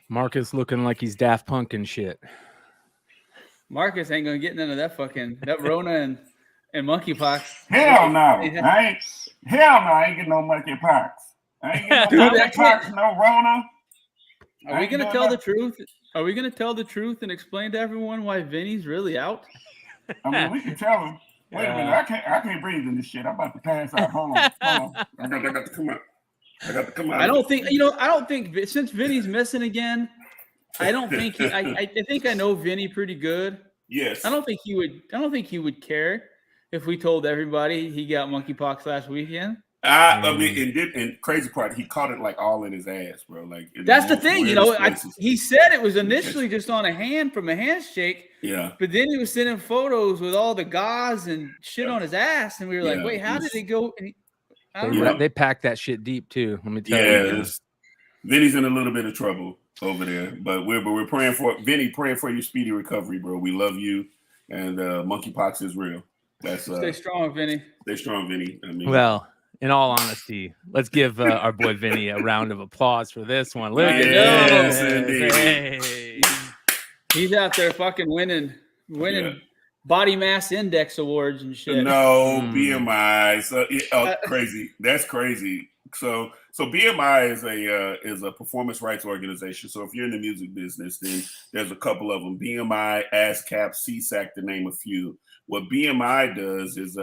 Marcus looking like he's Daft Punk and shit. Marcus ain't gonna get none of that Rona and monkeypox. Hell no. I ain't getting no monkeypox. I ain't getting no monkeypox, no Rona. Are we gonna tell the truth? Are we gonna tell the truth and explain to everyone why Vinny's really out? I mean, we can tell them. Wait a minute, I can't breathe in this shit. I'm about to pass out. Hold on. I got to come out. I don't think since Vinny's missing again, I don't think I think I know Vinny pretty good. Yes. I don't think he would care if we told everybody he got monkeypox last weekend. I mean, and crazy part, he caught it like all in his ass, bro. Like that's the thing, he said it was initially just on a hand from a handshake. Yeah. But then he was sending photos with all the gauze and shit on his ass, and we were like, "Wait, how did it go?" They packed that shit deep too. Let me tell you. Vinny's in a little bit of trouble over there, but we're praying for Vinny, praying for your speedy recovery, bro. We love you, and monkeypox is real. That's stay strong, Vinny. Stay strong, Vinny. I mean, well. In all honesty, let's give our boy Vinny a round of applause for this one. Look at this. Hey. He's out there fucking winning body mass index awards and shit. No, BMI. So crazy. That's crazy. So BMI is a performance rights organization. So if you're in the music business, then there's a couple of them: BMI, ASCAP, CSAC, to name a few. What BMI does is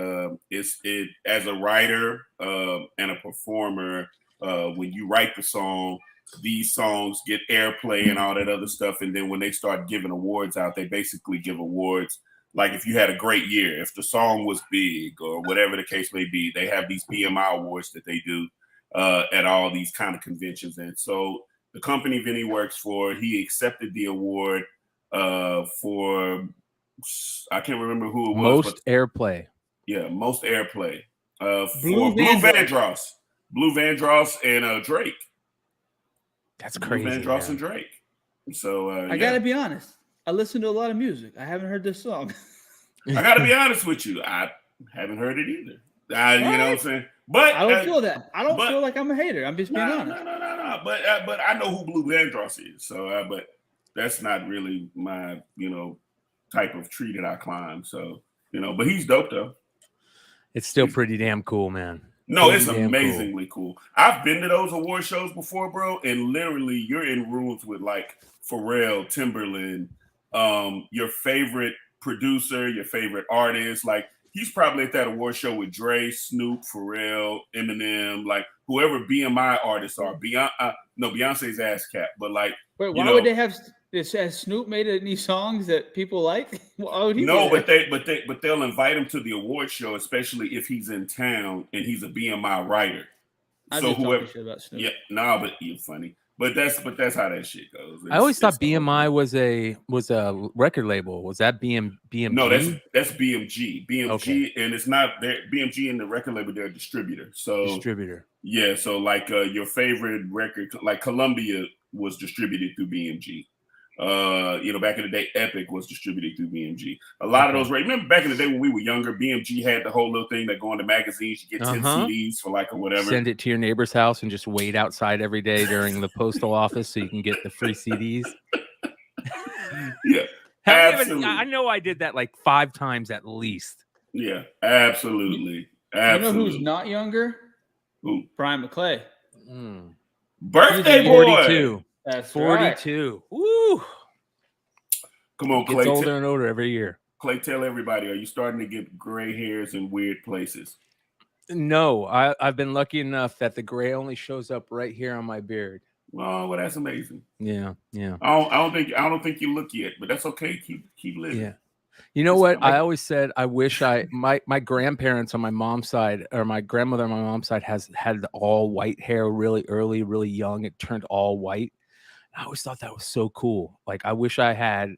it as a writer and a performer, when you write the song, these songs get airplay and all that other stuff. And then when they start giving awards out, they basically give awards. Like if you had a great year, if the song was big or whatever the case may be, they have these BMI awards that they do at all these kind of conventions. And so the company Vinny works for, he accepted the award for, I can't remember who it was. Most airplay. Yeah, most airplay. For Blue Vandross and Drake. That's crazy. Blue Vandross and Drake. So I gotta be honest. I listen to a lot of music. I haven't heard this song. I gotta be honest with you. I haven't heard it either. You know what I'm saying? But I don't feel that. I don't feel like I'm a hater. I'm just being honest. No. But I know who Blue Vandross is. So, but that's not really my type of tree that I climb. So but he's dope though. It's still pretty damn cool, man. No, it's amazingly cool. I've been to those award shows before, bro, and literally you're in rooms with like Pharrell, Timberland, your favorite producer, your favorite artist. Like he's probably at that award show with Dre, Snoop, Pharrell, Eminem, like whoever BMI artists are. Beyonce's ASCAP, but like. Wait, why would they have? Has Snoop made any songs that people like? Why would he but they'll invite him to the award show, especially if he's in town and he's a BMI writer. So whoever, shit about Snoop. But you're funny. But that's how that shit goes. I always thought BMI was a record label. Was that BMG? No, that's BMG. BMG, okay. And it's not there. BMG and the record label, they're a distributor. So distributor. Yeah. So like your favorite record, like Columbia, was distributed through BMG. Back in the day, Epic was distributed through BMG. A lot of those, remember back in the day when we were younger, BMG had the whole little thing that go into magazines, you get 10 CDs for like or whatever. Send it to your neighbor's house and just wait outside every day during the postal office so you can get the free CDs. Yeah, absolutely. I know I did that like 5 times at least. Yeah, absolutely. You know who's not younger? Who? Brian McClay. Birthday boy. 42. That's 42. Right. Woo! Come on, Clay. Gets older and older every year. Clay, tell everybody, are you starting to get gray hairs in weird places? No, I've been lucky enough that the gray only shows up right here on my beard. Oh, well, that's amazing. Yeah. I don't think you look yet, but that's okay. Keep living. Yeah. You know what? I always said I wish my grandparents on my mom's side, or my grandmother on my mom's side, had all white hair really early, really young. It turned all white. I always thought that was so cool. Like I wish at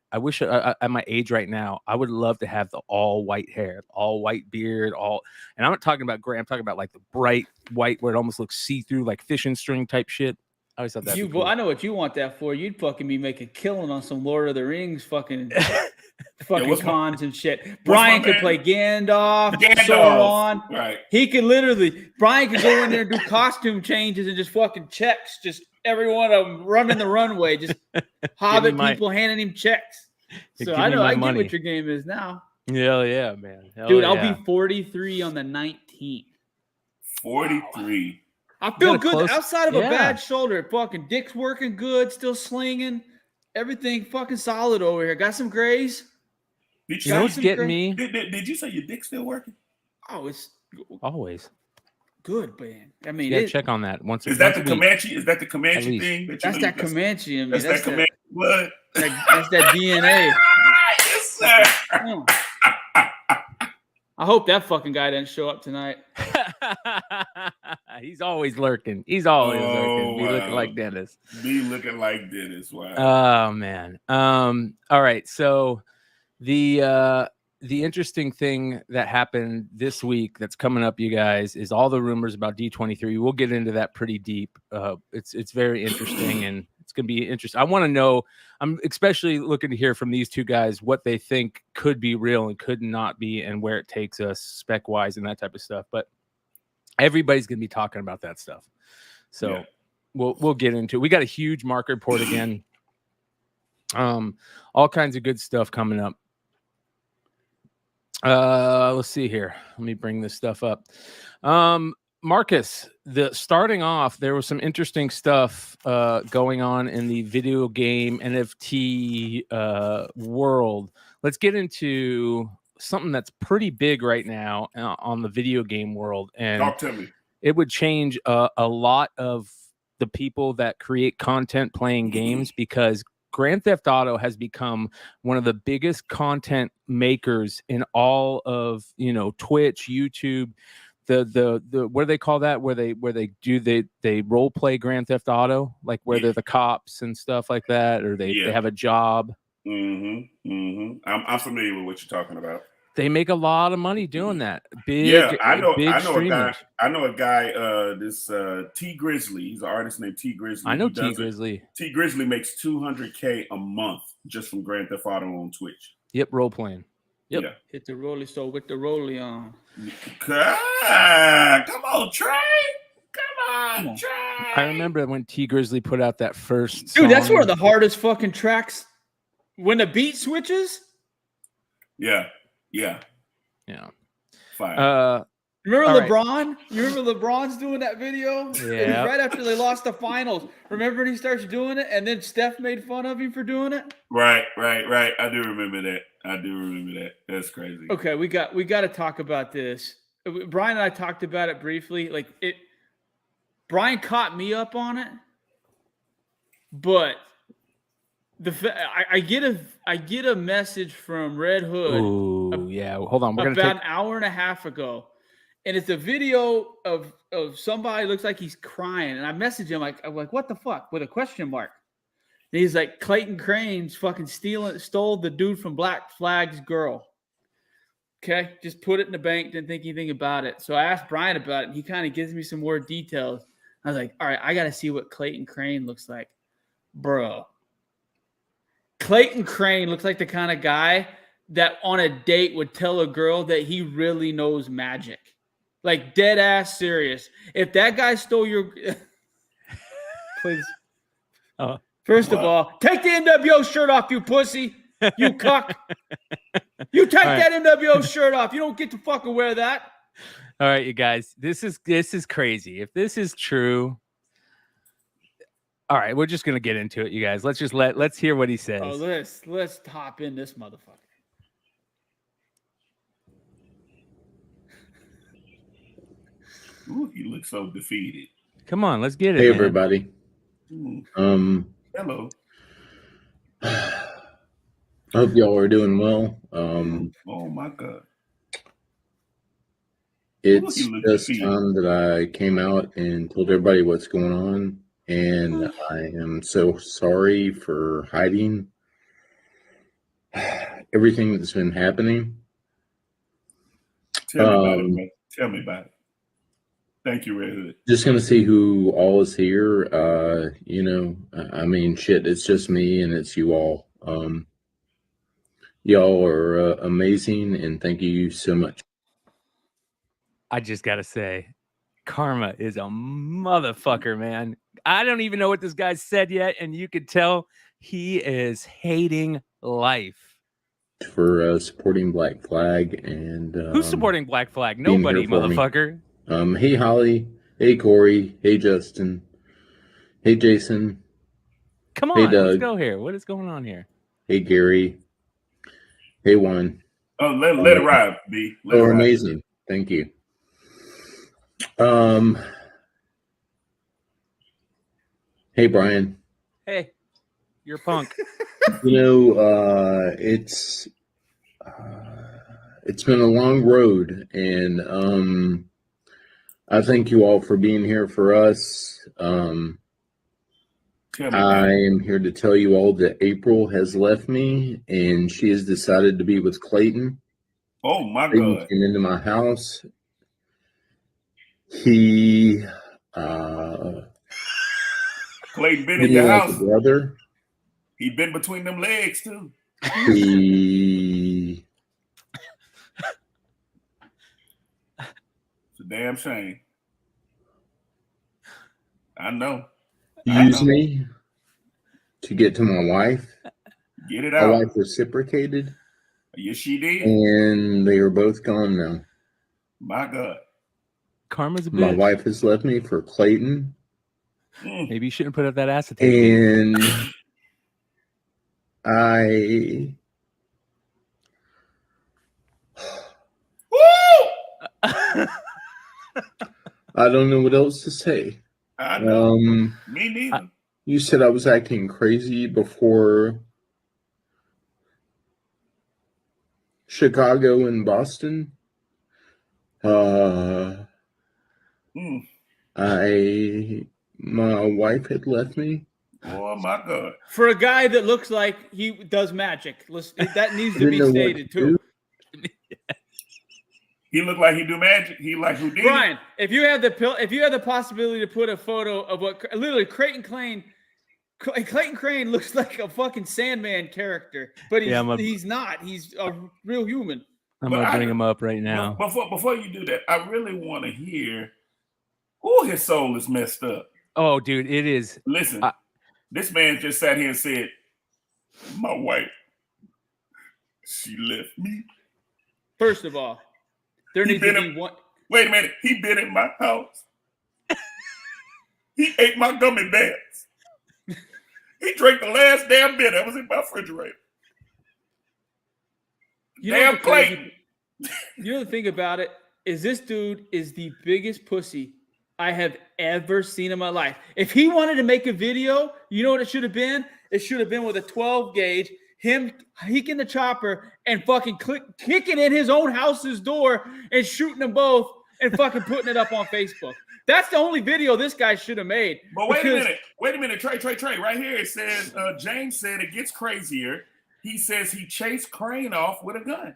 my age right now, I would love to have the all white hair, all white beard, and I'm not talking about gray. I'm talking about like the bright white where it almost looks see-through, like fishing string type shit. I always thought that. Cool. I know what you want that for. You'd fucking be making killing on some Lord of the Rings fucking fucking cons and shit. Bryan could play Gandalf, Sauron. Right. He could Bryan could go in there and do costume changes and just fucking checks. Just every one of them running the runway. Just Hobbit people handing him checks. So I get what your game is now. Hell yeah, man. Dude, I'll be 43 on the 19th. 43. I feel good outside of a bad shoulder. Fucking dick's working good, still slinging. Everything fucking solid over here. Got some grays. You know what's getting me? Did you say your dick's still working? Oh, it's always good, man. I mean, you gotta check on that once. Is that the Comanche? Is that the Comanche thing? That's that Comanche in me. That's that Comanche blood. That's that DNA. Yes, sir. I hope that fucking guy didn't show up tonight. He's always lurking. He's always lurking. Be looking like Dennis. Be looking like Dennis. Wow. Oh man. All right. So the interesting thing that happened this week that's coming up, you guys, is all the rumors about D23. We'll get into that pretty deep. It's very interesting and it's gonna be interesting. I want to know. I'm especially looking to hear from these two guys what they think could be real and could not be, and where it takes us spec wise and that type of stuff. But everybody's gonna be talking about that stuff. So we'll get into it. We got a huge market report again. All kinds of good stuff coming up. Let's see here. Let me bring this stuff up. Marcus, starting off, there was some interesting stuff going on in the video game NFT world. Let's get into something that's pretty big right now on the video game world, and talk to me. It would change a lot of the people that create content playing games, because Grand Theft Auto has become one of the biggest content makers in all of, Twitch, YouTube, the what do they call that? Where they role play Grand Theft Auto, like where they're the cops and stuff like that, or they have a job. I'm familiar with what you're talking about. They make a lot of money doing that. I know streamers. a guy. This T Grizzly. He's an artist named T Grizzly. I know T Grizzly. T Grizzly makes $200K a month just from Grand Theft Auto on Twitch. Yep, role playing. Yep. Yeah. Hit the rolly with the rolly on. Come on, Trey. Come on, Trey. I remember when T Grizzly put out that first song. Dude, that's one of the hardest fucking tracks. When the beat switches. Yeah. Fine. Remember LeBron? You remember LeBron's doing that video? Yeah. Right after they lost the finals. Remember when he starts doing it, and then Steph made fun of him for doing it? Right. I do remember that. That's crazy. Okay, we got to talk about this. Bryan and I talked about it briefly. Bryan caught me up on it, but I get a message from Red Hood. Ooh, yeah. Hold on. We're about an hour and a half ago, and it's a video of somebody looks like he's crying, and I message him I'm like, what the fuck, with a question mark. And he's like, Clayton Crane's fucking stole the dude from Black Flag's girl. Okay, just put it in the bank, didn't think anything about it. So I asked Bryan about it, and he kind of gives me some more details. I was like, all right, I got to see what Clayton Crane looks like. Bro. Clayton Crane looks like the kind of guy that on a date would tell a girl that he really knows magic. Like dead ass serious. If that guy stole your... Please. First of all, take the NWO shirt off, you pussy. You cuck. You take that NWO shirt off. You don't get to fucking wear that. All right, you guys. This is crazy. If this is true, all right, we're just gonna get into it, you guys. Let's hear what he says. Oh, let's hop in this motherfucker. Ooh, he looks so defeated. Come on, let's get it. Hey, man. everybody. Hello. I hope y'all are doing well. Oh my God. It's just time that I came out and told everybody what's going on, and I am so sorry for hiding everything that's been happening. Tell me about it. Thank you, Red Hood. Just gonna see who all is here. I mean, shit, it's just me and it's you all. Y'all are amazing, and thank you so much. I just gotta say, Karma is a motherfucker, man. I don't even know what this guy said yet, and you could tell he is hating life. For supporting Black Flag and who's supporting Black Flag? being Nobody, here for me. motherfucker. Hey Holly, hey Corey, hey Justin, hey Jason. Come on, hey Doug. Let's go here. What is going on here? Hey Gary, hey Juan. Oh, let it ride, B. Let it ride. Amazing. Thank you. Hey Bryan. Hey, you're a punk. It's been a long road, and I thank you all for being here for us. I am here to tell you all that April has left me, and she has decided to be with Clayton. Oh my Clayton God! came into my house. He Clayton been in your like house. A brother. He been between them legs too. He. It's a damn shame. I know. Used me to get to my wife. Get it out. My wife reciprocated. Yes, she did. And they are both gone now. My God. Karma's a bitch. My wife has left me for Clayton. Maybe you shouldn't put up that acetate. And I don't know what else to say. I know. Me neither. You said I was acting crazy before Chicago and Boston. My wife had left me. Oh my God! For a guy that looks like he does magic, that needs to be stated too. He looked like he do magic. He like Houdini. Bryan, if you had the possibility to put a photo of what literally Clayton Crane looks like a fucking Sandman character, but he's not. He's a real human. I'm gonna bring him up right now. Before you do that, I really want to hear who his soul is messed up. Oh, dude, it is. Listen, this man just sat here and said, "My wife, she left me." First of all, there needs to be one. Wait a minute, he been in my house. He ate my gummy bears. He drank the last damn beer that was in my refrigerator. Damn Clayton. You know the thing about it is this dude is the biggest pussy I have ever seen in my life. If he wanted to make a video, you know what it should have been? It should have been with a 12 gauge, him hiking the chopper and fucking kicking in his own house's door and shooting them both and fucking putting it up on Facebook. That's the only video this guy should have made. But wait a minute, Trey. Right here it says, James said it gets crazier. He says he chased Crane off with a gun.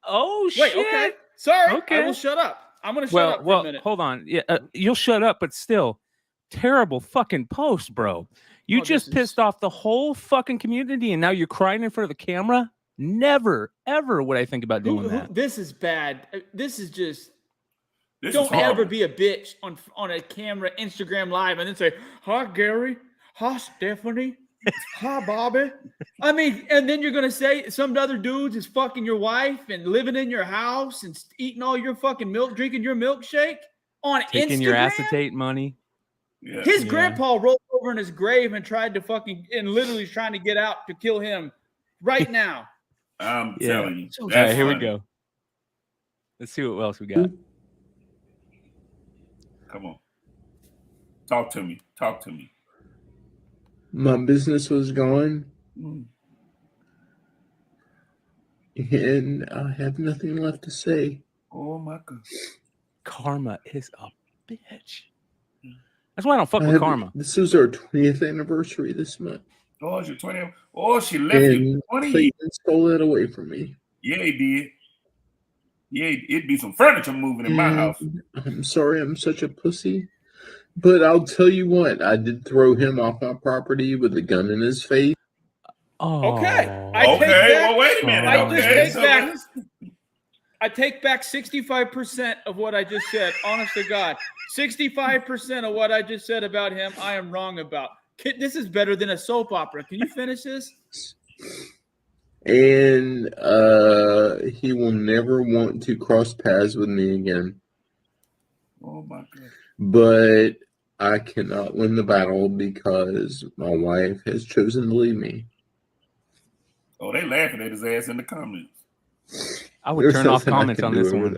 Oh, shit. Wait, okay. Sorry. Okay. I will shut up. I'm going to shut up for a minute. Hold on. Yeah, you'll shut up, but still, terrible fucking post, bro. You just pissed off the whole fucking community, and now you're crying in front of the camera? Never, ever would I think about doing that. This is bad. This is just... Don't ever be a bitch on a camera, Instagram Live, and then say, "Hi, Gary. Hi, Stephanie. Hi, Bobby." I mean, and then you're going to say some other dudes is fucking your wife and living in your house and eating all your fucking milk, drinking your milkshake on Taking Instagram? your acetate money. Yeah. His grandpa rolled over in his grave and tried to literally trying to get out to kill him right now. I'm telling you. All right, here we go. Let's see what else we got. Come on. Talk to me. My business was gone. And I have nothing left to say. Oh my God. Karma is a bitch. That's why I don't fuck with Karma. This is our 20th anniversary this month. Oh, it's your 20th. Oh, she left you 20 years. Clayton stole that away from me. Yeah, he did. Yeah, it'd be some furniture moving in my house. I'm sorry I'm such a pussy. But I'll tell you what, I did throw him off my property with a gun in his face. Oh. Okay. Well, wait a minute. I take back 65% of what I just said. Honest to God, 65% of what I just said about him, I am wrong about. This is better than a soap opera. Can you finish this? And he will never want to cross paths with me again. Oh my God. But I cannot win the battle because my wife has chosen to leave me. Oh, they laughing at his ass in the comments. I would turn off comments on this one.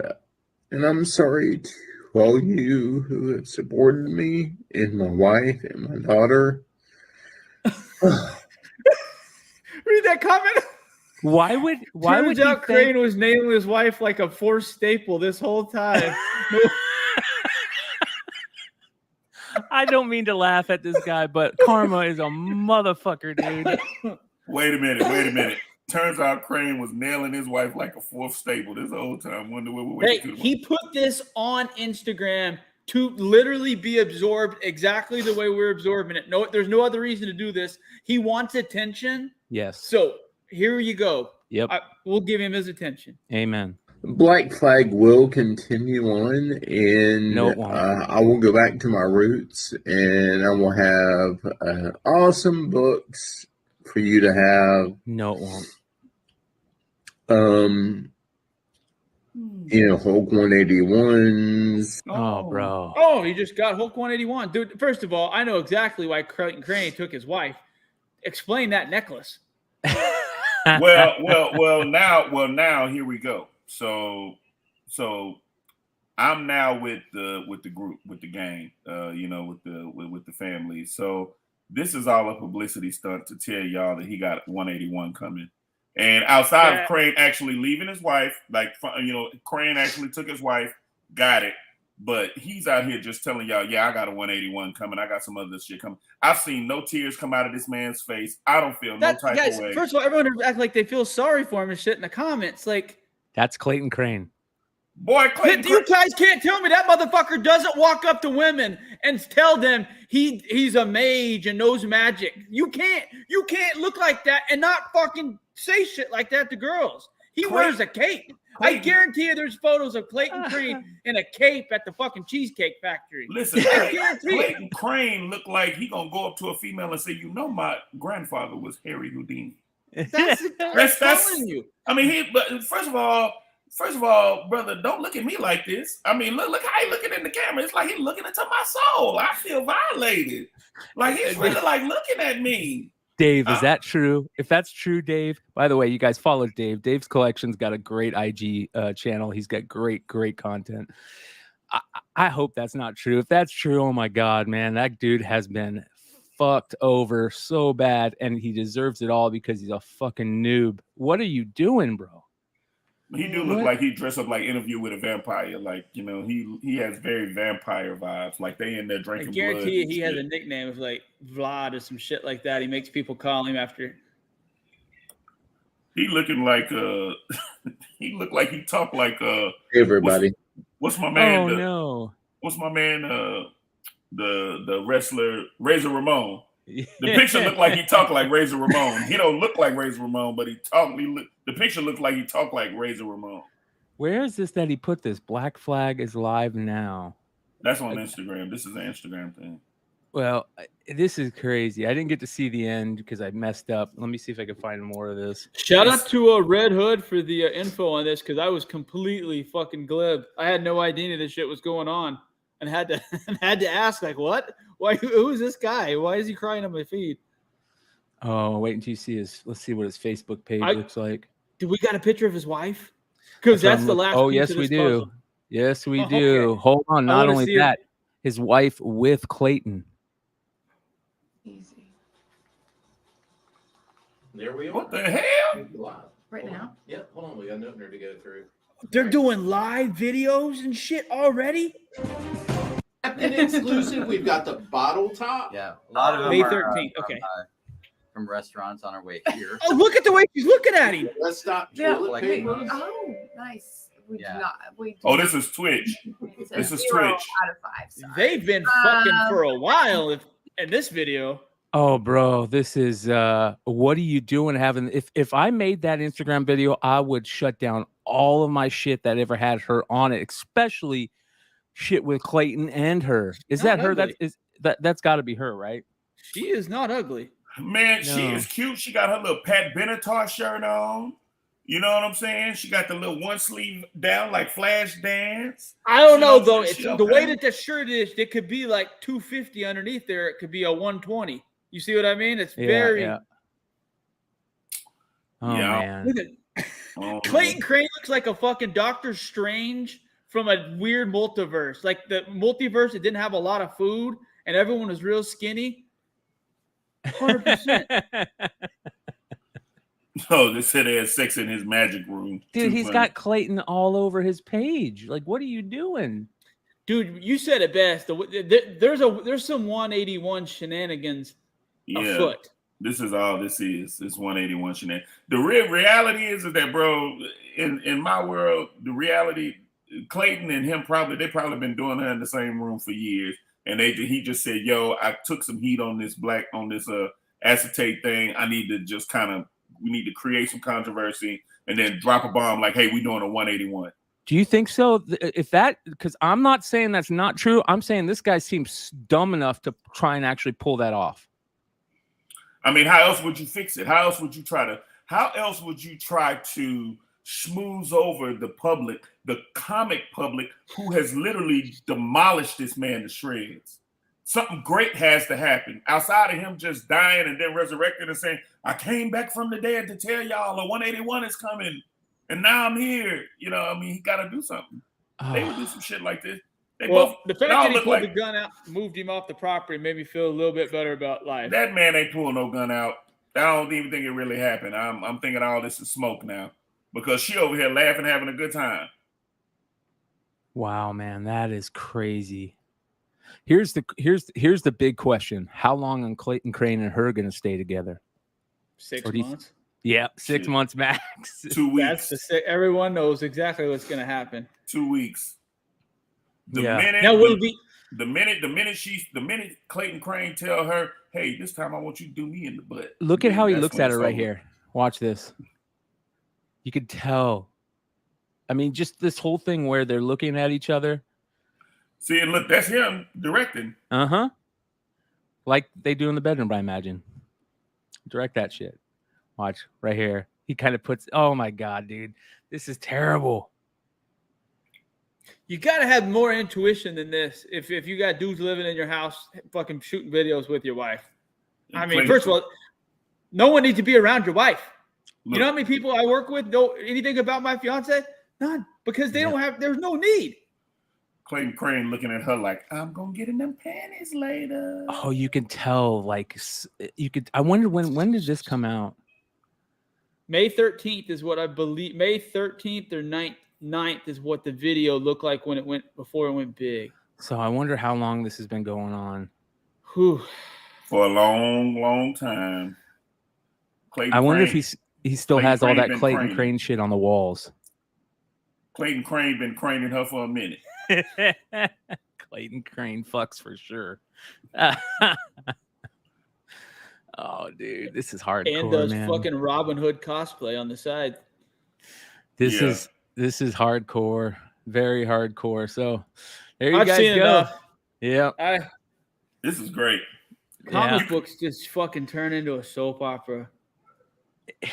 And I'm sorry to all you who have supported me and my wife and my daughter. Read that comment. Why would Crane was nailing his wife like a forced staple this whole time? I don't mean to laugh at this guy, but karma is a motherfucker, dude. Wait a minute. Turns out Crane was nailing his wife like a fourth staple this whole time. Wonder what we're waiting to. He put this on Instagram to literally be absorbed exactly the way we're absorbing it. No, there's no other reason to do this. He wants attention. Yes. So here you go. Yep. We'll give him his attention. Amen. Black Flag will continue on, and no, it won't. I will go back to my roots, and I will have awesome books for you to have. No, it won't. Hulk 181s. Oh, bro. Oh, he just got Hulk 181. Dude, first of all, I know exactly why Clayton Crane took his wife. Explain that necklace. Well, now here we go. So I'm now with the group, with the gang, with the family. So this is all a publicity stunt to tell y'all that he got 181 coming. And outside of Crane actually leaving his wife, Crane actually took his wife, got it. But he's out here just telling y'all, yeah, I got a 181 coming. I got some other shit coming. I've seen no tears come out of this man's face. I don't feel no type of way. First of all, everyone act like they feel sorry for him and shit in the comments. Like, that's Clayton Crane. Boy, Clayton. You guys can't tell me that motherfucker doesn't walk up to women and tell them he's a mage and knows magic. You can't look like that and not fucking say shit like that to girls. He wears a cape. I guarantee you there's photos of Clayton Crane in a cape at the fuking Cheesecake Factory. Listen, Clayton Crane looked like he gonna go up to a female and say, my grandfather was Harry Houdini. That's telling you. I mean, but first of all, brother, don't look at me like this. I mean, look how he looking in the camera. It's like he's looking into my soul. I feel violated. Like he's really like looking at me. Dave, is that true? If that's true, Dave, by the way, you guys follow Dave. Dave's Collection's got a great IG channel. He's got great content. I hope that's not true. If that's true, oh my God, man, that dude has been fucked over so bad, and he deserves it all because he's a fucking noob. What are you doing, bro? He do look like he dressed up like Interview with a Vampire. Like, he has very vampire vibes. Like they in there drinking blood. I guarantee you he has a nickname of like Vlad or some shit like that. He makes people call him after. He looking like he looked like he talked like everybody. What's my man? Oh no. What's my man? The wrestler Razor Ramon. The picture looked like he talked like Razor Ramon. He don't look like Razor Ramon, but the picture looks like he talked like Razor Ramon. Where is this that he put this? Black Flag is live now. That's on Instagram. This is an Instagram thing. Well, this is crazy. I didn't get to see the end because I messed up. Let me see if I can find more of this. Shout out to Red Hood for the info on this because I was completely fucking glib. I had no idea this shit was going on and had to ask, like, what? Why? Who is this guy? Why is he crying on my feed? Oh, wait until you see his. Let's see what his Facebook page looks like. Do we got a picture of his wife? Because that's the last. Oh, yes, we do. Puzzle. Yes, we do. Okay. Hold on. Not only that, his wife with Clayton. Easy. There we are. What the hell? Right now? Yeah. Hold on. We got an opener to go through. They're doing live videos and shit already. And exclusive, we've got the bottle top. Yeah, a lot of them May are 13th. Okay, from restaurants on our way here. Oh, look at the way she's looking at him. Let's stop. Yeah. Oh, nice. This is Twitch. This is Twitch. Out of 5. Sorry. They've been fucking for a while. In this video, Oh, bro, this is what are you doing having if I made that Instagram video, I would shut down all of my shit that ever had her on it, especially shit with Clayton and her. Is that her? That's got to be her, right? She is not ugly. Man, she is cute. She got her little Pat Benatar shirt on. You know what I'm saying? She got the little one sleeve down like Flash Dance. I don't know though. It's the way that the shirt is. It could be like 250 underneath there. It could be a 120. You see what I mean? It's very. Yeah. Oh man. Look at Clayton Crane looks like a fucking Doctor Strange from a weird multiverse. Like the multiverse that didn't have a lot of food and everyone was real skinny. 100%. Oh, they said they had sex in his magic room. Dude, he's got Clayton all over his page. Like, what are you doing? Dude, you said it best. There's some 181 shenanigans afoot. This is all this is. This 181 shenanigans. The real reality is that, bro, in my world, the reality, Clayton and him they probably been doing her in the same room for years. And he just said, yo, I took some heat on this acetate thing. I need to just we need to create some controversy and then drop a bomb like, hey, we doing a 181. Do you think so? Because I'm not saying that's not true. I'm saying this guy seems dumb enough to try and actually pull that off. I mean, how else would you fix it? How else would you try to schmooze over the public, the comic public, who has literally demolished this man to shreds? Something great has to happen outside of him just dying and then resurrecting and saying, I came back from the dead to tell y'all a 181 is coming. And now I'm here. You know, I mean, he got to do something. They would do some shit like this. The fact that he pulled the gun out, moved him off the property, made me feel a little bit better about life. That man ain't pulling no gun out. I don't even think it really happened. I'm thinking all this is smoke now because she over here laughing, having a good time. Wow, man, that is crazy. Here's the big question: how long are Clayton Crane and her going to stay together? 6 months. Yeah, 6 months max. 2 weeks. Everyone knows exactly what's going to happen. 2 weeks. The minute Clayton Crane tell her, hey, this time I want you to do me in the butt. Look at how he looks at her right here. Watch this. You could tell. I mean, just this whole thing where they're looking at each other. See, and look, that's him directing. Uh-huh. Like they do in the bedroom, I imagine. Direct that shit. Watch right here. He kind of puts, oh my God, dude. This is terrible. You got to have more intuition than this. If you got dudes living in your house fucking shooting videos with your wife. I mean, first of all, no one needs to be around your wife. Look, you know how many people I work with know anything about my fiance? None. Because they don't have, there's no need. Clayton Crane looking at her like, I'm going to get in them panties later. Oh, you can tell. Like, I wonder when did this come out? May 13th is what I believe. May 13th or 9th is what the video looked like before it went big. So I wonder how long this has been going on. Whew. For a long, long time. I wonder if he still has all that Clayton Crane shit on the walls. Clayton Crane been craning her for a minute. Clayton Crane fucks for sure. Oh, dude, this is hardcore, and does man. Fucking Robin Hood cosplay on the side. This is hardcore, very hardcore. So there you I've guys seen go. Enough. Yeah, this is great. Comic books just fucking turn into a soap opera.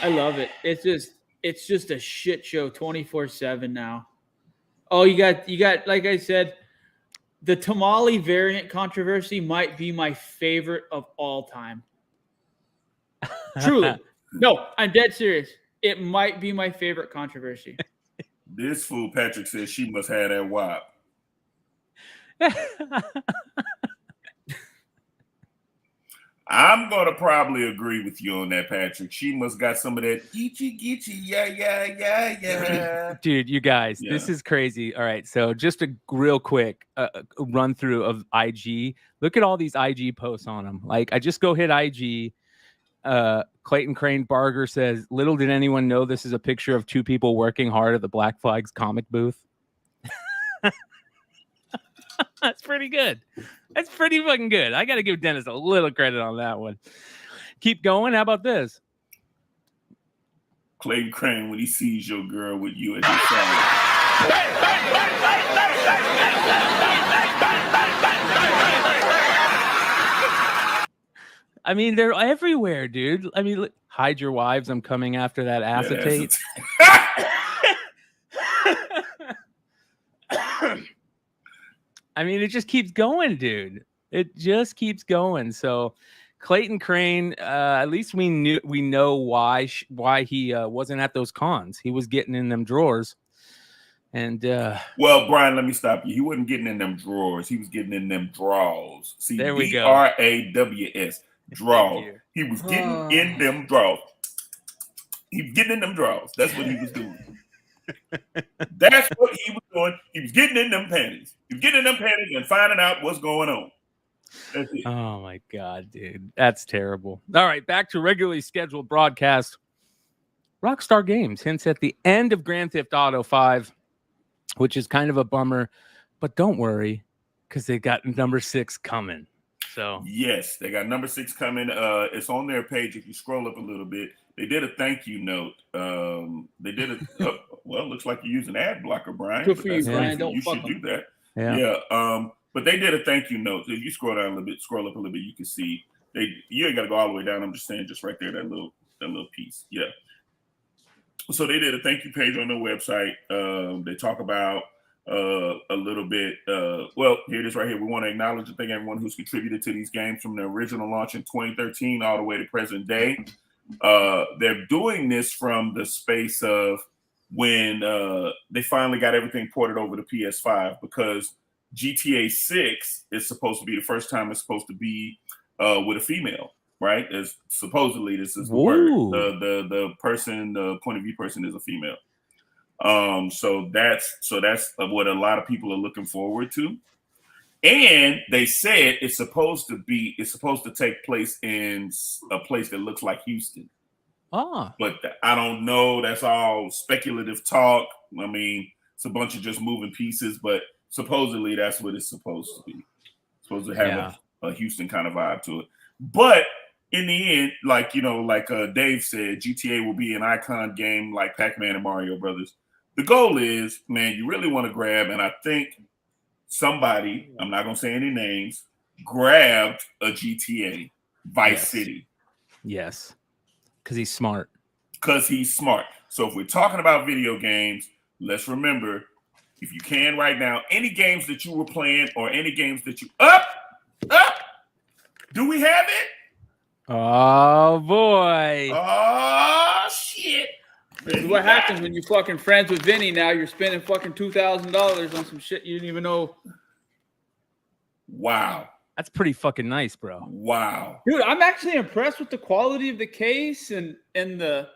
I love it. It's just a shit show 24/7 now. Oh, you got like I said, the tamale variant controversy might be my favorite of all time. Truly. No, I'm dead serious. It might be my favorite controversy. This fool Patrick says she must have that WAP. I'm gonna probably agree with you on that, Patrick. She must got some of that geeky, yeah. Dude, you guys, this is crazy. All right, so just a real quick run through of IG. Look at all these IG posts on them. Like, I just go hit IG. Clayton Crane Barger says, little did anyone know this is a picture of two people working hard at the Black Flags comic booth. That's pretty good. That's pretty fucking good. I got to give Dennis a little credit on that one. Keep going. How about this? Clayton Crane when he sees your girl with you at his side. I mean, they're everywhere, dude. I mean, hide your wives. I'm coming after that acetate. I mean, it just keeps going, dude. It just keeps going. So, Clayton Crane, at least we know why he wasn't at those cons. He was getting in them drawers. And well, Bryan, let me stop you. He wasn't getting in them drawers. He was getting in them draws. See, there we go. DRAWS. Draw. He was getting in them draws. He was getting in them draws. That's what he was doing. That's what he was doing. He was getting in them panties. He was getting in them panties and finding out what's going on. That's it. Oh my God, dude. That's terrible. All right, back to regularly scheduled broadcast. Rockstar Games hints at the end of Grand Theft Auto 5, which is kind of a bummer, but don't worry, because they got number 6 coming. So yes, they got number 6 coming. It's on their page. If you scroll up a little bit, they did a thank you note. They did it. Well, looks like you're using ad blocker, Bryan. Good for you, Bryan. Don't you fuck should them. do that. yeah. But they did a thank you note. If you scroll down a little bit, scroll up a little bit, you can see you ain't got to go all the way down. I'm just saying, just right there, that little piece. Yeah. So they did a thank you page on their website. They talk about a little bit. Well, here it is right here. We want to acknowledge and thank everyone who's contributed to these games from the original launch in 2013 all the way to present day. They're doing this from the space of when they finally got everything ported over to PS5, because GTA 6 is supposed to be the first time it's supposed to be with a female, right? As supposedly this is the word. The person, the point of view person is a female. So that's what a lot of people are looking forward to. And they said it's supposed to take place in a place that looks like Houston. But I don't know. That's all speculative talk. I mean, it's a bunch of just moving pieces, but supposedly that's what it's supposed to be. It's supposed to have a Houston kind of vibe to it. But in the end, like Dave said, GTA will be an icon game like Pac-Man and Mario Brothers. The goal is, man, you really want to grab, and I think somebody, I'm not going to say any names, grabbed a GTA Vice City. Yes. Because he's smart. So if we're talking about video games, let's remember, if you can right now, any games that you were playing or any games that you do we have it? Oh boy. Oh shit. This is what happens when you fucking friends with Vinnie. Now you're spending fucking $2,000 on some shit you didn't even know. Wow. That's pretty fucking nice, bro. Wow. Dude, I'm actually impressed with the quality of the case and the.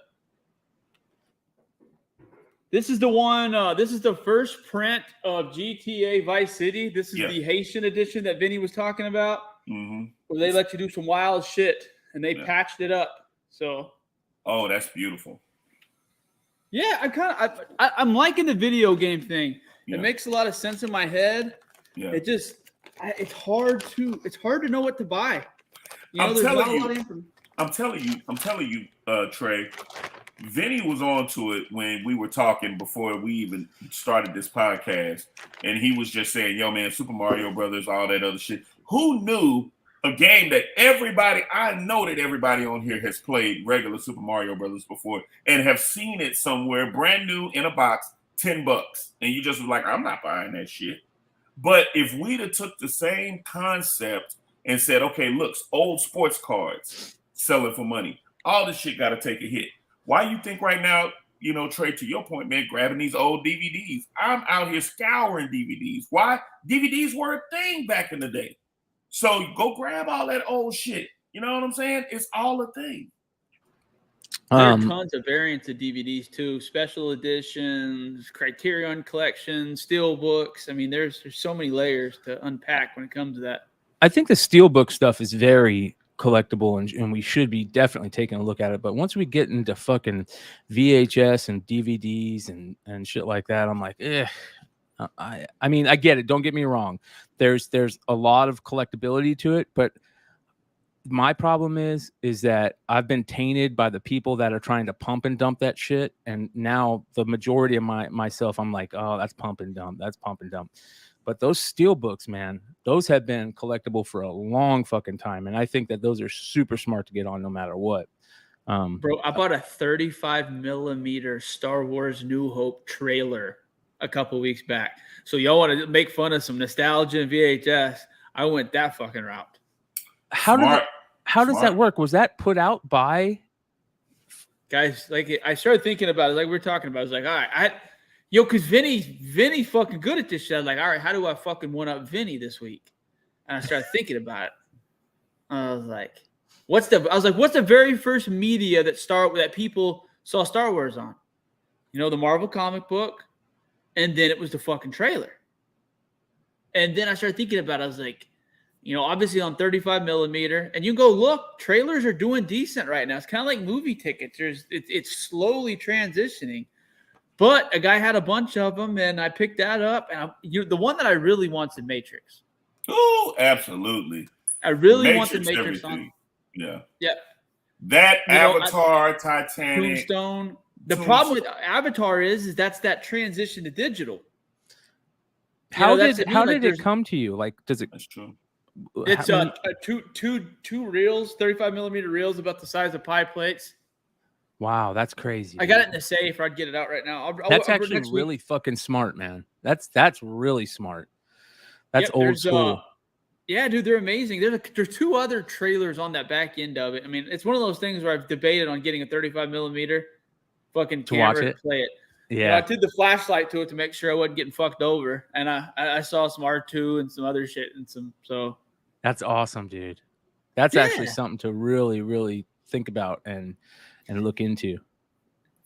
This is the one. This is the first print of GTA Vice City. This is the Haitian edition that Vinnie was talking about, where they let you do some wild shit, and they patched it up. So. Oh, that's beautiful. Yeah, I'm liking the video game thing. It makes a lot of sense in my head. Yeah. It's hard to know what to buy. I'm telling you, Trey. Vinnie was on to it when we were talking before we even started this podcast, and he was just saying, "Yo, man, Super Mario Brothers, all that other shit." Who knew a game that I know that everybody on here has played regular Super Mario Brothers before and have seen it somewhere brand new in a box, $10, and you just was like, "I'm not buying that shit." But if we'd have took the same concept and said, okay, look, old sports cards selling for money, all this shit got to take a hit. Why you think right now, Trey, to your point, man, grabbing these old DVDs? I'm out here scouring DVDs. Why? DVDs were a thing back in the day. So go grab all that old shit. You know what I'm saying? It's all a thing. There are tons of variants of DVDs too, special editions, Criterion collections, steel books. I mean, there's so many layers to unpack when it comes to that. I think the steelbook stuff is very collectible, and we should be definitely taking a look at it. But once we get into fucking VHS and DVDs and shit like that, I'm like, I mean, I get it. Don't get me wrong. There's a lot of collectability to it, but my problem is that I've been tainted by the people that are trying to pump and dump that shit, and now the majority of myself, I'm like, oh, that's pump and dump. That's pump and dump. But those steel books, man, those have been collectible for a long fucking time, and I think that those are super smart to get on no matter what. Bro, I bought a 35 millimeter Star Wars New Hope trailer a couple weeks back. So y'all want to make fun of some nostalgia and VHS? I went that fucking route. How does that work? Was that put out by guys? Like, I started thinking about it, like we were talking about. I was like, all right, because Vinnie fucking good at this shit. I was like, all right, how do I fucking one up Vinnie this week? And I started thinking about it. I was like, what's the very first media that people saw Star Wars on? You know, the Marvel comic book, and then it was the fucking trailer. And then I started thinking about it. I was like, you know, obviously on 35 millimeter, and you go look, trailers are doing decent right now. It's kind of like movie tickets. It's slowly transitioning. But a guy had a bunch of them, and I picked that up. And the one that I really want's the Matrix. Oh, absolutely. I really want the Matrix on. Yeah. Yep. That Avatar, Titanic, Tombstone. The problem with Avatar is that's that transition to digital. How did it come to you? Like, does it? That's true. It's two reels, 35 millimeter reels, about the size of pie plates. Wow, that's crazy. I got it in the safe. I'd get it out right now. That's actually really fucking smart, man. That's really smart. That's old school. Yeah, dude, they're amazing. There's two other trailers on that back end of it. I mean, it's one of those things where I've debated on getting a 35 millimeter fucking camera to play it. Yeah, I did the flashlight to it to make sure I wasn't getting fucked over, and I saw some R2 and some other shit and so. That's awesome, dude. That's actually something to really, really think about and look into.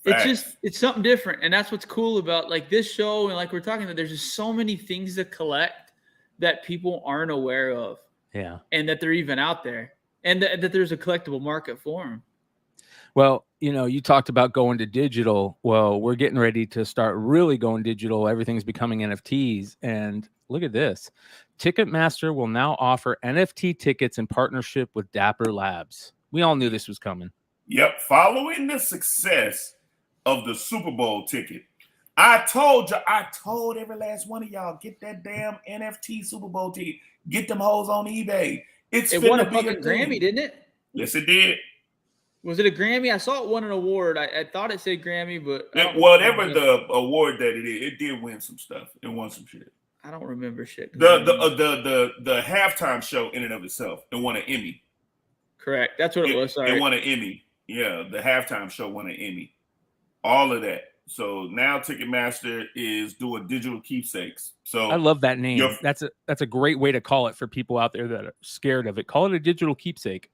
It's something different, and that's what's cool about like this show, and like we're talking about. There's just so many things to collect that people aren't aware of. Yeah, and that they're even out there, and that there's a collectible market for them. Well, you know, you talked about going to digital. Well, we're getting ready to start really going digital. Everything's becoming NFTs. And look at this. Ticketmaster will now offer NFT tickets in partnership with Dapper Labs. We all knew this was coming. Yep. Following the success of the Super Bowl ticket, I told every last one of y'all, get that damn NFT Super Bowl ticket. Get them hoes on eBay. It won a fucking Grammy, didn't it? Yes, it did. Was it a Grammy? I saw it won an award. I thought it said Grammy, but whatever the award that it did win some stuff. It won some shit. I don't remember shit. The halftime show in and of itself, it won an Emmy. Correct. That's what it was. Sorry. It won an Emmy. Yeah, the halftime show won an Emmy. All of that. So now Ticketmaster is doing digital keepsakes. So I love that name. That's a great way to call it for people out there that are scared of it. Call it a digital keepsake.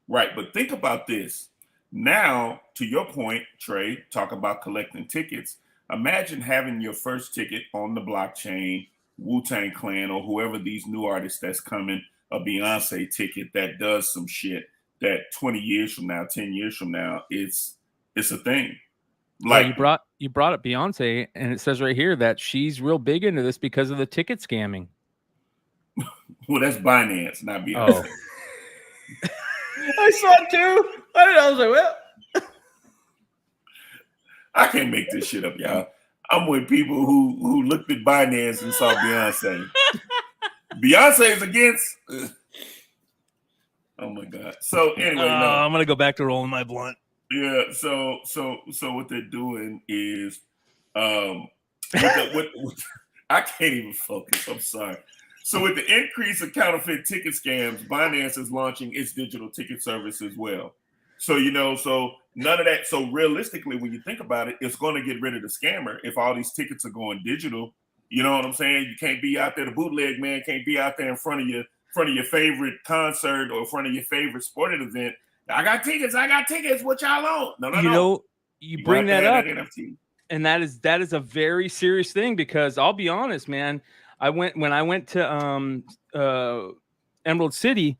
Right, but think about this. Now, to your point, Trey, talk about collecting tickets. Imagine having your first ticket on the blockchain, Wu-Tang Clan, or whoever these new artists that's coming, a Beyonce ticket that does some shit that 20 years from now, 10 years from now, it's a thing. Like you brought up Beyonce, and it says right here that she's real big into this because of the ticket scamming. Well, that's Binance, not Beyonce. Oh. I saw it too. I was like, well, I can't make this shit up, y'all. I'm with people who looked at Binance and saw Beyonce. Beyonce is against. Oh my god. So anyway, I'm gonna go back to rolling my blunt. Yeah. So what they're doing is, I can't even focus. I'm sorry. So with the increase of counterfeit ticket scams, Binance is launching its digital ticket service as well. So, so none of that. So realistically, when you think about it, it's going to get rid of the scammer if all these tickets are going digital. You know what I'm saying? You can't be out there. The bootleg man can't be out there in front of your favorite concert or in front of your favorite sporting event. I got tickets. What y'all on? No. You bring that up, NFT. And that is a very serious thing, because I'll be honest, man. When I went to Emerald City,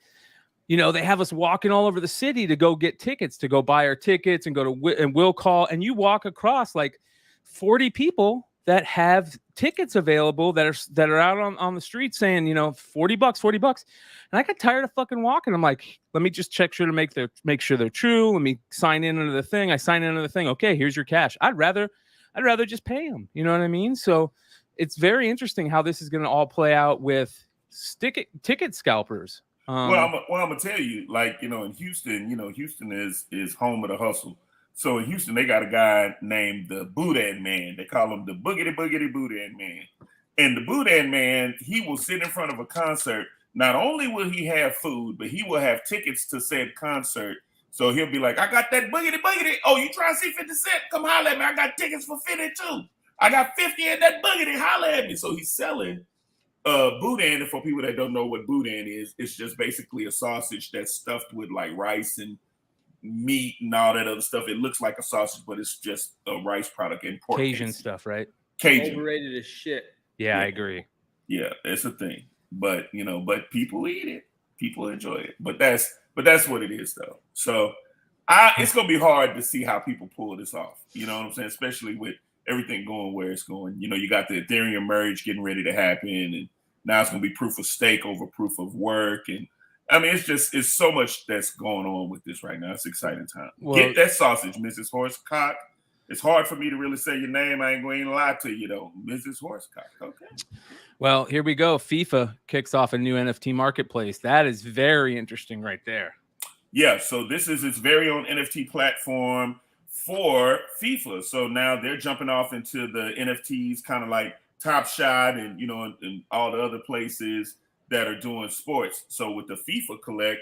they have us walking all over the city to go get tickets, to go buy our tickets and go to and will call. And you walk across like 40 people that have tickets available that are out on the street saying, you know, $40. And I got tired of fucking walking. I'm like, let me just check sure to make sure they're true. Let me sign in under the thing. I sign in under the thing. Okay, here's your cash. I'd rather just pay them. You know what I mean? So it's very interesting how this is going to all play out with ticket scalpers. Well, I'm gonna tell you, like, you know, in Houston, you know, Houston is home of the hustle. So in Houston, they got a guy named the Boudin Man. They call him the Boogity Boudin Man. And the Boudin Man, he will sit in front of a concert. Not only will he have food, but he will have tickets to said concert. So he'll be like, I got that boogity. Oh, you trying to see 50 Cent? Come holler at me. I got tickets for 50 too. I got 50 in that boogity. Holler at me. So he's selling boudin. And for people that don't know what boudin is, it's just basically a sausage that's stuffed with like rice and meat and all that other stuff. It looks like a sausage, but it's just a rice product and pork. Cajun stuff, right? Cajun. Overrated as shit. Yeah, I agree. Yeah, it's a thing. But you know, but people eat it. People enjoy it. But that's what it is though. So it's gonna be hard to see how people pull this off. You know what I'm saying? Especially with everything going where it's going. You know, you got the Ethereum merge getting ready to happen, and now it's gonna be proof of stake over proof of work. And I mean, it's so much that's going on with this right now. It's exciting time. Well, get that sausage, Mrs. Horsecock. It's hard for me to really say your name. I ain't going to lie to you though, Mrs. Horsecock. Okay. Well, here we go. FIFA kicks off a new NFT marketplace. That is very interesting right there. Yeah, so this is its very own NFT platform for FIFA. So now they're jumping off into the NFTs, kind of like Top Shot and, you know, and all the other places that are doing sports. So with the FIFA Collect,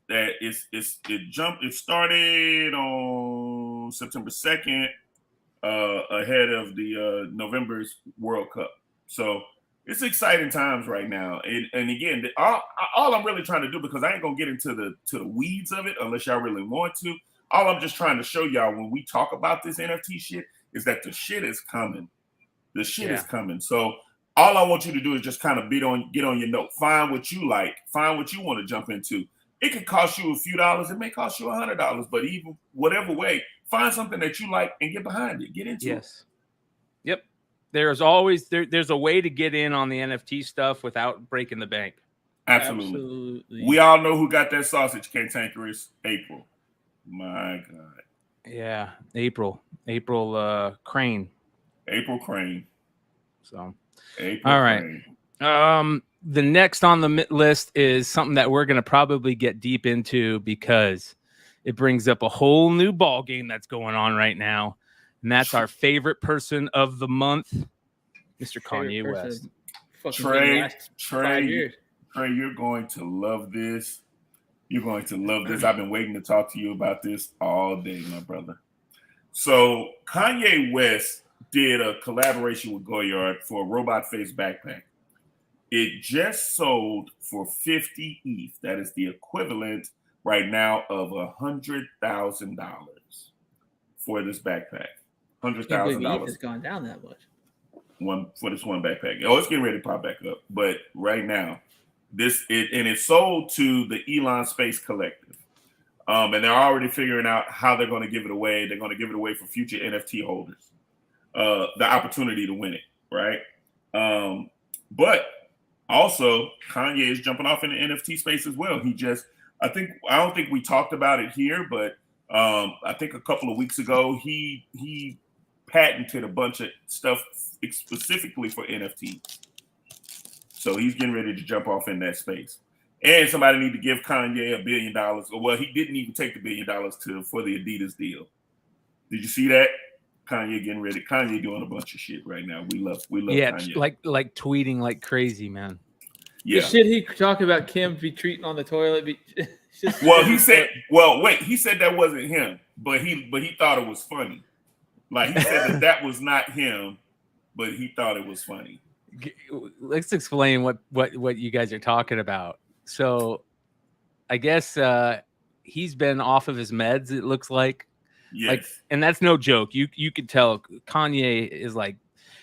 it started on September 2nd, ahead of the November's World Cup. So it's exciting times right now. And again, all I'm really trying to do, because I ain't gonna get into the weeds of it unless y'all really want to. All I'm just trying to show y'all when we talk about this NFT shit is that the shit is coming. The shit is coming. So all I want you to do is just kind of get on your note. Find what you like. Find what you want to jump into. It could cost you a few dollars. It may cost you $100. But even whatever way, find something that you like and get behind it. Get into it. Yep. There's always there's a way to get in on the NFT stuff without breaking the bank. Absolutely. We all know who got that sausage, Cantankerous. April. My God. Yeah, April Crane. April Crane. So, April all right. Crane. The next on the list is something that we're going to probably get deep into because it brings up a whole new ball game that's going on right now, and that's our favorite person of the month, Mr. Kanye West. Trey, you're going to love this. You're going to love this. I've been waiting to talk to you about this all day, my brother. So Kanye West did a collaboration with Goyard for a robot face backpack. It just sold for 50 ETH. That is the equivalent right now of $100,000 for this backpack. $100,000. ETH has gone down that much. For this one backpack. Oh, it's getting ready to pop back up. But right now, it sold to the Elon Space Collective. And they're already figuring out how they're going to give it away. They're going to give it away for future NFT holders. The opportunity to win it, right? But also, Kanye is jumping off in the NFT space as well. I don't think we talked about it here, but I think a couple of weeks ago, he patented a bunch of stuff specifically for NFT. So he's getting ready to jump off in that space. And somebody need to give Kanye $1 billion. Well, he didn't even take the $1 billion for the Adidas deal. Did you see that? Kanye getting ready. Kanye doing a bunch of shit right now. We love Kanye. like tweeting like crazy, man. Yeah. The shit he talking about Kim be treating on the toilet. He said that wasn't him, but he thought it was funny. Like he said that was not him, but he thought it was funny. Let's explain what you guys are talking about. So I guess he's been off of his meds, it looks like. Yes. And that's no joke. You could tell Kanye is like,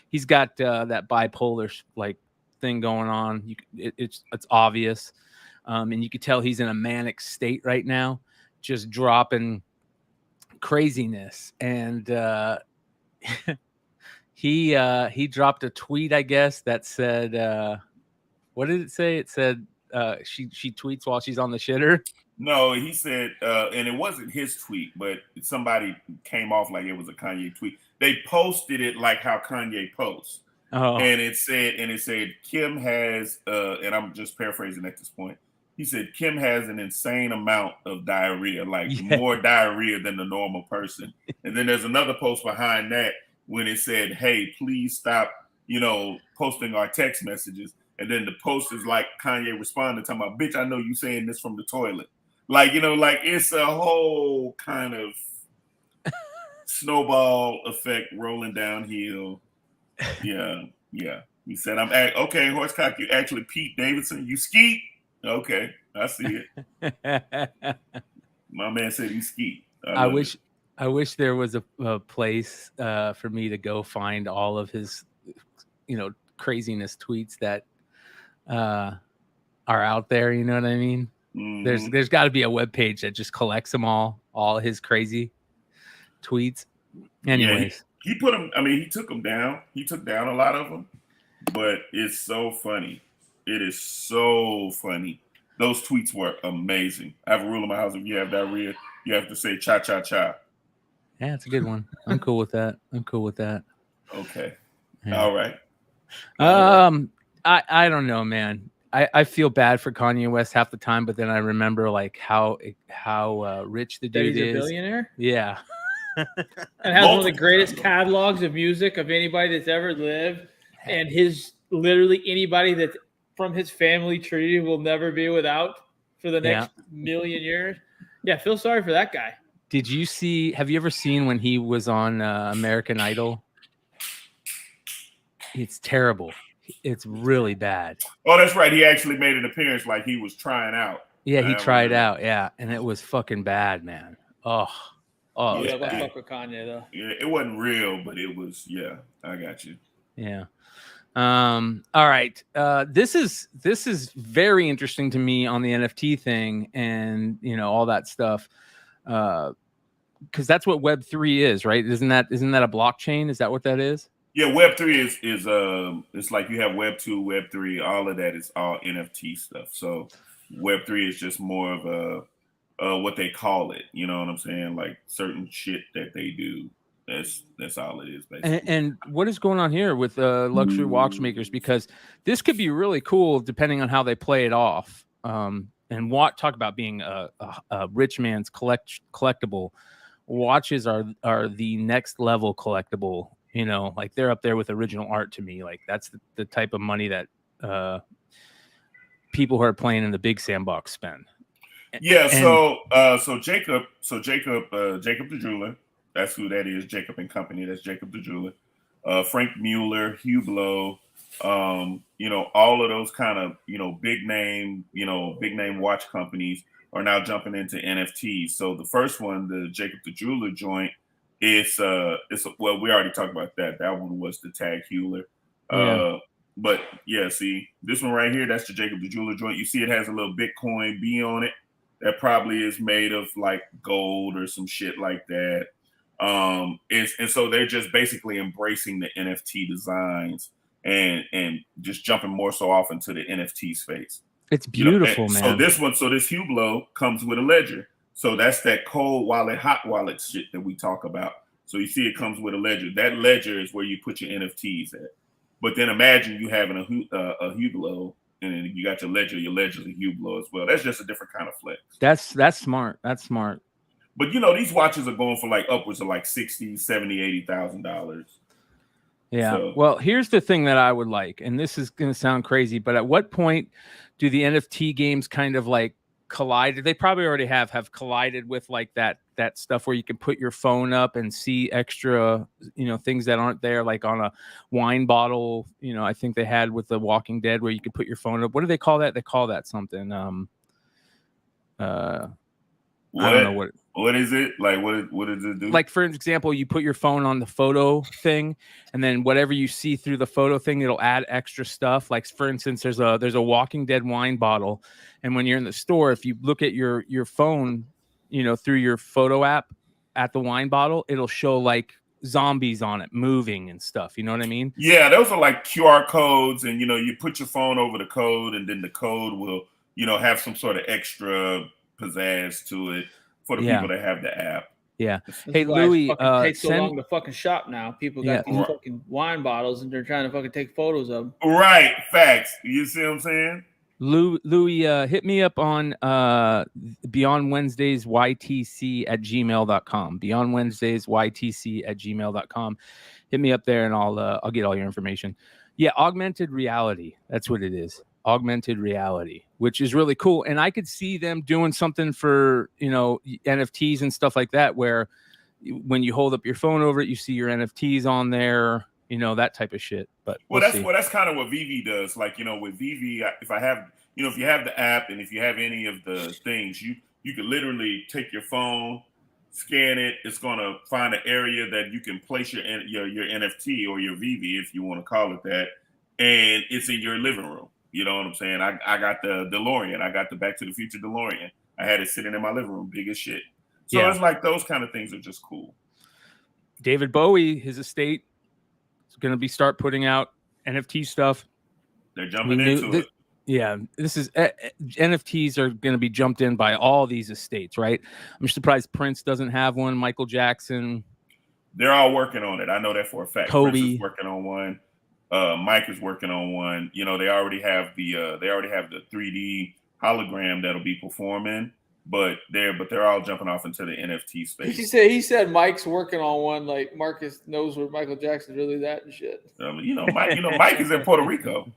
he's got that bipolar like thing going on. It's obvious. And you could tell he's in a manic state right now, just dropping craziness. And He dropped a tweet, I guess, that said, what did it say? It said she tweets while she's on the shitter. No, he said, and it wasn't his tweet, but somebody came off like it was a Kanye tweet. They posted it like how Kanye posts. Oh. And it said Kim has, and I'm just paraphrasing at this point. He said Kim has an insane amount of diarrhea, like more diarrhea than the normal person. And then there's another post behind that when it said, "Hey, please stop, posting our text messages." And then the post is like Kanye responded, talking about, "Bitch, I know you saying this from the toilet." Like, like it's a whole kind of snowball effect rolling downhill. Yeah. He said, okay, Horsecock, you actually Pete Davidson. You skeet? Okay, I see it. My man said you skeet. I wish there was a place for me to go find all of his, craziness tweets that are out there. You know what I mean? Mm-hmm. There's got to be a webpage that just collects them all his crazy tweets. Anyways, he put them. I mean, he took them down. He took down a lot of them, but it's so funny. It is so funny. Those tweets were amazing. I have a rule in my house: if you have diarrhea, you have to say "cha cha cha." Yeah, it's a good one. I'm cool with that. Okay. Yeah. All right. I don't know, man. I feel bad for Kanye West half the time, but then I remember like how rich the dude is. A billionaire. Yeah. And has one of the greatest catalogs of music of anybody that's ever lived, and his literally anybody that's from his family tree will never be without for the next million years. Yeah, feel sorry for that guy. Have you ever seen when he was on American Idol? It's terrible. It's really bad. Oh, that's right. He actually made an appearance like he was trying out. Yeah, he tried out. Yeah, and it was fucking bad, man. Oh, yeah, I fuck with Kanye though. Yeah, it wasn't real, but it was. Yeah, I got you. Yeah. All right. This is very interesting to me on the NFT thing and all that stuff. Because that's what Web3 is, right? Isn't that a blockchain? Is that what that is? Yeah, Web3 is it's like you have Web2, Web3, all of that is all NFT stuff. So Web3 is just more of a what they call it. You know what I'm saying? Like certain shit that they do. That's all it is, basically. And what is going on here with luxury watchmakers? Because this could be really cool depending on how they play it off. And talk about being a rich man's collectible. Watches are the next level collectible. Like they're up there with original art to me. Like that's the type of money that people who are playing in the big sandbox spend. Yeah. So Jacob the jeweler. That's who that is. Jacob and Company. That's Jacob the jeweler. Frank Mueller, Hublot. All of those kind of big name watch companies are now jumping into NFTs. So the first one, the Jacob the jeweler joint. It's well, we already talked about that. That one was the Tag Heuer. But yeah, see this one right here, that's the Jacob the jeweler joint. You see it has a little Bitcoin B on it. That probably is made of like gold or some shit like that. And so they're just basically embracing the NFT designs and just jumping more so off into the NFT space. It's beautiful, man. So this Hublot comes with a ledger. So that's that cold wallet, hot wallet shit that we talk about. So you see it comes with a ledger. That ledger is where you put your NFTs at. But then imagine you having a Hublot and then you got your ledger's a Hublot as well. That's just a different kind of flex. That's smart. That's smart. But these watches are going for like upwards of like $60,000, $70,000, $80,000. Yeah. So, well, here's the thing that I would like, and this is going to sound crazy, but at what point do the NFT games kind of like collide? They probably already have collided with like that stuff where you can put your phone up and see extra, things that aren't there, like on a wine bottle. I think they had with The Walking Dead where you could put your phone up. What do they call that? They call that something. I don't know what. What is it? Like, what does it do? Like, for example, you put your phone on the photo thing, and then whatever you see through the photo thing, it'll add extra stuff. Like, for instance, there's a Walking Dead wine bottle, and when you're in the store, if you look at your phone, through your photo app at the wine bottle, it'll show like zombies on it moving and stuff. You know what I mean? Yeah, those are like QR codes, and you put your phone over the code, and then the code will have some sort of extra pizzazz to it for the people that have the app. Yeah. That's hey, why Louis, it takes so long to fucking shop now. People got these fucking wine bottles, and they're trying to fucking take photos of them. Right. Facts. You see what I'm saying? Louis, hit me up on Beyond Wednesdays YTC at gmail.com. Beyond Wednesdays YTC at gmail.com. Hit me up there, and I'll get all your information. Yeah, augmented reality. That's what it is. Augmented reality, which is really cool. And I could see them doing something for, NFTs and stuff like that, where when you hold up your phone over it, you see your NFTs on there, that type of shit. But that's kind of what Vivi does. Like, with Vivi, if you have the app and if you have any of the things, you can literally take your phone, scan it. It's going to find an area that you can place your NFT or your Vivi, if you want to call it that. And it's in your living room. You know what I'm saying? I got the DeLorean. I got the Back to the Future DeLorean. I had it sitting in my living room, big as shit. So it's like those kind of things are just cool. David Bowie, his estate is going to start putting out NFT stuff. They're jumping into it. Yeah, this is NFTs are going to be jumped in by all these estates, right? I'm surprised Prince doesn't have one. Michael Jackson. They're all working on it. I know that for a fact. Kobe Prince is working on one. Mike is working on one. They already have the 3D hologram that'll be performing, but they're all jumping off into the NFT space. He said Mike's working on one. Like Marcus knows where Michael Jackson's really that and shit. Mike is in Puerto Rico.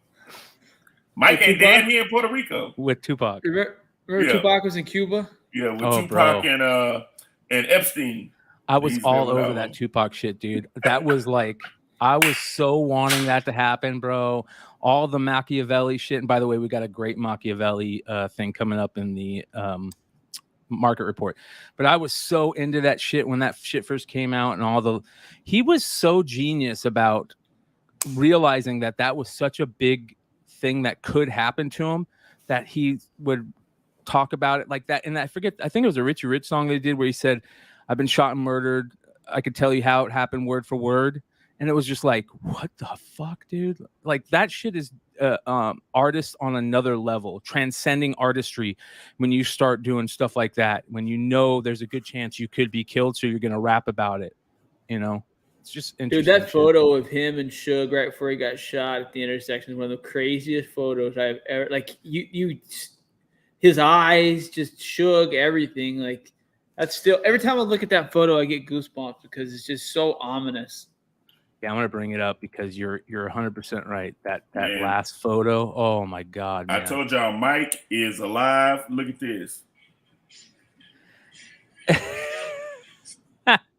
Mike ain't dead. He in Puerto Rico with Tupac. Remember Tupac was in Cuba? Yeah, with Tupac and Epstein. I was all over that Tupac shit, dude. That was like. I was so wanting that to happen, bro. All the Machiavelli shit. And by the way, we got a great Machiavelli thing coming up in the market report. But I was so into that shit when that shit first came out, and he was so genius about realizing that was such a big thing that could happen to him, that he would talk about it like that. And I think it was a Richie Rich song they did where he said, "I've been shot and murdered. I could tell you how it happened word for word." And it was just like, what the fuck, dude? Like that shit is artists on another level, transcending artistry. When you start doing stuff like that, when there's a good chance you could be killed, so you're gonna rap about it. It's just interesting. Dude, that photo of him and Suge right before he got shot at the intersection is one of the craziest photos I've ever. Like his eyes, just Suge, everything. Like that's still every time I look at that photo, I get goosebumps because it's just so ominous. Yeah, I'm gonna bring it up because you're 100% right. That last photo, oh my god! Man. I told y'all Mike is alive. Look at this.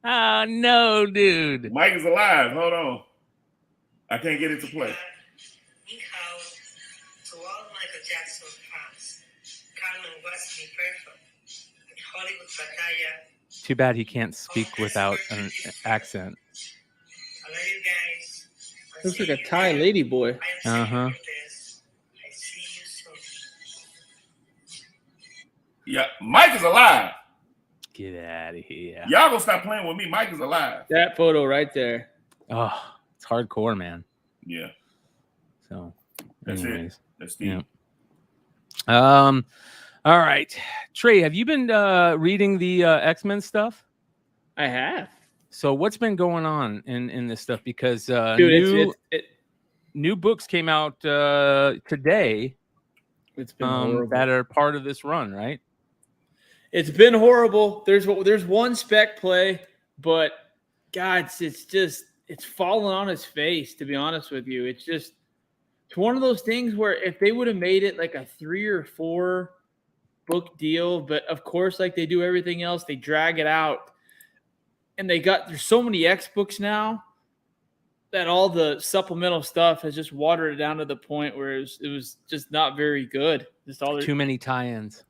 Oh no, dude! Mike is alive. Hold on, I can't get it to play. To all Michael Jackson fans, Kanye West be perfect. Hollywood Batalla. Too bad he can't speak without an accent. I love you guys. Looks like a Thai lady boy. Uh-huh. Yeah, Mike is alive. Get out of here. Y'all gonna stop playing with me. Mike is alive. That photo right there. Oh, it's hardcore, man. Yeah. So that's anyways, it. That's the all right. Trey, have you been reading the X-Men stuff? I have. So what's been going on in this stuff? Because dude, new books came out today. It's been horrible. That are part of this run, right? It's been horrible. There's one spec play, but God, it's fallen on its face. To be honest with you, it's one of those things where if they would have made it like a 3 or 4 book deal, but of course, like they do everything else, they drag it out. And there's so many X books now that all the supplemental stuff has just watered it down to the point where it was just not very good. Too many tie-ins.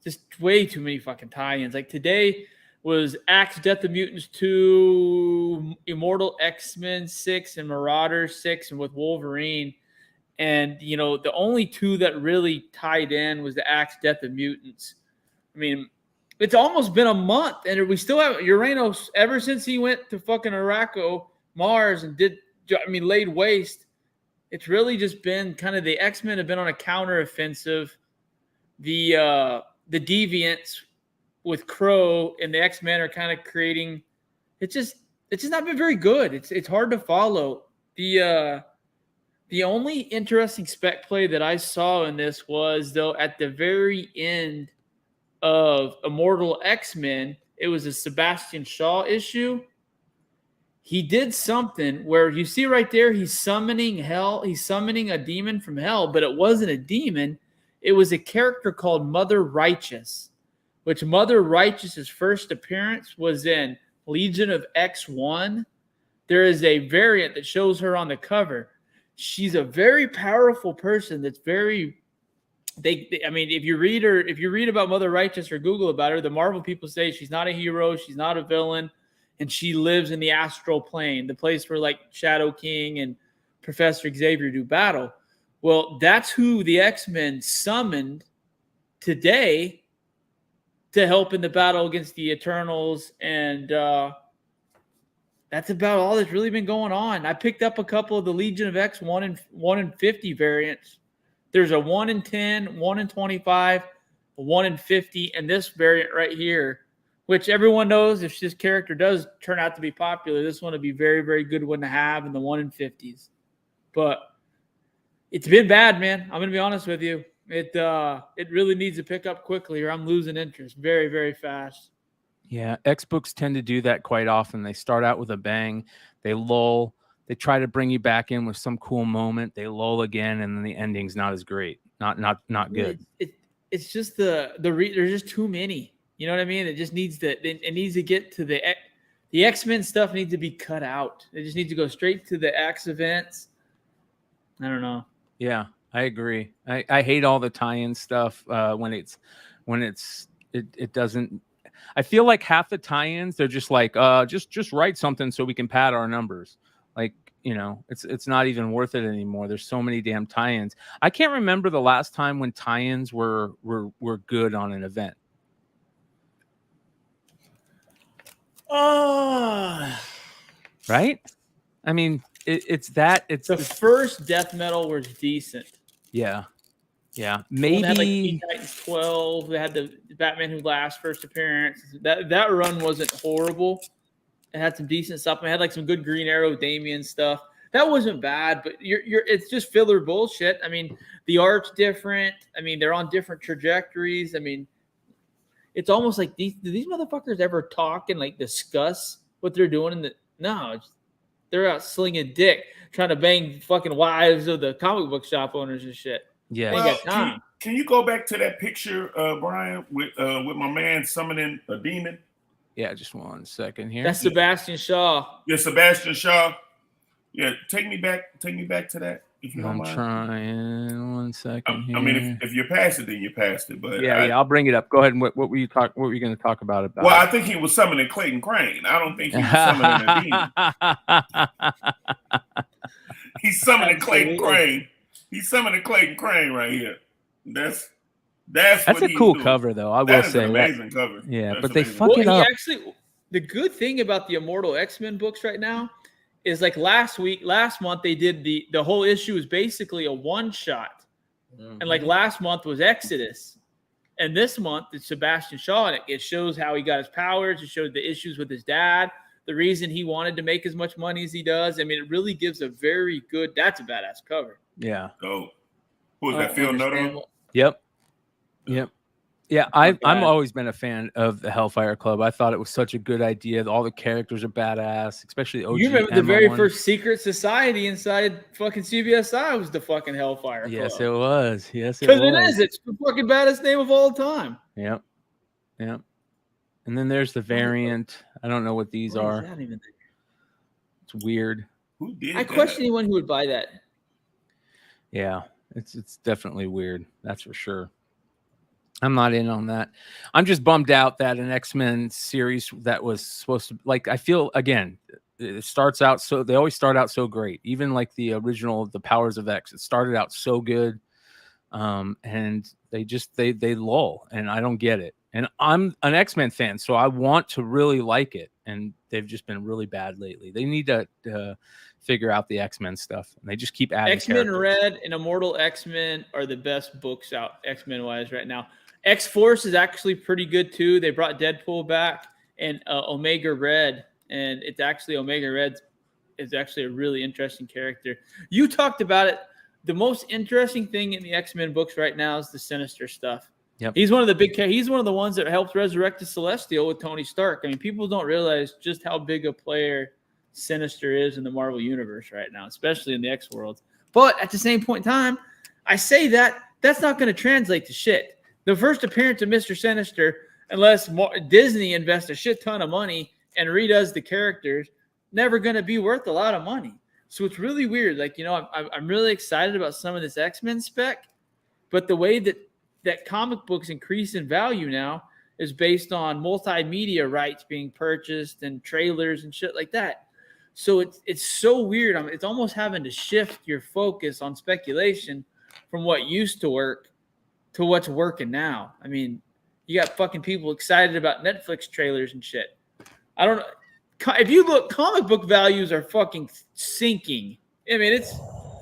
Just way too many fucking tie-ins. Like today was Axe Death of Mutants 2, Immortal X-Men 6, and Marauder 6, and with Wolverine. And, the only 2 that really tied in was the Axe Death of Mutants. I mean, it's almost been a month, and we still have Uranus ever since he went to fucking Araco, Mars, and laid waste. It's really just been kind of the X-Men have been on a counteroffensive. The Deviants with Crow and the X-Men are kind of creating. It's just not been very good. It's hard to follow. The only interesting spec play that I saw in this was though at the very end of Immortal X-Men, it was a Sebastian Shaw issue. He did something where you see right there, he's summoning hell. He's summoning a demon from hell, but it wasn't a demon. It was a character called Mother Righteous, which Mother Righteous's first appearance was in Legion of X1. There is a variant that shows her on the cover. She's a very powerful person that's very... if you read about Mother Righteous or Google about her, the Marvel people say she's not a hero, she's not a villain, and she lives in the astral plane, the place where like Shadow King and Professor Xavier do battle. Well, that's who the X-Men summoned today to help in the battle against the Eternals, and that's about all that's really been going on. I picked up a couple of the Legion of X 1 in 50 variants. There's a 1 in 10, 1 in 25, a 1 in 50, and this variant right here, which everyone knows if this character does turn out to be popular, this one would be very, very good one to have in the 1 in 50s. But it's been bad, man. I'm going to be honest with you. It really needs to pick up quickly or I'm losing interest very, very fast. Yeah, X books tend to do that quite often. They start out with a bang, they lull, they try to bring you back in with some cool moment, they lull again, and then the ending's not as great, not good. It's just there's just too many. You know what I mean? It just needs to get to the X-Men stuff needs to be cut out. It just needs to go straight to the X events. I don't know. Yeah, I agree. I hate all the tie-in stuff when it doesn't. I feel like half the tie-ins they're just like just write something so we can pad our numbers. Like, you know, it's not even worth it anymore. There's so many damn tie-ins. I can't remember the last time when tie-ins were good on an event. Right? I mean, it's the first death metal was decent. Yeah. Maybe had like Teen Titans 12. They had the Batman Who Laughs first appearance. That run wasn't horrible. It had some decent stuff. It had like some good Green Arrow Damian stuff. That wasn't bad, but it's just filler bullshit. I mean, the art's different. I mean, they're on different trajectories. I mean, it's almost like do these motherfuckers ever talk and like discuss what they're doing? They're out slinging dick, trying to bang fucking wives of the comic book shop owners and shit. Yeah. Well, can you go back to that picture, Bryan, with my man summoning a demon? Yeah, just 1 second here. That's Sebastian Shaw. Yeah, Sebastian Shaw. Yeah, take me back to that. If you don't mind. I'm trying 1 second here. I mean, if you're past it, then you're past it. But yeah, I'll bring it up. Go ahead. And what were you going to talk about? Well, I think he was summoning Clayton Crane. I don't think he was summoning a demon. He's summoning Clayton Crane. He's summoning Clayton Crane right here. That's a cool cover, though. I will say, an amazing cover. Yeah, That's but they amazing. fuck it up. Actually, the good thing about the Immortal X-Men books right now is like last month they did the whole issue is basically a one shot, and like last month was Exodus, and this month it's Sebastian Shaw, and it shows how he got his powers. It showed the issues with his dad, the reason he wanted to make as much money as he does. I mean, it really gives a very good. That's a badass cover. Yeah. Oh, who is that? Phil Noto? Yep. Yeah, I've always been a fan of the Hellfire Club. I thought it was such a good idea. All the characters are badass, especially OG. You remember the very first secret society inside fucking CBSI was the fucking Hellfire Club. Yes, it was. Yes, it was. Because it is. It's the fucking baddest name of all time. Yep. And then there's the variant. I don't know what these are. It's weird. Who did I question anyone who would buy that. Yeah, it's definitely weird. That's for sure. I'm not in on that. I'm just bummed out that an X-Men series that was supposed to, like, I feel, again, it starts out so, they always start out so great. Even like the original, The Powers of X, it started out so good. And they lull, and I don't get it. And I'm an X-Men fan, so I want to really like it. And they've just been really bad lately. They need to figure out the X-Men stuff. And they just keep adding X-Men characters. Red and Immortal X-Men are the best books out X-Men wise right now. X-Force is actually pretty good too. They brought Deadpool back and Omega Red, and it's actually Omega Red is actually a really interesting character. You talked about it. The most interesting thing in the X-Men books right now is the Sinister stuff. Yep. He's one of the ones that helped resurrect the Celestial with Tony Stark. I mean, people don't realize just how big a player Sinister is in the Marvel universe right now, especially in the X world. But at the same point in time, I say that's not going to translate to shit. The first appearance of Mr. Sinister, unless Disney invests a shit ton of money and redoes the characters, never going to be worth a lot of money. So it's really weird. Like, I'm really excited about some of this X-Men spec, but the way that comic books increase in value now is based on multimedia rights being purchased and trailers and shit like that. So it's so weird. It's almost having to shift your focus on speculation from what used to work to what's working now. I mean, you got fucking people excited about Netflix trailers and shit. I don't know. If you look, comic book values are fucking sinking. I mean,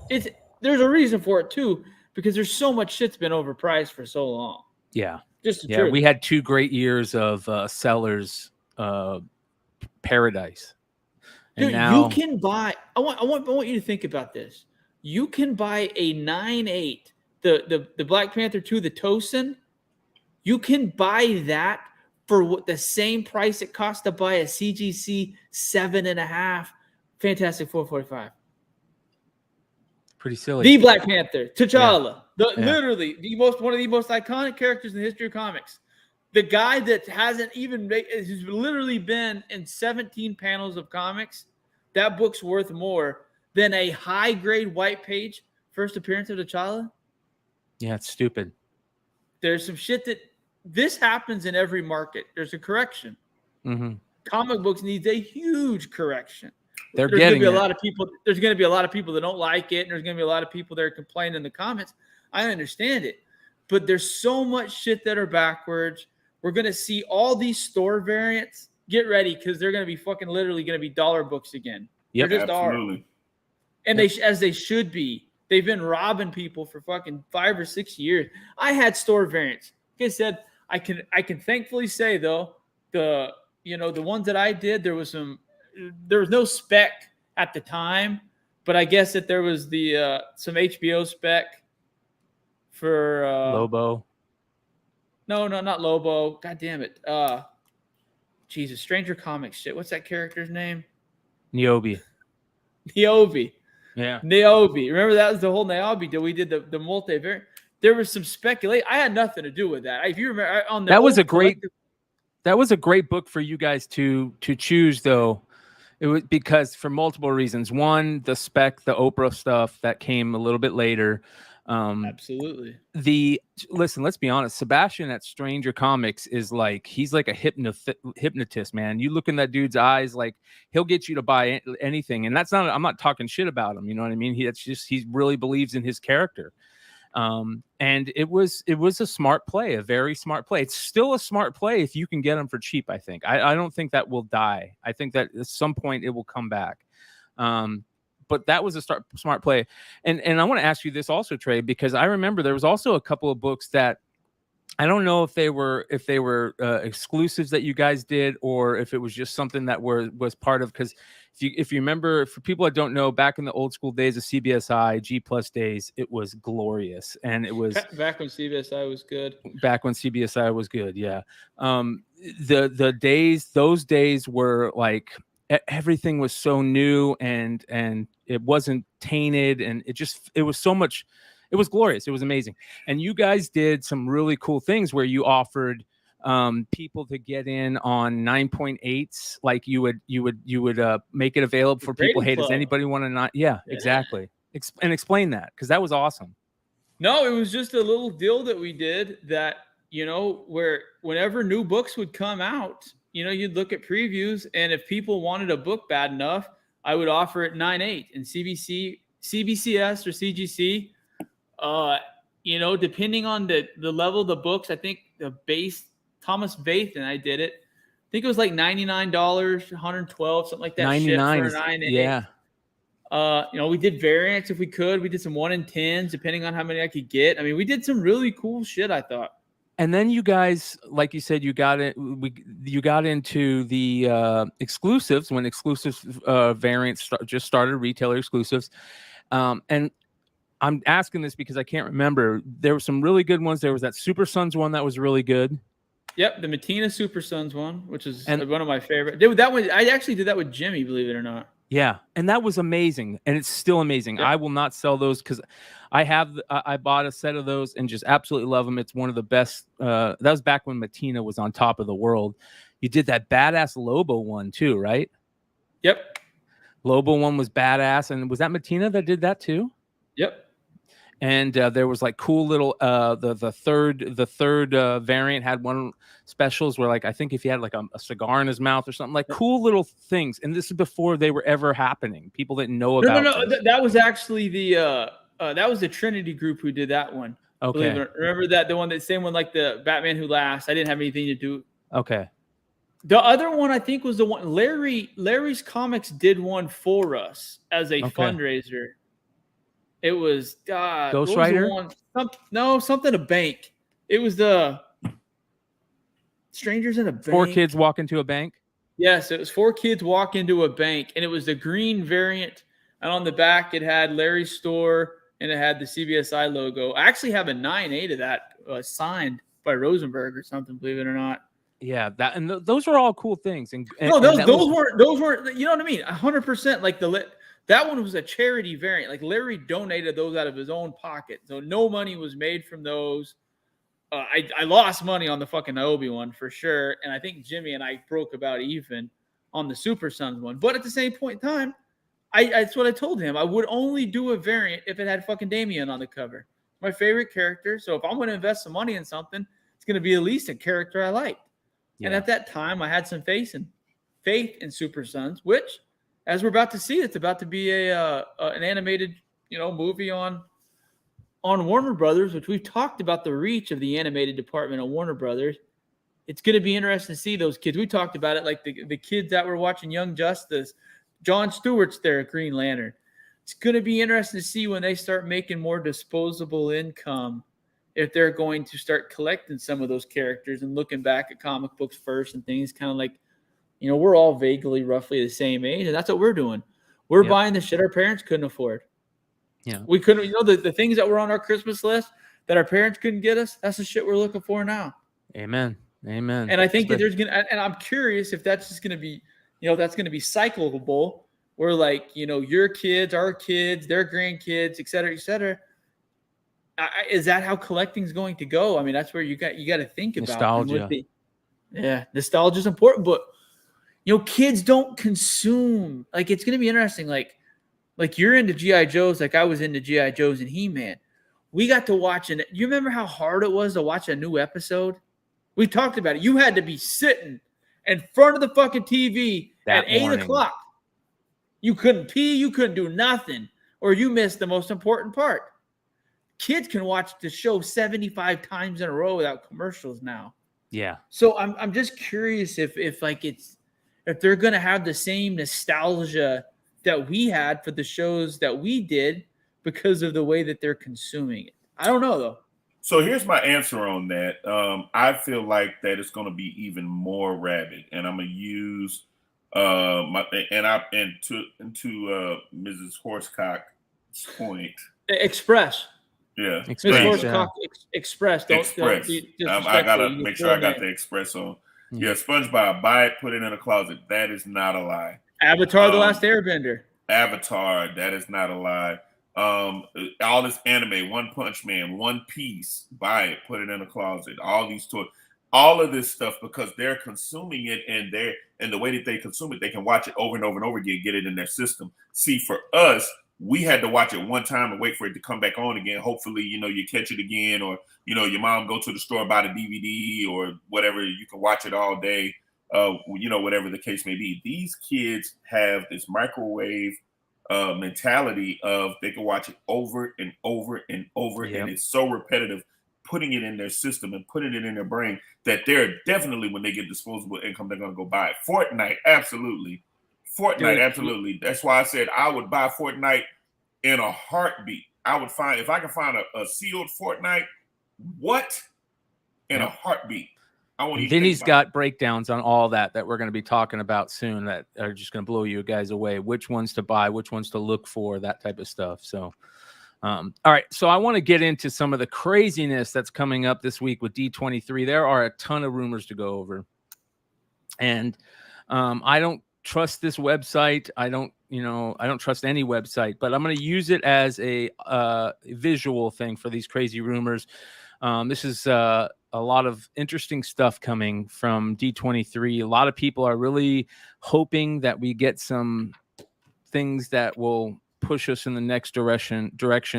it's there's a reason for it too, because there's so much shit's been overpriced for so long. Yeah. Just the yeah, truth. we had 2 great years of sellers paradise. And dude, now you can buy. I want you to think about this. You can buy a 9.8, the Black Panther 2, the Tosin. You can buy that for the same price it costs to buy a CGC 7.5 Fantastic 445. pretty silly. The Black Panther, T'Challa, Yeah. literally one of the most iconic characters in the history of comics. The guy that hasn't even who's literally been in 17 panels of comics. That book's worth more than a high grade white page first appearance of T'Challa. Yeah, it's stupid. There's some shit that this happens in every market. There's a correction. Mm-hmm. Comic books needs a huge correction. There's going to be it. a lot of people. There's going to be a lot of people that don't like it, and there's going to be a lot of people that are complaining in the comments. I understand it, but there's so much shit that are backwards. We're going to see all these store variants. Get ready, because they're going to be fucking literally going to be dollar books again. Yep, just absolutely. Are. And as they should be. They've been robbing people for fucking 5 or 6 years. I had store variants. Like I said, I can thankfully say though, the ones that I did, there was no spec at the time, but I guess that there was the some HBO spec for Lobo. No, not Lobo. God damn it. Jesus, Stranger Comics shit. What's that character's name? Niobe. Yeah. Niobe. Remember that was the whole Niobe deal. We did the multivariant. There was some speculation. I had nothing to do with that. If you remember, on the that was a great book for you guys to choose, though. It was because for multiple reasons. One, the spec, the Oprah stuff that came a little bit later. Absolutely. Listen, let's be honest. Sebastian at Stranger Comics is he's like a hypnotist, man. You look in that dude's eyes, like he'll get you to buy anything. And I'm not talking shit about him. You know what I mean? He really believes in his character. And it was a smart play, a very smart play. It's still a smart play if you can get them for cheap. I think. I don't think that will die. I think that at some point it will come back. But that was a smart play. And I want to ask you this also, Trey, because I remember there was also a couple of books that I don't know if they were exclusives that you guys did, or if it was just something that was part of, because if you remember, for people that don't know, back in the old school days of CBSI, G+ days, it was glorious. And it was back when CBSI was good. Yeah. Those days were like everything was so new and it wasn't tainted, and it was so much. It was glorious. It was amazing. And you guys did some really cool things where you offered people to get in on 9.8s. Like you would make it available for people. Hey, does anybody want to not? Yeah, exactly. And explain that, because that was awesome. No, it was just a little deal that we did that, where whenever new books would come out, you'd look at previews, and if people wanted a book bad enough, I would offer it 9.8 and CBCS or CGC. Depending on the level of the books, I think the base Thomas Vaith and I did it. I think it was like $99, $112, something like that. 99 shit is for a 9.8. yeah. We did variants if we could. We did some 1 in 10s, depending on how many I could get. I mean, we did some really cool shit, I thought. And then you guys, like you said, you got into the exclusives when exclusive variants just started, retailer exclusives. And I'm asking this because I can't remember. There were some really good ones. There was that Super Sons one that was really good. Yep, the Matina Super Sons one, which is one of my favorite. That one, I actually did that with Jimmy, believe it or not. Yeah, and that was amazing, and it's still amazing. Yep. I will not sell those because I bought a set of those and just absolutely love them. It's one of the best. That was back when Matina was on top of the world. You did that badass Lobo one too, right? Yep. Lobo one was badass, and was that Matina that did that too? Yep. And there was like cool little the third variant had one specials where like I think if he had like a cigar in his mouth or something, like cool little things. And this is before they were ever happening. People didn't know about. No. That was actually the Trinity group who did that one. Okay. Remember that, the same one like the Batman Who Laughs. I didn't have anything to do. Okay. The other one I think was the one Larry's Comics did one for us as a fundraiser. It was Ghost Rider? Something a bank. It was the Strangers in a Bank. 4 kids walk into a bank. Yes, it was 4 kids walk into a bank, and it was the green variant. And on the back, it had Larry's store and it had the CBSI logo. I actually have a 9.8 of that signed by Rosenberg or something. Believe it or not. Yeah, that and those were all cool things. And those weren't. You know what I mean? 100%. Like that one was a charity variant. Like Larry donated those out of his own pocket, so no money was made from those. I lost money on the fucking Niobe one for sure, and I think Jimmy and I broke about even on the Super Sons one. But at the same point in time, that's what I told him. I would only do a variant if it had fucking Damien on the cover. My favorite character. So if I'm going to invest some money in something, it's going to be at least a character I like. Yeah. And at that time, I had some faith in Super Sons, which, as we're about to see, it's about to be an animated, movie on Warner Brothers, which we've talked about the reach of the animated department of Warner Brothers. It's going to be interesting to see those kids. We talked about it, like the kids that were watching Young Justice. Jon Stewart's there at Green Lantern. It's going to be interesting to see when they start making more disposable income, if they're going to start collecting some of those characters and looking back at comic books first and things, kind of like, we're all vaguely roughly the same age, and that's what we're doing. We're buying the shit our parents couldn't afford. Yeah. We couldn't, the things that were on our Christmas list that our parents couldn't get us, that's the shit we're looking for now. Amen. And I think that and I'm curious if that's just going to be, that's going to be cyclable, where like, your kids, our kids, their grandkids, et cetera, et cetera. Is that how collecting is going to go? I mean, that's where you got to think about nostalgia. Nostalgia is important, but kids don't consume. Like, it's going to be interesting. Like you're into G.I. Joes, like I was into G.I. Joes and He-Man. We got to watch it. You remember how hard it was to watch a new episode? We talked about it. You had to be sitting in front of the fucking TV at 8 o'clock. You couldn't pee. You couldn't do nothing, or you missed the most important part. Kids can watch the show 75 times in a row without commercials now. Yeah. So I'm just curious if they're going to have the same nostalgia that we had for the shows that we did because of the way that they're consuming it. I don't know though. So here's my answer on that. I feel like that it's going to be even more rabid, and I'm going to use to Mrs. Horsecock's point. Express. Yeah. Express. Don't I gotta make sure I got the express on. Yeah, SpongeBob, buy it, put it in a closet. That is not a lie. Avatar: The Last Airbender. Avatar, that is not a lie. All this anime, One Punch Man, One Piece, buy it, put it in a closet. All these toys, all of this stuff, because they're consuming it, and the way that they consume it, they can watch it over and over and over again, get it in their system. See, for us, we had to watch it one time and wait for it to come back on again. Hopefully, you catch it again, or your mom go to the store, buy the DVD or whatever. You can watch it all day. Whatever the case may be. These kids have this microwave mentality of they can watch it over and over and over, and it's so repetitive. putting it in their system and putting it in their brain that they're definitely, when they get disposable income, they're going to go buy it. Fortnite, absolutely. Fortnite, absolutely. That's why I said I would buy Fortnite in a heartbeat. I would find, if I can find a sealed Fortnite, in a heartbeat. Vinny's got breakdowns on all that we're going to be talking about soon that are just going to blow you guys away. Which ones to buy, which ones to look for, that type of stuff. So, all right. So I want to get into some of the craziness that's coming up this week with D23. There are a ton of rumors to go over. And I don't trust this website. I don't trust any website, but I'm going to use it as a visual thing for these crazy rumors. This is a lot of interesting stuff coming from D23. A lot of people are really hoping that we get some things that will push us in the next direction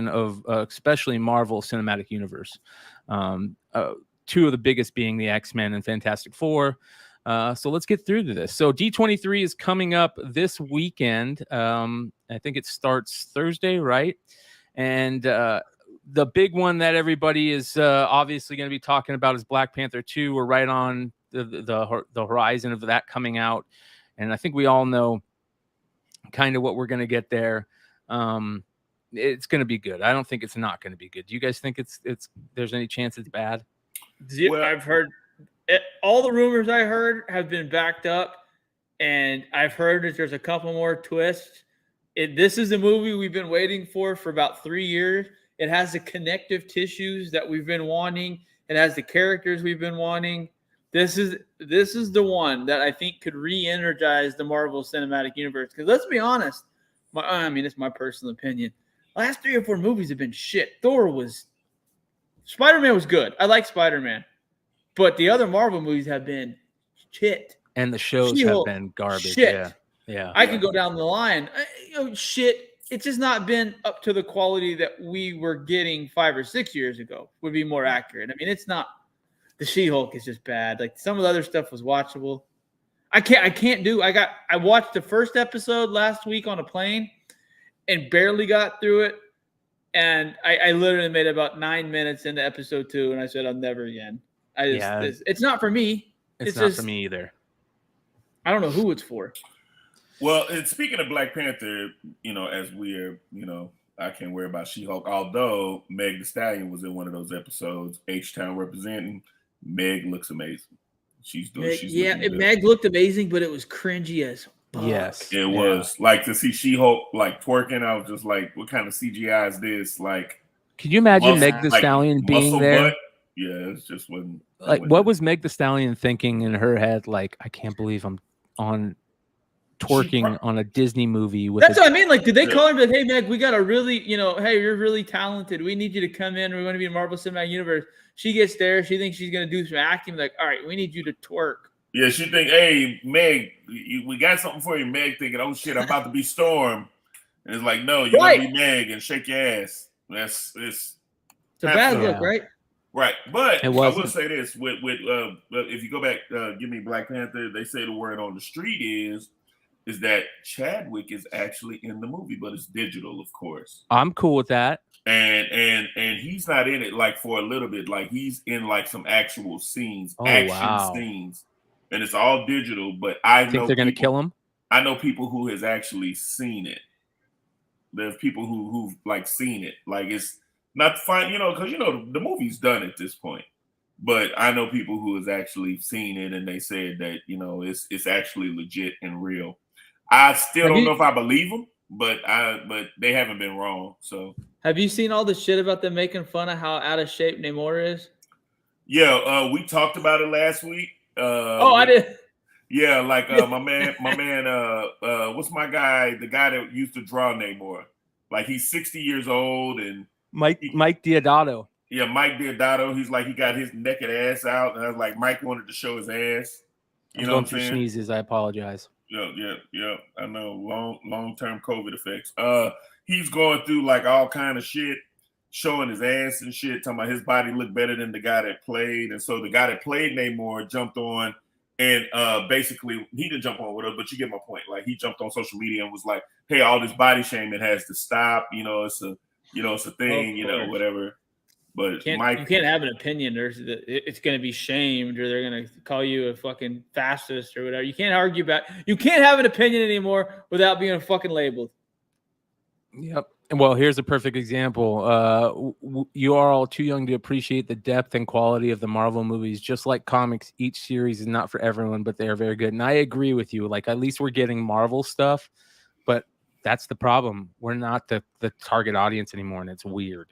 of especially Marvel Cinematic Universe. Two of the biggest being the X-Men and Fantastic Four. So let's get through to this. So D23 is coming up this weekend. I think it starts Thursday, right? And the big one that everybody is obviously going to be talking about is Black Panther 2. We're right on the horizon of that coming out. And I think we all know kind of what we're going to get there. It's going to be good. I don't think it's not going to be good. Do you guys think there's any chance it's bad? Well, I've heard all the rumors I heard have been backed up, and I've heard that there's a couple more twists. This is a movie we've been waiting for about 3 years. It has the connective tissues that we've been wanting. It has the characters we've been wanting. This is the one that I think could re-energize the Marvel Cinematic Universe. Because let's be honest, it's my personal opinion. Last 3 or 4 movies have been shit. Spider-Man was good. I like Spider-Man. But the other Marvel movies have been shit. And the shows She-Hulk, have been garbage. shit. Yeah. I could go down the line. Shit. It's just not been up to the quality that we were getting 5 or 6 years ago, would be more accurate. I mean, it's not. The She-Hulk is just bad. Like, some of the other stuff was watchable. I watched the first episode last week on a plane and barely got through it. And I literally made about 9 minutes into episode 2, and I said, I'll never again. It's not for me. It's not for me either. I don't know who it's for. Well, and speaking of Black Panther, as we're, I can't worry about She-Hulk. Although Meg Thee Stallion was in one of those episodes, H-Town representing, Meg looks amazing. Meg looked amazing, but it was cringy as fuck. Yes, it was. Like, to see She-Hulk like twerking, I was just like, what kind of CGI is this? Like, can you imagine Meg Thee Stallion being there? Butt? Yeah, it just wasn't. Like, what was Meg Thee Stallion thinking in her head? Like, I can't believe I'm on twerking on a Disney movie. That's what I mean. Like, did they call her? Like, hey, Meg, we got a really, hey, you're really talented. We need you to come in. We're going to be in Marvel Cinematic Universe. She gets there. She thinks she's going to do some acting. Like, all right, we need you to twerk. Yeah, she think, hey, Meg, we got something for you. Meg thinking, oh shit, I'm about to be Storm, and it's like, no, you're gonna be Meg and shake your ass. It's a bad look, right? Right, but I will say this: with if you go back, give me Black Panther. They say the word on the street is that Chadwick is actually in the movie, but it's digital, of course. I'm cool with that. And he's not in it like for a little bit. Like, he's in like some actual scenes, scenes, and it's all digital. But I think they're gonna kill him. I know people who has actually seen it. There's people who've like seen it. Like, it's not fine, because the movie's done at this point. But I know people who has actually seen it, and they said that it's actually legit and real. I still don't know if I believe them, but they haven't been wrong. So, have you seen all the shit about them making fun of how out of shape Namor is? Yeah, we talked about it last week. I did. Yeah, like my man, what's my guy? The guy that used to draw Namor. Like, he's 60 years old, and Mike Deodato. Yeah, Mike Deodato. He's like, he got his naked ass out, and I was like, Mike wanted to show his ass. You know what I'm saying? Sneezes. I apologize. Yeah. I know, long-term COVID effects. He's going through like all kind of shit, showing his ass and shit, talking about his body looked better than the guy that played. And so the guy that played Namor jumped on, and basically he didn't jump on with us, but you get my point. Like, he jumped on social media and was like, hey, all this body shaming has to stop. It's a thing, whatever. But you can't have an opinion. It's going to be shamed, or they're going to call you a fucking fascist or whatever. You can't argue about. You can't have an opinion anymore without being fucking labeled. Yep. Well, here's a perfect example. You are all too young to appreciate the depth and quality of the Marvel movies. Just like comics, each series is not for everyone, but they are very good. And I agree with you. Like, at least we're getting Marvel stuff, but that's the problem. We're not the target audience anymore, and it's weird.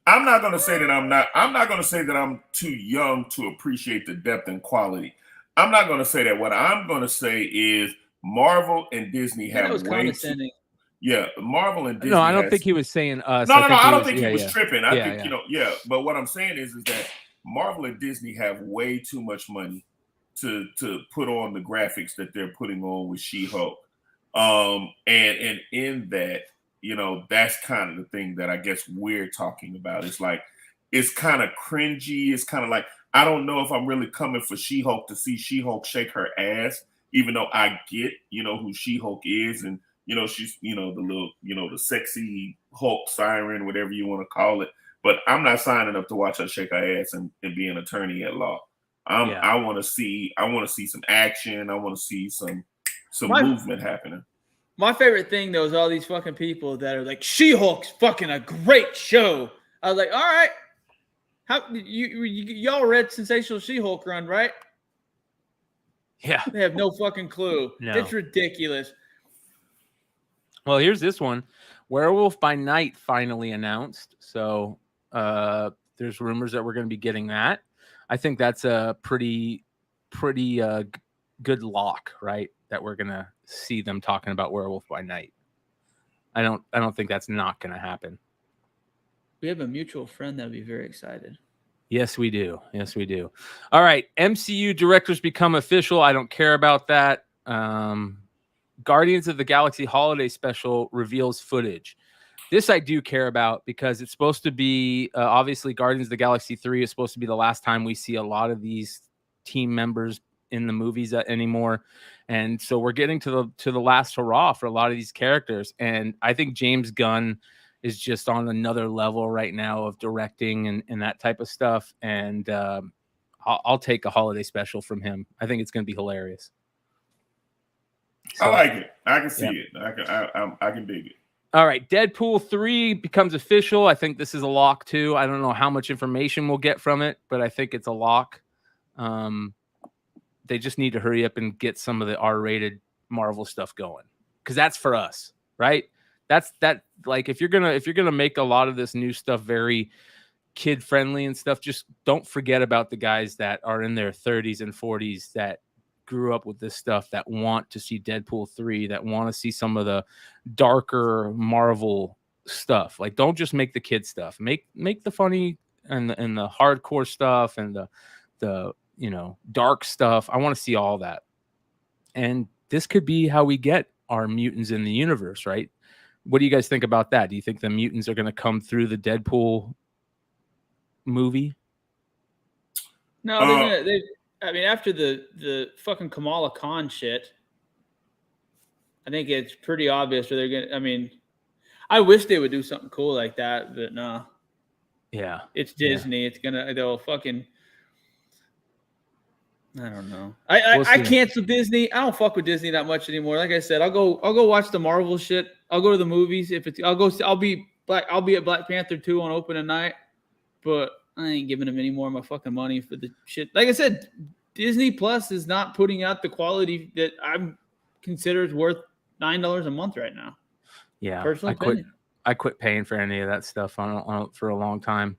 I'm not going to say that I'm going to say that I'm too young to appreciate the depth and quality. I'm not going to say that. What I'm going to say is Marvel and Disney have way too. Yeah, Marvel and Disney. No, I don't think he was saying us. No, I don't think he was tripping. I think yeah. But what I'm saying is that Marvel and Disney have way too much money to put on the graphics that they're putting on with She-Hulk. And in that, that's kind of the thing that I guess we're talking about. It's like, it's kind of cringy. It's kind of like, I don't know if I'm really coming for She-Hulk to see She-Hulk shake her ass, even though I get, who She-Hulk is. And, she's, the little, the sexy Hulk siren, whatever you want to call it. But I'm not signing up to watch her shake her ass and be an attorney at law. I want to see some action. I want to see some movement happening. My favorite thing, though, is all these fucking people that are like, She-Hulk's fucking a great show. I was like, all right. How y'all read Sensational She-Hulk run, right? Yeah. They have no fucking clue. No. It's ridiculous. Well, here's this one. Werewolf by Night finally announced. So there's rumors that we're going to be getting that. I think that's a pretty good lock, right? That we're going to see them talking about Werewolf by Night. I don't think that's not going to happen. We have a mutual friend that would be very excited. Yes, we do. All right. MCU directors become official. I don't care about that. Guardians of the Galaxy Holiday Special reveals footage. This I do care about because it's supposed to be, obviously, Guardians of the Galaxy 3 is supposed to be the last time we see a lot of these team members in the movies anymore. And so we're getting to the last hurrah for a lot of these characters. And I think James Gunn is just on another level right now of directing and that type of stuff. And I'll take a holiday special from him. I think it's going to be hilarious. So, I like it. I can see it. I can dig it. All right. Deadpool 3 becomes official. I think this is a lock too. I don't know how much information we'll get from it, but I think it's a lock. They just need to hurry up and get some of the R-rated Marvel stuff going, because that's for us, right? That's like, if you're gonna make a lot of this new stuff very kid friendly and stuff, just don't forget about the guys that are in their 30s and 40s that grew up with this stuff, that want to see Deadpool 3, that want to see some of the darker Marvel stuff. Like, don't just make the kid stuff. Make the funny and the hardcore stuff and the dark stuff. I want to see all that. And this could be how we get our mutants in the universe, right? What do you guys think about that? Do you think the mutants are going to come through the Deadpool movie? No, after the fucking Kamala Khan shit, I think it's pretty obvious where they're gonna. I wish they would do something cool like that, but no. Yeah, it's Disney. Yeah. They'll fucking. I don't know. I cancel Disney. I don't fuck with Disney that much anymore. Like I said, I'll go watch the Marvel shit. I'll go to the movies I'll be at Black Panther 2 on opening night, but I ain't giving them any more of my fucking money for the shit. Like I said, Disney Plus is not putting out the quality that I'm considered worth $9 a month right now. Yeah, personally, I quit paying for any of that stuff for a long time.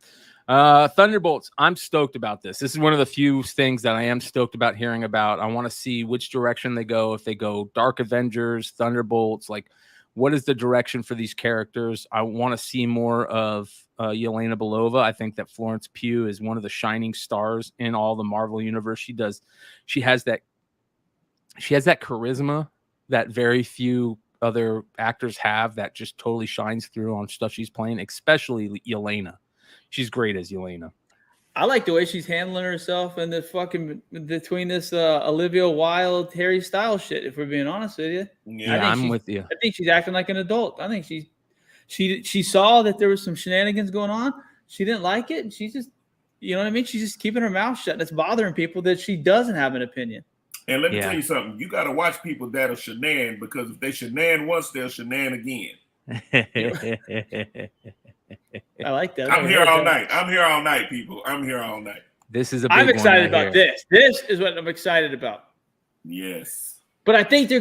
Thunderbolts, I'm stoked about this. This is one of the few things that I am stoked about hearing about. I want to see which direction they go. If they go Dark Avengers, Thunderbolts, like, what is the direction for these characters? I want to see more of Yelena Belova. I think that Florence Pugh is one of the shining stars in all the Marvel universe. She has that charisma that very few other actors have, that just totally shines through on stuff she's playing, especially Yelena. She's great as Yelena. I like the way she's handling herself and the fucking between this Olivia Wilde, Harry Styles shit, if we're being honest with you. Yeah, I'm with you. I think she's acting like an adult. I think she saw that there was some shenanigans going on. she didn't like it, and she's just, you know what I mean? She's just keeping her mouth shut, and it's bothering people that she doesn't have an opinion. And let me tell you something. You got to watch people that'll shenan, because if they shenan once, they'll shenan again. I like that. I'm here all night. I'm here all night, people. I'm here all night. This is a big I'm excited one about this. This is what I'm excited about. Yes. But I think they're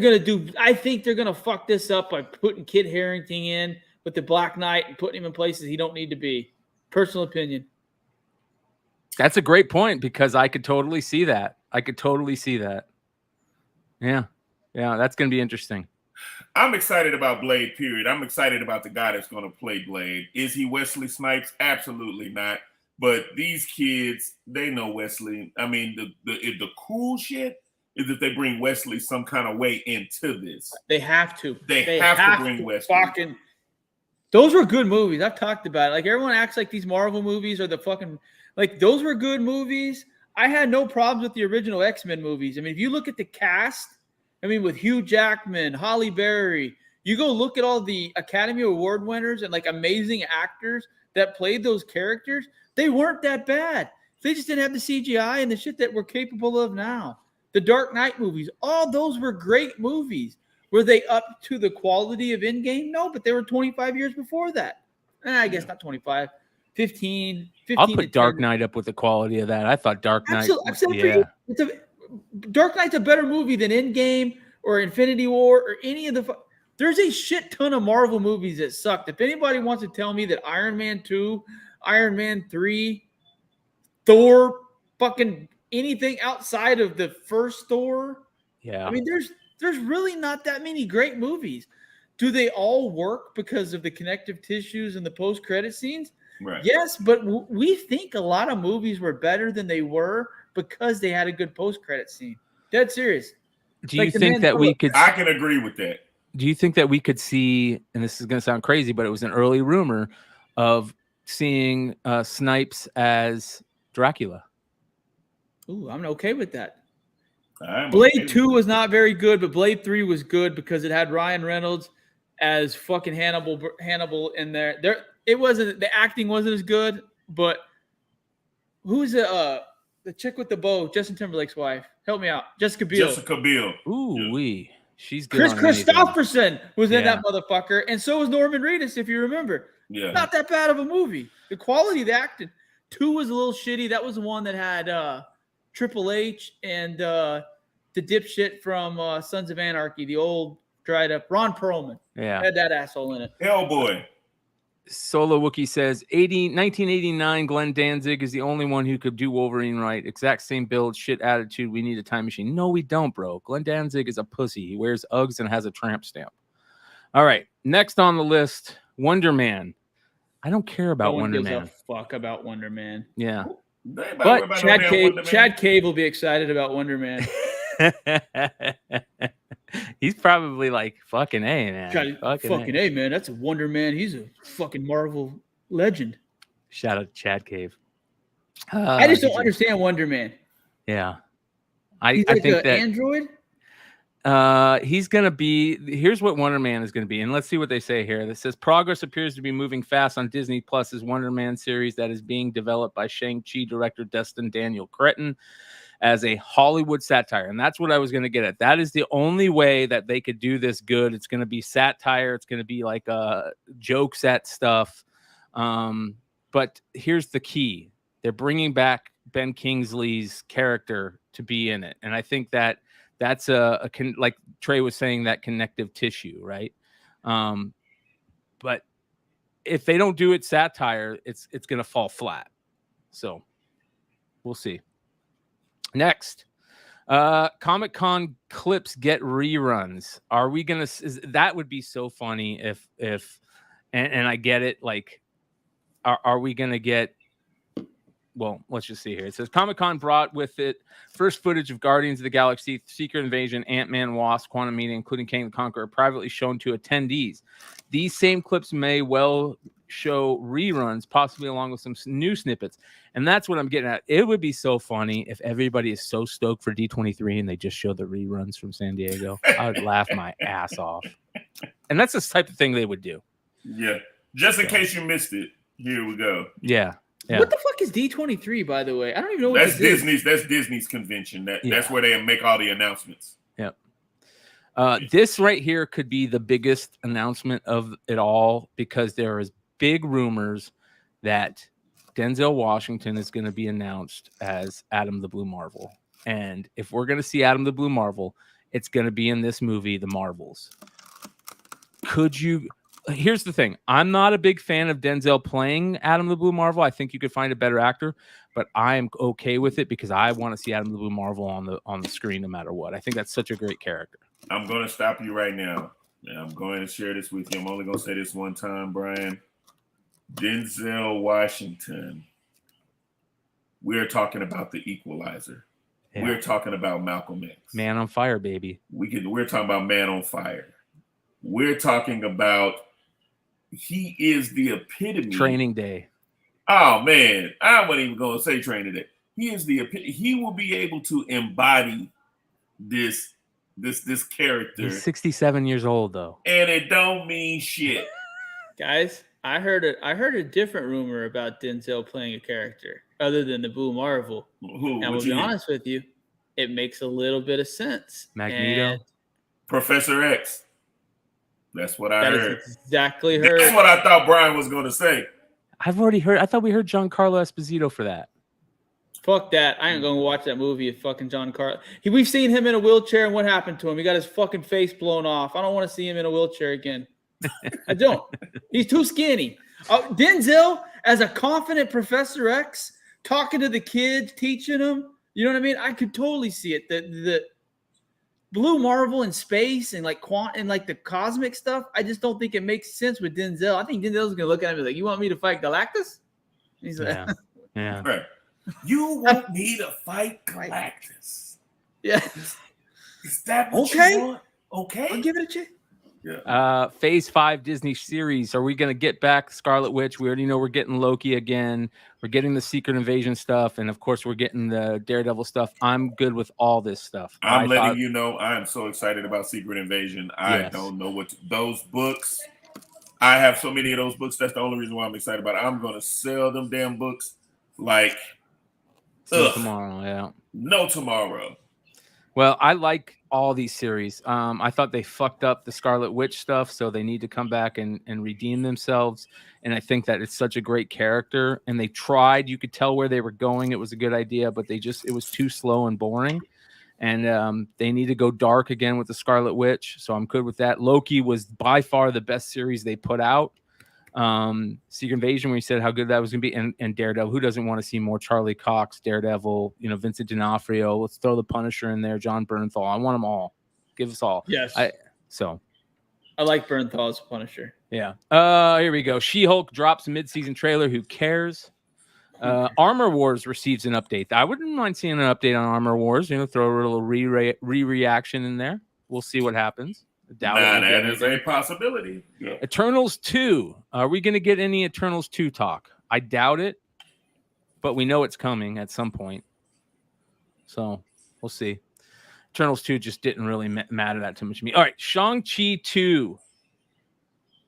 gonna fuck this up by putting Kit Harington in with the Black Knight and putting him in places he don't need to be. Personal opinion. That's a great point, because I could totally see that. Yeah. That's gonna be interesting. I'm excited about Blade, period. I'm excited about the guy that's going to play Blade. Is he Wesley Snipes? Absolutely not. But these kids, they know Wesley. I mean, the cool shit is that they bring Wesley some kind of way into this. They have to. They have to bring Wesley. Those were good movies. I've talked about it. Like, everyone acts like these Marvel movies are the fucking, like, those were good movies. I had no problems with the original X-Men movies. I mean, if you look at the cast, I mean, with Hugh Jackman, Halle Berry, you go look at all the Academy Award winners and like amazing actors that played those characters. They weren't that bad. They just didn't have the CGI and the shit that we're capable of now. The Dark Knight movies, all those were great movies. Were they up to the quality of Endgame? No, but they were 25 years before that. I guess not 25, 15 I'll put Dark Knight up with the quality of that. I thought Dark Knight. Dark Knight's a better movie than Endgame or Infinity War or any of the. There's a shit ton of Marvel movies that sucked. If anybody wants to tell me that Iron Man 2, Iron Man 3, Thor, fucking anything outside of the first Thor, I mean, there's really not that many great movies. Do they all work because of the connective tissues and the post-credit scenes? Right. Yes, but we think a lot of movies were better than they were because they had a good post-credit scene. Dead serious. Do you think that we could? I can agree with that. Do you think that we could see, and this is going to sound crazy, but it was an early rumor of seeing Snipes as Dracula? Ooh, I'm okay with that. I'm Blade okay 2 was not very good, but Blade 3 was good because it had Ryan Reynolds as fucking Hannibal in there. It wasn't, the acting wasn't as good, but who's the chick with the bow? Justin Timberlake's wife. Help me out. Jessica Biel. Ooh, she's good. Chris Christopherson was in that motherfucker, and so was Norman Reedus, if you remember. Yeah. Not that bad of a movie. The quality of the acting. 2 was a little shitty. That was the one that had Triple H and the dipshit from Sons of Anarchy, the old dried up Ron Perlman. Yeah. Had that asshole in it. Hellboy. Solo Wookie says 1989 Glenn Danzig is the only one who could do Wolverine right. Exact same build, shit attitude. We need a time machine. No, we don't, bro. Glenn Danzig is a pussy. He wears Uggs and has a tramp stamp. All right. Next on the list, Wonder Man. I don't care about Wonder Man. No one gives a fuck about Wonder Man. Yeah. But Chad Cave will be excited about Wonder Man. He's probably like, fucking A, man. Fucking A, man. That's a Wonder Man. He's a fucking Marvel legend. Shout out to Chad Cave. I just don't understand Wonder Man. Yeah. He's I think that android? He's going to be, here's what Wonder Man is going to be. And let's see what they say here. This says progress appears to be moving fast on Disney Plus's Wonder Man series that is being developed by Shang-Chi director Destin Daniel Cretton as a Hollywood satire. And that's what I was going to get at. That is the only way that they could do this good. It's going to be satire. It's going to be like jokes at stuff. But here's the key. They're bringing back Ben Kingsley's character to be in it. And I think that that's like Trey was saying, that connective tissue, right? But if they don't do it satire, it's going to fall flat. So we'll see. Next, Comic-Con clips get reruns. Are we going to, that would be so funny if and I get it. Like, are we going to get, well, let's just see here. It says Comic-Con brought with it first footage of Guardians of the Galaxy, Secret Invasion, Ant-Man, Wasp, Quantumania, including Kang the Conqueror, privately shown to attendees. These same clips may well show reruns, possibly along with some new snippets. And that's what I'm getting at. It would be so funny if everybody is so stoked for D23 and they just show the reruns from San Diego. I would laugh my ass off. And that's the type of thing they would do. Yeah. Just in case you missed it. Here we go. Yeah. What the fuck is D23, by the way? I don't even know what That's this Disney's. That's Disney's convention. That's Yeah. where they make all the announcements. Yep. This right here could be the biggest announcement of it all because there is big rumors that Denzel Washington is going to be announced as Adam the Blue Marvel. And if we're going to see Adam the Blue Marvel, it's going to be in this movie, The Marvels. Here's the thing. I'm not a big fan of Denzel playing Adam the Blue Marvel. I think you could find a better actor, but I am okay with it because I want to see Adam the Blue Marvel on the screen no matter what. I think that's such a great character. I'm going to stop you right now. And I'm going to share this with you. I'm only going to say this one time, Brian. Denzel Washington. We're talking about The Equalizer. Yeah. We're talking about Malcolm X. Man on Fire, baby. We're talking about Man on Fire. We're talking about he is the epitome. Training Day. Oh man, I wasn't even going to say Training Day. He is the epitome. He will be able to embody this character. He's 67 years old though, and it don't mean shit. Guys, I heard a different rumor about Denzel playing a character other than the Blue Marvel. Who? And we'll be honest with you, it makes a little bit of sense. Magneto, And Professor X. That's what I heard. Exactly heard. That's what I thought Brian was going to say. I've already heard. I thought we heard Giancarlo Esposito for that. Fuck that. I ain't going to watch that movie of fucking Giancarlo. We've seen him in a wheelchair, and what happened to him? He got his fucking face blown off. I don't want to see him in a wheelchair again. I don't. He's too skinny. Denzel, as a confident Professor X, talking to the kids, teaching them. You know what I mean? I could totally see it. The Blue Marvel in space and like the cosmic stuff. I just don't think it makes sense with Denzel. I think Denzel's gonna look at him and be like, "You want me to fight Galactus?" He's like, "Yeah, right. You want me to fight Galactus? Yeah, is that what you want? Okay, I'll give it a chance." Yeah. Phase 5 Disney series. Are we going to get back Scarlet Witch? We already know we're getting Loki again. We're getting the Secret Invasion stuff. And of course, we're getting the Daredevil stuff. I'm good with all this stuff. I'm letting you know I am so excited about Secret Invasion. I don't know what those books. I have so many of those books. That's the only reason why I'm excited about it. I'm going to sell them damn books like tomorrow. Yeah. No tomorrow. Well, I like all these series. I thought they fucked up the Scarlet Witch stuff, so they need to come back and redeem themselves. And I think that it's such a great character. And they tried. You could tell where they were going. It was a good idea, but it was too slow and boring. And they need to go dark again with the Scarlet Witch. So I'm good with that. Loki was by far the best series they put out. Secret Invasion, we said how good that was going to be, and Daredevil. Who doesn't want to see more Charlie Cox, Daredevil, Vincent D'Onofrio? Let's throw the Punisher in there, John Bernthal. I want them all. Give us all. Yes. I like Bernthal as Punisher. Yeah. Here we go. She-Hulk drops a mid-season trailer. Who cares? Armor Wars receives an update. I wouldn't mind seeing an update on Armor Wars. Throw a little reaction in there. We'll see what happens. That is a possibility. Yeah. Eternals 2. Are we going to get any Eternals 2 talk? I doubt it, but we know it's coming at some point. So we'll see. Eternals 2 just didn't really matter that too much to me. All right, Shang-Chi 2.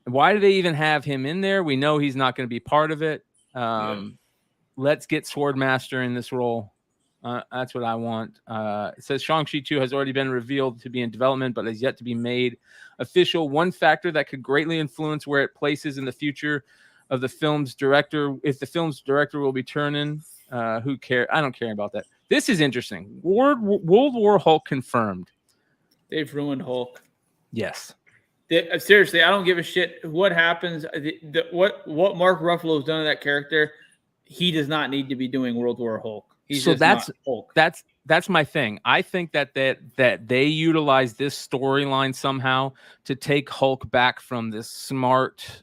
Why do they even have him in there? We know he's not going to be part of it. Let's get Swordmaster in this role. That's what I want. It says Shang-Chi 2 has already been revealed to be in development, but has yet to be made official. One factor that could greatly influence where it places in the future of the film's director, if the film's director will be turning, who cares? I don't care about that. This is interesting. World War Hulk confirmed. They've ruined Hulk. Yes. Seriously, I don't give a shit what happens. What Mark Ruffalo's done to that character, he does not need to be doing World War Hulk. So that's my thing. I think that they utilize this storyline somehow to take Hulk back from this smart,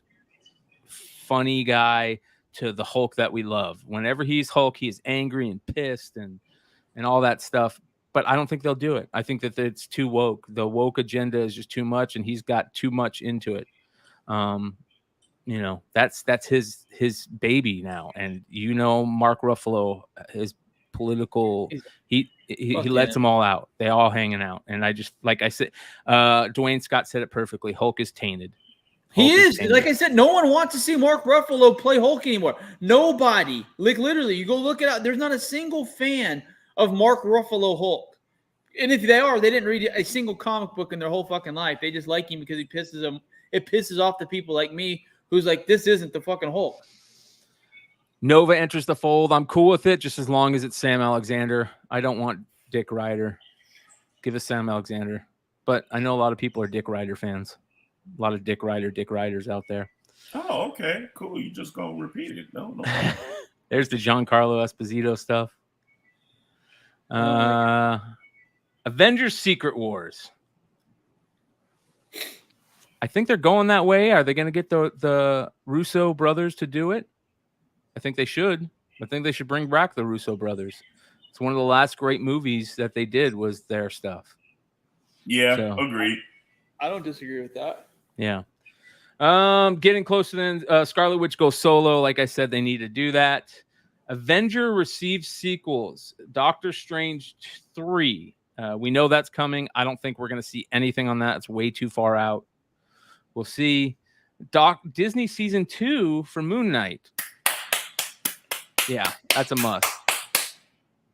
funny guy to the Hulk that we love. Whenever he's Hulk, he is angry and pissed and all that stuff. But I don't think they'll do it. I think that it's too woke. The woke agenda is just too much, and he's got too much into it. That's his baby now. And Mark Ruffalo, his political, he lets them all out. They all hanging out. And I just, like I said, Dwayne Scott said it perfectly. Hulk is tainted. He Hulk is. Kanye. Like I said, no one wants to see Mark Ruffalo play Hulk anymore. Nobody. Like literally, you go look it up. There's not a single fan of Mark Ruffalo Hulk. And if they are, they didn't read a single comic book in their whole fucking life. They just like him because he pisses them. It pisses off the people like me who's like, this isn't the fucking Hulk. Nova enters the fold. I'm cool with it just as long as it's Sam Alexander. I don't want Dick Ryder. Give us Sam Alexander. But I know a lot of people are Dick Ryder fans. A lot of Dick Riders out there. Oh, okay, cool. You just gonna repeat it? No. There's the Giancarlo Esposito stuff. Avengers Secret Wars. I think they're going that way. Are they going to get the Russo brothers to do it? I think they should. I think they should bring back the Russo brothers. It's one of the last great movies that they did was their stuff. Yeah, So, agreed. I don't disagree with that. Yeah. Getting closer than Scarlet Witch goes solo. Like I said, they need to do that. Avenger receives sequels. Doctor Strange 3. We know that's coming. I don't think we're going to see anything on that. It's way too far out. We'll see. Disney season 2 for Moon Knight. Yeah, that's a must.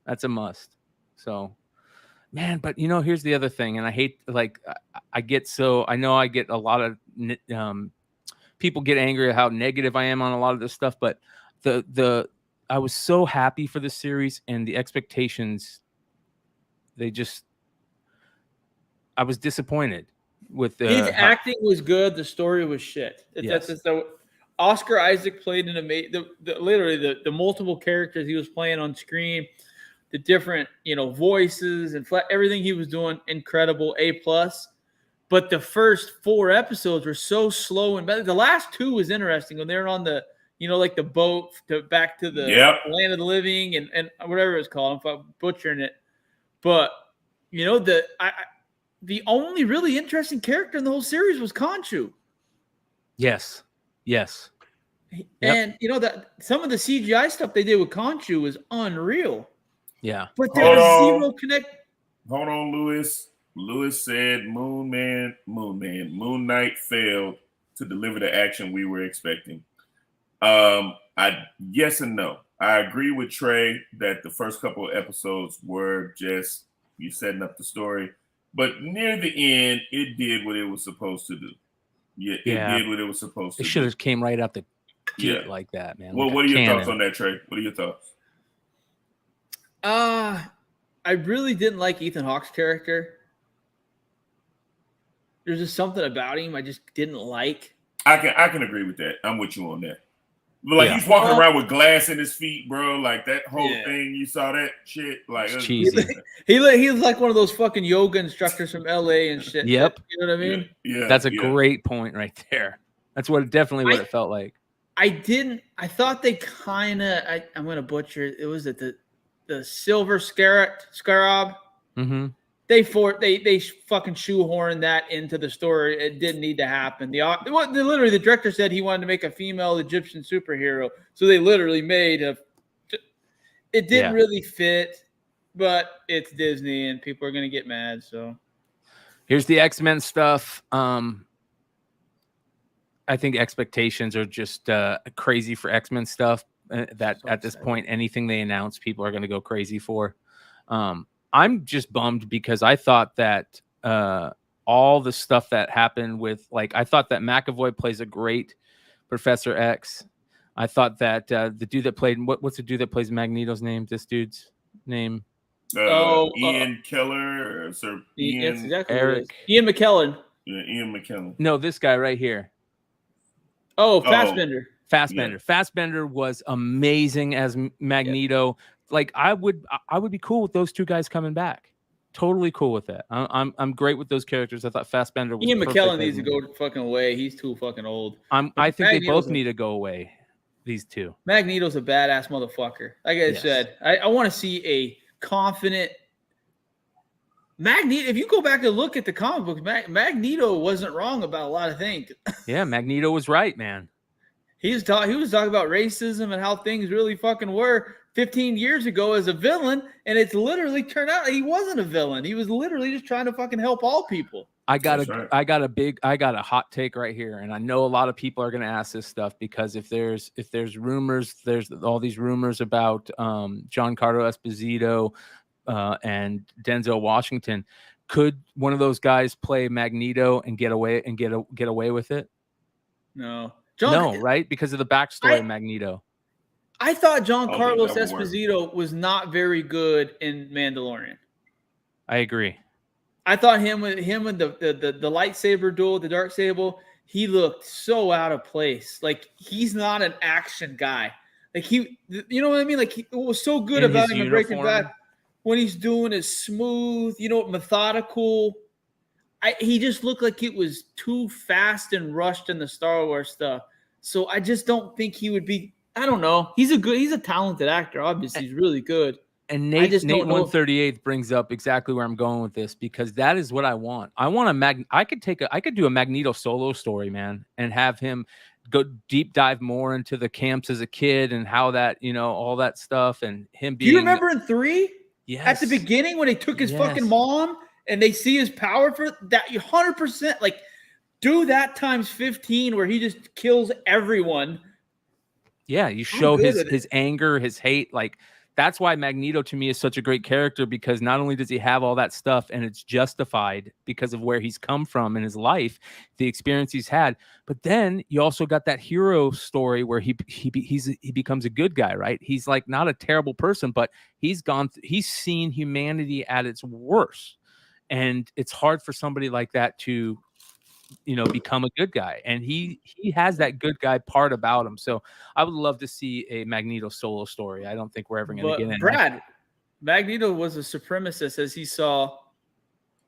That's a must. So, man, but here's the other thing, and I hate I get a lot of people get angry at how negative I am on a lot of this stuff, but I was so happy for this series and the expectations. I was disappointed with his acting was good. The story was shit. Yes. Oscar Isaac played an amazing. Literally the multiple characters he was playing on screen, the different voices and everything he was doing, incredible. A+. But the first 4 episodes were so slow and better. The last 2 was interesting when they're on the like the boat back to the land of the living and whatever it's called. I'm butchering it, but the only really interesting character in the whole series was Khonshu. Yes. And that some of the CGI stuff they did with Khonshu was unreal. Yeah. But there was zero connect. Hold on, Lewis. Lewis said Moon Knight failed to deliver the action we were expecting. Yes and no. I agree with Trey that the first couple of episodes were just you setting up the story. But near the end, it did what it was supposed to do. Yeah, it did what it was supposed to do. It should have came right out the gate like that, man. Well, what are your thoughts on that, Trey? What are your thoughts? I really didn't like Ethan Hawke's character. There's just something about him I just didn't like. I can agree with that. I'm with you on that. But he's walking around with glass in his feet, bro. Like that whole thing. You saw that shit? Like it's cheesy. He's like one of those fucking yoga instructors from LA and shit. Yep. You know what I mean? Yeah. That's a great point right there. That's definitely what it felt like. I thought they kind of. I'm gonna butcher it. It was the Silver Scarab. Mm-hmm. They fucking shoehorned that into the story. It didn't need to happen. Literally, the director said he wanted to make a female Egyptian superhero, so they literally made a. It didn't really fit, but it's Disney, and people are gonna get mad. So, here's the X-Men stuff. I think expectations are just crazy for X-Men stuff. At this point, anything they announce, people are going to go crazy for. I'm just bummed because I thought that all the stuff that happened with, I thought that McAvoy plays a great Professor X. I thought that the dude that played, what's the dude that plays Magneto's name? This dude's name? Ian Keller or Sir Ian? That's exactly Eric. Ian McKellen. Yeah, Ian McKellen. No, this guy right here. Oh, Fassbender. Fassbender. Yeah. Fassbender was amazing as Magneto. Yeah. I would be cool with those two guys coming back. Totally cool with that. I'm great with those characters. I thought Fassbender was Ian McKellen needs to go fucking away. He's too fucking old. I think they both need to go away. These two. Magneto's a badass motherfucker. Like I said, I want to see a confident Magneto. If you go back and look at the comic books, Magneto wasn't wrong about a lot of things. Yeah, Magneto was right, man. He was talking about racism and how things really fucking were 15 years ago as a villain, and it's literally turned out he wasn't a villain. He was literally just trying to fucking help all people. I got That's right. I got a hot take right here, and I know a lot of people are going to ask this stuff because if there's rumors, there's all these rumors about Giancarlo Esposito and Denzel Washington. Could one of those guys play Magneto and get away with it? No, No, right? Because of the backstory of Magneto. I thought John I don't think Carlos that would work. Esposito was not very good in Mandalorian. I agree. I thought him with the lightsaber duel, the dark sable, he looked so out of place. Like he's not an action guy. Like you know what I mean? Like what was so good In about his him in Breaking uniform. Bad when he's doing it smooth, methodical. He just looked like it was too fast and rushed in the Star Wars stuff. So I just don't think he would be. I don't know. He's a talented actor. Obviously, he's really good. And I Nate just don't know. 138 brings up exactly where I'm going with this because that is what I want. I want I could do a Magneto solo story, man, and have him go deep dive more into the camps as a kid and how that, all that stuff and him being. Do you remember in 3? Yes. At the beginning when they took his fucking mom and they see his power for that, 100% like do that times 15 where he just kills everyone. Yeah, you show his anger, his hate, like. That's why Magneto to me is such a great character because not only does he have all that stuff and it's justified because of where he's come from in his life, the experience he's had, but then you also got that hero story where he becomes a good guy, right? He's like not a terrible person, but he's seen humanity at its worst, and it's hard for somebody like that to become a good guy, and he has that good guy part about him. So I would love to see a Magneto solo story. I don't think we're ever going to get in. Brad, Magneto was a supremacist as he saw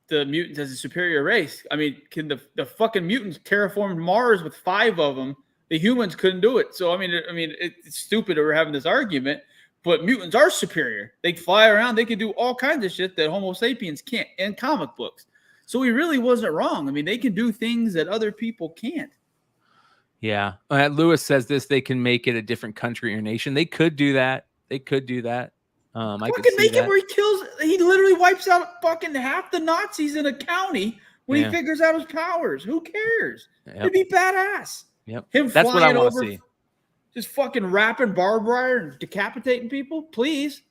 the mutants as a superior race. I mean, can the fucking mutants terraformed Mars with 5 of them? The humans couldn't do it. So I mean, it's stupid that we're having this argument, but mutants are superior. They fly around. They can do all kinds of shit that Homo sapiens can't in comic books. So he really wasn't wrong. I mean, they can do things that other people can't. Yeah. Lewis says this, they can make it a different country or nation. They could do that. I could see make it where he literally wipes out fucking half the Nazis in a county when he figures out his powers. Who cares? It'd be badass. Yep. That's what I want to see. Just fucking wrapping barbed wire and decapitating people, please.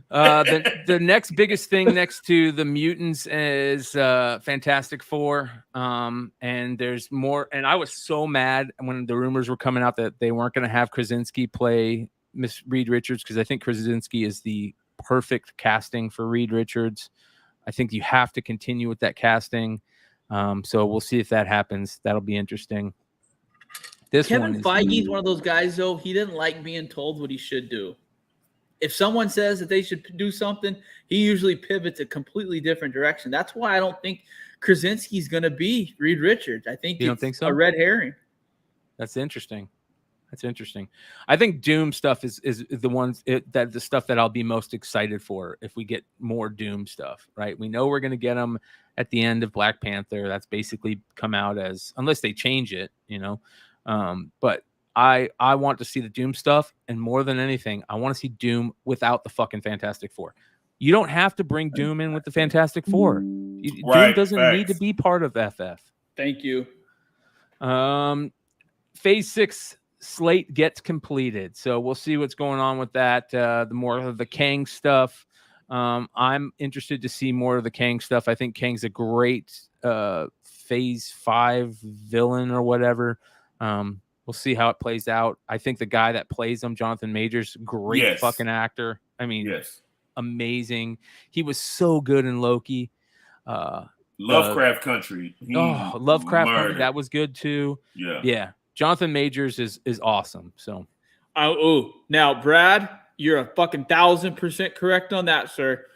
The next biggest thing next to the mutants is Fantastic Four, and there's more. And I was so mad when the rumors were coming out that they weren't going to have Krasinski play Miss Reed Richards because I think Krasinski is the perfect casting for Reed Richards. I think you have to continue with that casting. So we'll see if that happens. That'll be interesting. Kevin Feige is one of those guys, though. He didn't like being told what he should do. If someone says that they should do something, he usually pivots a completely different direction. That's why I don't think Krasinski's going to be Reed Richards. I think don't think so? A red herring. That's interesting. I think Doom stuff is the ones the stuff that I'll be most excited for if we get more Doom stuff, right? We know we're going to get them at the end of Black Panther. That's basically come out as, unless they change it, but I want to see the Doom stuff, and more than anything, I want to see Doom without the fucking Fantastic Four. You don't have to bring Doom in with the Fantastic Four. Doom doesn't need to be part of FF. Thank you. Phase 6 slate gets completed, so we'll see what's going on with that. The more of the Kang stuff. I'm interested to see more of the Kang stuff. I think Kang's a great Phase 5 villain or whatever. We'll see how it plays out. I think the guy that plays him, Jonathan Majors, great fucking actor. I mean, amazing. He was so good in Loki. Lovecraft Country. Lovecraft Country. That was good too. Yeah. Jonathan Majors is awesome. So, now, Brad, you're a fucking 1,000% correct on that, sir.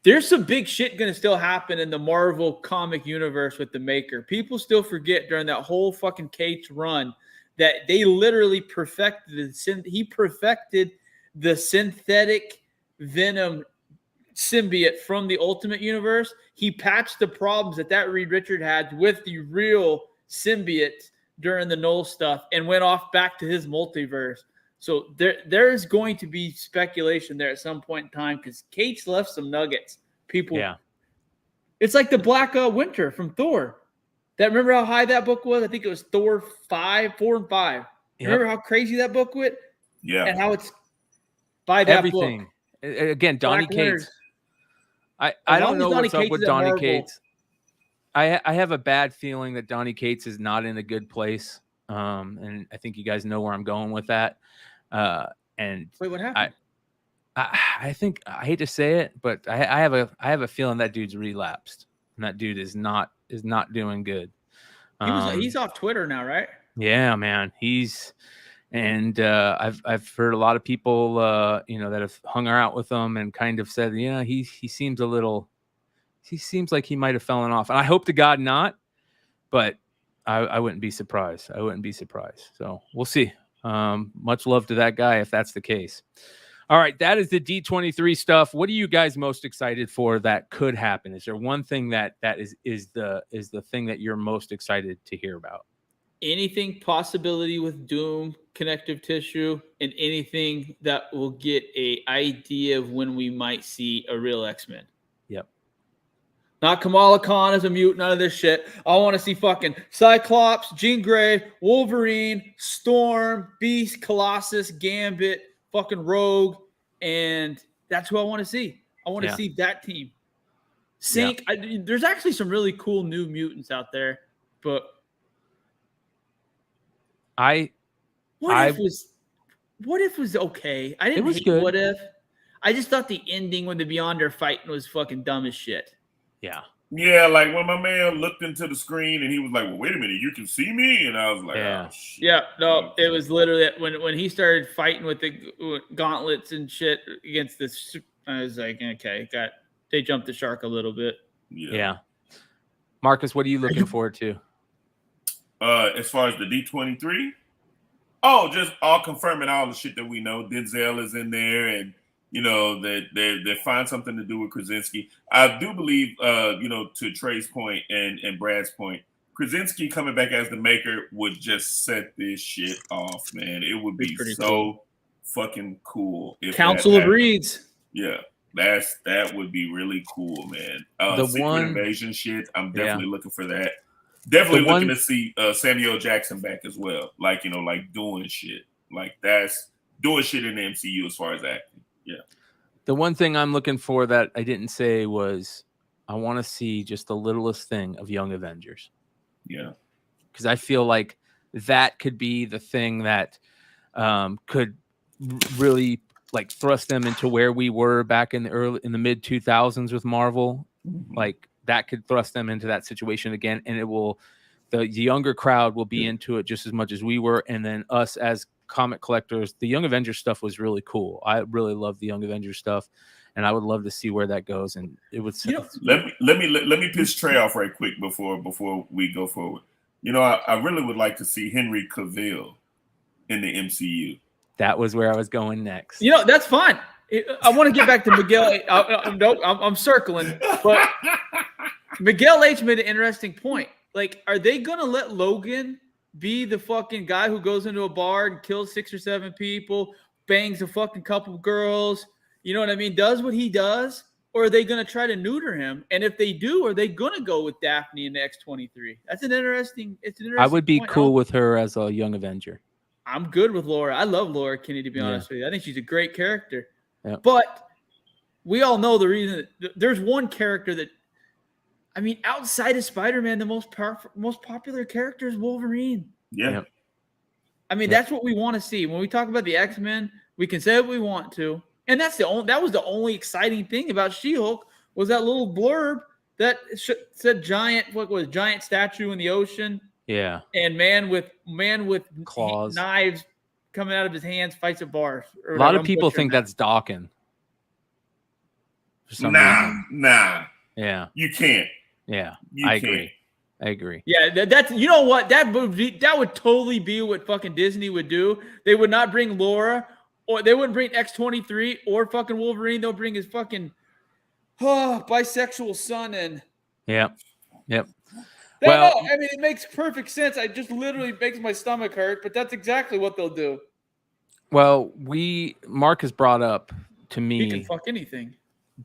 There's some big shit going to still happen in the Marvel comic universe with the Maker. People still forget during that whole fucking Cates run that they literally perfected the synthetic Venom symbiote from the Ultimate Universe. He patched the problems that Reed Richards had with the real symbiote during the Null stuff and went off back to his multiverse. So there's going to be speculation there at some point in time because Cates left some nuggets. People, It's like the Black Winter from Thor. Remember how high that book was? I think it was Thor 4 and 5. Remember how crazy that book went? Yeah. And how it's by that Everything. book. Again, Donny Black Winters. Cates. I don't know what's up with Donny Marvel. Cates. I have a bad feeling that Donny Cates is not in a good place. And I think you guys know where I'm going with that. And wait, what happened? I think, I hate to say it, but I have a feeling that dude's relapsed, and that dude is not doing good. He's off Twitter now, right? Yeah, man. I've heard a lot of people that have hung out with him and kind of said, yeah, he seems like he might have fallen off. And I hope to God not, but I wouldn't be surprised. So we'll see. Much love to that guy if that's the case. All right, that is the D23 stuff. What are you guys most excited for that could happen? Is there one thing that is the thing that you're most excited to hear about? Anything possibility with Doom, connective tissue, and anything that will get an idea of when we might see a real X-Men. Yep. Not Kamala Khan as a mutant, none of this shit. I want to see fucking Cyclops, Jean Grey, Wolverine, Storm, Beast, Colossus, Gambit, fucking Rogue, and that's who I want to see. I want to see that team. Sync. Yeah. There's actually some really cool new mutants out there, but what if was okay? I didn't hate good. What if. I just thought the ending when the Beyonder fighting was fucking dumb as shit. Yeah. Yeah, like when my man looked into the screen and he was like, well, wait a minute, you can see me? And I was like, yeah. Oh, shit. Yeah, no, it was literally when he started fighting with the gauntlets and shit against this. I was like, okay, they jumped the shark a little bit. Yeah. Marcus, what are you looking forward to? As far as the D23? Oh, just all confirming all the shit that we know. Denzel is in there, and that they find something to do with Krasinski. I do believe, to Trey's point and Brad's point, Krasinski coming back as the maker would just set this shit off, man. It would be so cool. Fucking cool. If Council of Reeds. Yeah, that would be really cool, man. The Secret Invasion shit, I'm definitely looking for that. Definitely looking to see Samuel Jackson back as well. Like, doing shit. Like, that's doing shit in the MCU as far as acting. Yeah. The one thing I'm looking for that I didn't say was I want to see just the littlest thing of Young Avengers. Yeah. Because I feel like that could be the thing that could really thrust them into where we were back in the mid 2000s with Marvel. Mm-hmm. Like that could thrust them into that situation again, and the younger crowd will be into it just as much as we were, and then us as comic collectors. The Young Avengers stuff was really cool. I really love the Young Avengers stuff, and I would love to see where that goes. And it would. Let me piss Trey off right quick before we go forward. I really would like to see Henry Cavill in the MCU. That was where I was going next. That's fine. I want to get back to Miguel. I'm circling, but Miguel H made an interesting point. Like, are they gonna let Logan be the fucking guy who goes into a bar and kills 6 or 7 people, bangs a fucking couple girls? You know what I mean? Does what he does, or are they gonna try to neuter him? And if they do, are they gonna go with Daphne in the X-23? That's an interesting. I would be cool with her as a Young Avenger. I'm good with Laura. I love Laura Kinney, to be honest with you. I think she's a great character. Yeah. But we all know the reason. There's one character that, outside of Spider-Man, the most popular character is Wolverine. Yeah. That's what we want to see. When we talk about the X-Men, we can say what we want to. And that was the only exciting thing about She-Hulk was that little blurb that said giant statue in the ocean. Yeah. And man with claws, knives coming out of his hands fights at bars. A lot of people think that's Dawkins. Nah. Yeah. You can't. Yeah. I agree. Yeah, that's that would totally be what fucking Disney would do. They would not bring Laura, or they wouldn't bring X-23 or fucking Wolverine. They'll bring his fucking bisexual son in. Yep. Well, it makes perfect sense. I just literally makes my stomach hurt, but that's exactly what they'll do. Well, Mark has brought up to me. He can fuck anything.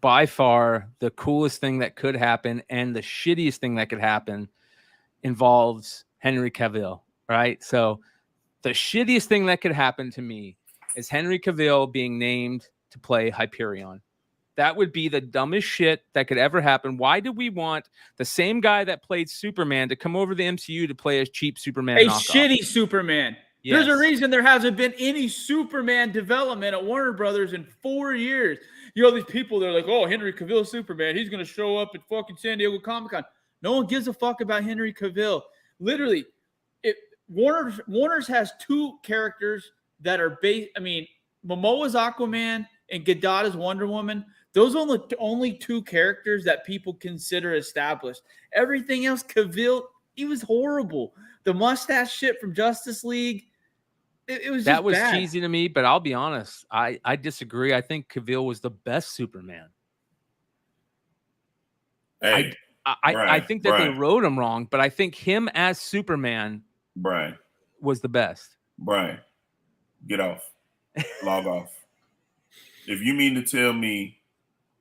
by far the coolest thing that could happen and the shittiest thing that could happen involves Henry Cavill, right? So the shittiest thing that could happen to me is Henry Cavill being named to play Hyperion. That would be the dumbest shit that could ever happen. Why do we want the same guy that played Superman to come over to the MCU to play a cheap Superman knockoff? Shitty Superman. Yes. There's a reason there hasn't been any Superman development at Warner Brothers in 4 years. You know, these people, they're like, oh, Henry Cavill Superman, he's going to show up at fucking San Diego Comic-Con. No one gives a fuck about Henry Cavill. Literally, Warner's has two characters that are based. I mean, Momoa's Aquaman and Gadot is Wonder Woman. Those are the only two characters that people consider established. Everything else, Cavill, he was horrible. The mustache shit from Justice League, it was that was bad. cheesy to me. But I'll be honest, I disagree. I think Cavill was the best Superman. Hey, I think that they wrote him wrong, but I think him as Superman, Bryan, was the best. Bryan, get off, log off. If you mean to tell me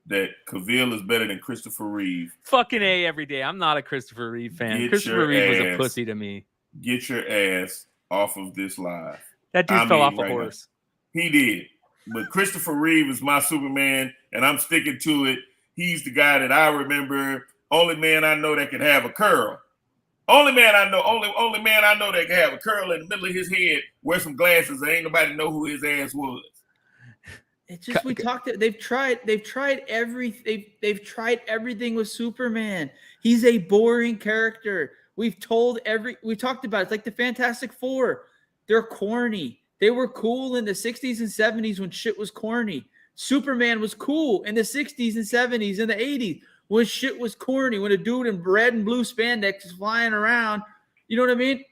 that Cavill is better than Christopher Reeve, fucking A every day. I'm not a Christopher Reeve fan. Christopher Reeve was a pussy to me. Get your ass off of this live. That dude fell off a horse. Now. He did. But Christopher Reeve is my Superman, and I'm sticking to it. He's the guy that I remember. Only man I know that can have a curl. Only man I know that can have a curl in the middle of his head, wear some glasses, and ain't nobody know who his ass was. It's just they've tried everything with Superman. He's a boring character. We talked about it. It's like the Fantastic Four. They're corny. They were cool in the 60s and 70s when shit was corny. Superman was cool in the 60s and 70s and the 80s when shit was corny, when a dude in red and blue spandex is flying around. You know what I mean?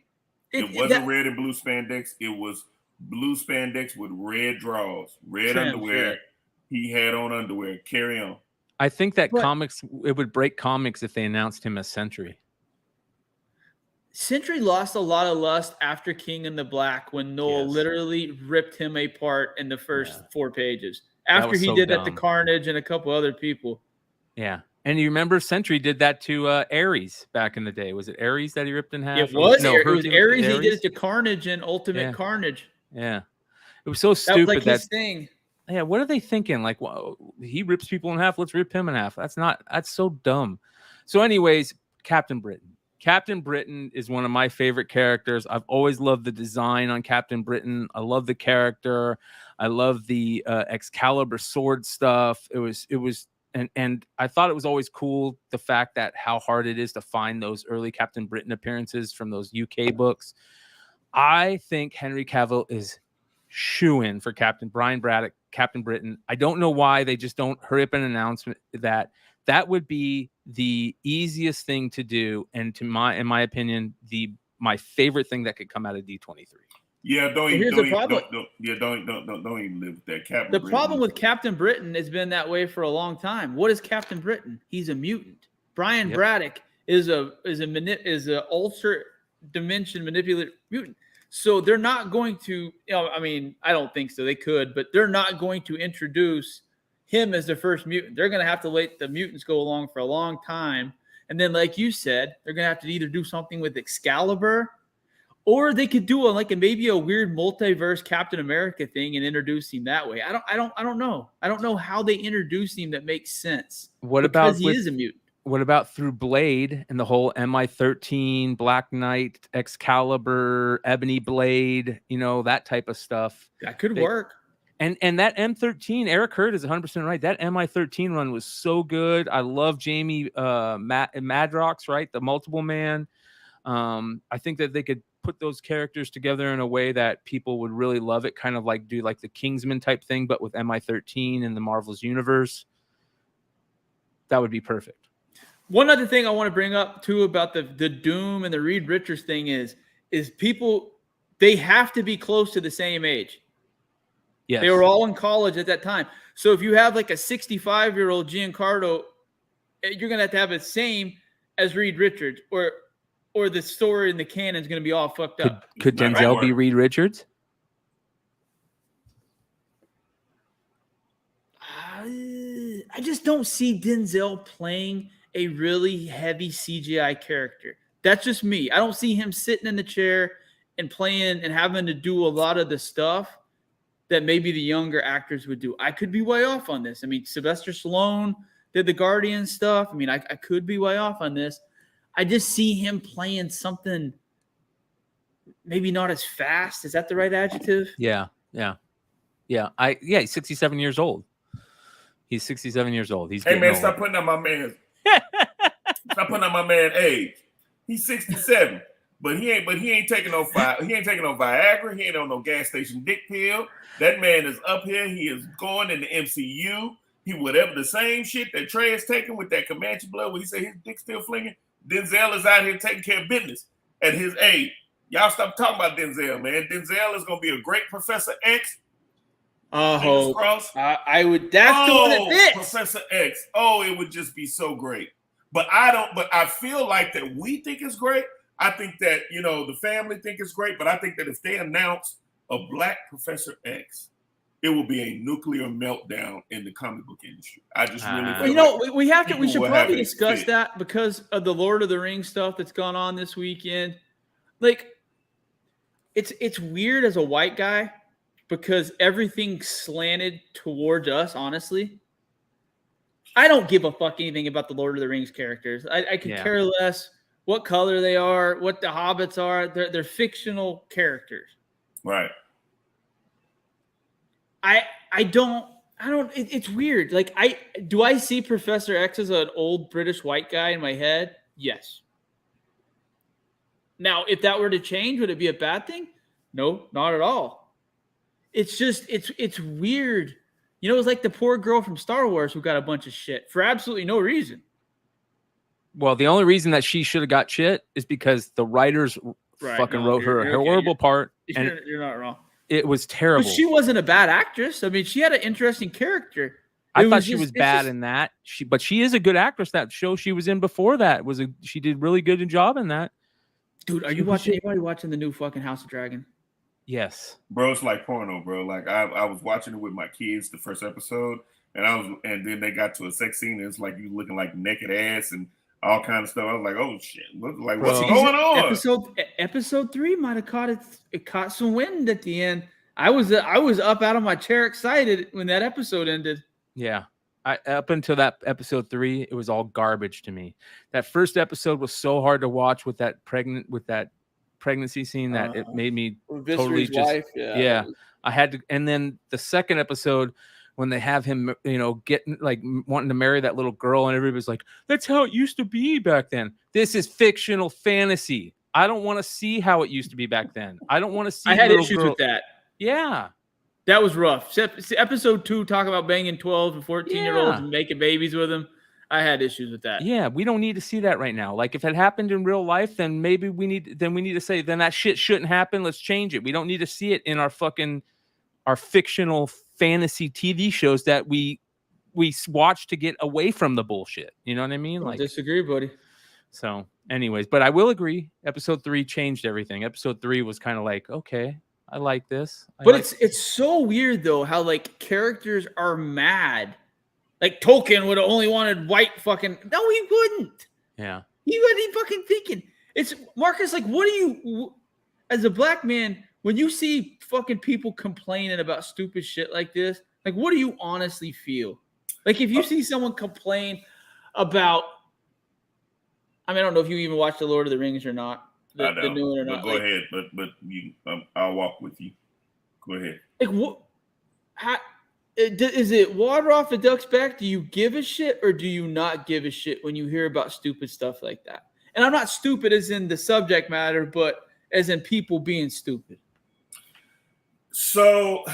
It wasn't red and blue spandex. It was blue spandex with red drawers, red underwear. Yeah. He had on underwear. Carry on. I think that it would break comics if they announced him as Sentry. Sentry lost a lot of lust after King in the Black when Noel literally ripped him apart in the first 4 pages. After he did that to Carnage and a couple other people. Yeah. And you remember Sentry did that to Ares back in the day. Was it Ares that he ripped in half? It was Ares. He did it to Carnage and Ultimate Carnage. Yeah. It was so stupid. That was like his thing. Yeah, what are they thinking? Like, well, he rips people in half. Let's rip him in half. That's so dumb. So anyways, Captain Britain. Captain Britain is one of my favorite characters. I've always loved the design on Captain Britain. I love the character. I love the Excalibur sword stuff. And I thought it was always cool, the fact that how hard it is to find those early Captain Britain appearances from those UK books. I think Henry Cavill is shoo-in for Brian Braddock, Captain Britain. I don't know why they just don't hurry up and announce that would be the easiest thing to do, and in my opinion, my favorite thing that could come out of D23. Yeah, don't even live with that. Captain the problem with Captain Britain has been that way for a long time. What is Captain Britain? He's a mutant. Brian Braddock is a ultra dimension manipulator mutant. So they're not going to, I don't think so. They could, but they're not going to introduce him as the first mutant. They're going to have to let the mutants go along for a long time. And then, like you said, they're going to have to either do something with Excalibur, or they could do maybe a weird multiverse Captain America thing and introduce him that way. I don't know. I don't know how they introduce him that makes sense. Because he is a mutant. What about through Blade and the whole MI13, Black Knight, Excalibur, Ebony Blade, that type of stuff? That could work. And that M13, Eric Hurd is 100% right. That MI13 run was so good. I love Jamie Madrox, right? The multiple man. I think that they could put those characters together in a way that people would really love it, kind of like do like the Kingsman type thing, but with MI13 in the Marvel's universe. That would be perfect. One other thing I want to bring up too about the Doom and the Reed Richards thing is people, they have to be close to the same age. Yes. They were all in college at that time. So if you have like a 65-year-old Giancarlo, you're going to have the same as Reed Richards, or the story in the canon is going to be all fucked up. Could Denzel be Reed Richards? I just don't see Denzel playing a really heavy CGI character. That's just me. I don't see him sitting in the chair and playing and having to do a lot of the stuff that maybe the younger actors would do. I could be way off on this. I mean, Sylvester Stallone did the Guardian stuff. I mean, I could be way off on this. I just see him playing something maybe not as fast. Is that the right adjective? Yeah. He's 67 years old. He's 67 years old. He's Hey man, old. stop putting on my man. Stop putting on my man age. He's 67, but he ain't taking no Viagra. He ain't on no gas station dick pill. That man is up here. He is going in the MCU. He whatever the same shit that Trey is taking with that Comanche blood. When he say his dick still flinging, Denzel is out here taking care of business at his age. Y'all stop talking about Denzel, man. Denzel is gonna be a great Professor X. I would. That's the one that fits. Professor X. Oh, it would just be so great. But I feel like that we think it's great. I think that, the family think it's great. But I think that if they announce a black Professor X, it will be a nuclear meltdown in the comic book industry. I just really feel we should probably discuss that because of the Lord of the Rings stuff that's gone on this weekend. Like, it's weird as a white guy because everything's slanted towards us, honestly. I don't give a fuck anything about the Lord of the Rings characters. I could care less what color they are, what the hobbits are. They're fictional characters. Right. It's weird. Like, I see Professor X as an old British white guy in my head? Yes. Now, if that were to change, would it be a bad thing? No, not at all. It's just, it's weird. It's like the poor girl from Star Wars who got a bunch of shit for absolutely no reason. Well, the only reason that she should have got shit is because the writers wrote her a horrible part. You're not wrong. It was terrible. But she wasn't a bad actress. I mean, she had an interesting character. I thought she was bad in that. But she is a good actress. That show she was in before that she did really good job in that. Dude, anybody watching the new fucking House of Dragon? Yes, bro. It's like porno, bro. Like I was watching it with my kids the first episode, and then they got to a sex scene. And it's like you looking like naked ass and all kind of stuff. I was like, oh shit, what's going on? Episode 3 might have caught some wind at the end. I was up out of my chair excited when that episode ended. Yeah. Up until that episode 3, it was all garbage to me. That first episode was so hard to watch with that pregnancy scene that it made me totally just wife, I had to. And then the second episode when they have him, getting like wanting to marry that little girl, and everybody's like, "That's how it used to be back then." This is fictional fantasy. I don't want to see how it used to be back then. I don't want to see. I had issues with that. Yeah. That was rough. Episode 2, talk about banging 12 and 14-year-olds and making babies with them. I had issues with that. Yeah, we don't need to see that right now. Like, if it happened in real life, then maybe we need to say, then that shit shouldn't happen. Let's change it. We don't need to see it in our fictional fantasy TV shows that we watch to get away from the bullshit. You know what I mean? I disagree, buddy. So, anyways, but I will agree. Episode 3 changed everything. Episode 3 was kind of like, okay, I like this. It's so weird though how like characters are mad. Like Tolkien would have only wanted white fucking. No, he wouldn't. Yeah. He wasn't fucking thinking. It's Marcus. Like, what do you, as a black man, when you see fucking people complaining about stupid shit like this, like, what do you honestly feel? Like, if you see someone complain about, I don't know if you even watch The Lord of the Rings or not. The new one or not. Go ahead, but you, I'll walk with you. Go ahead. Like, what? Is it water off a duck's back? Do you give a shit or do you not give a shit when you hear about stupid stuff like that? And I'm not stupid as in the subject matter, but as in people being stupid. So,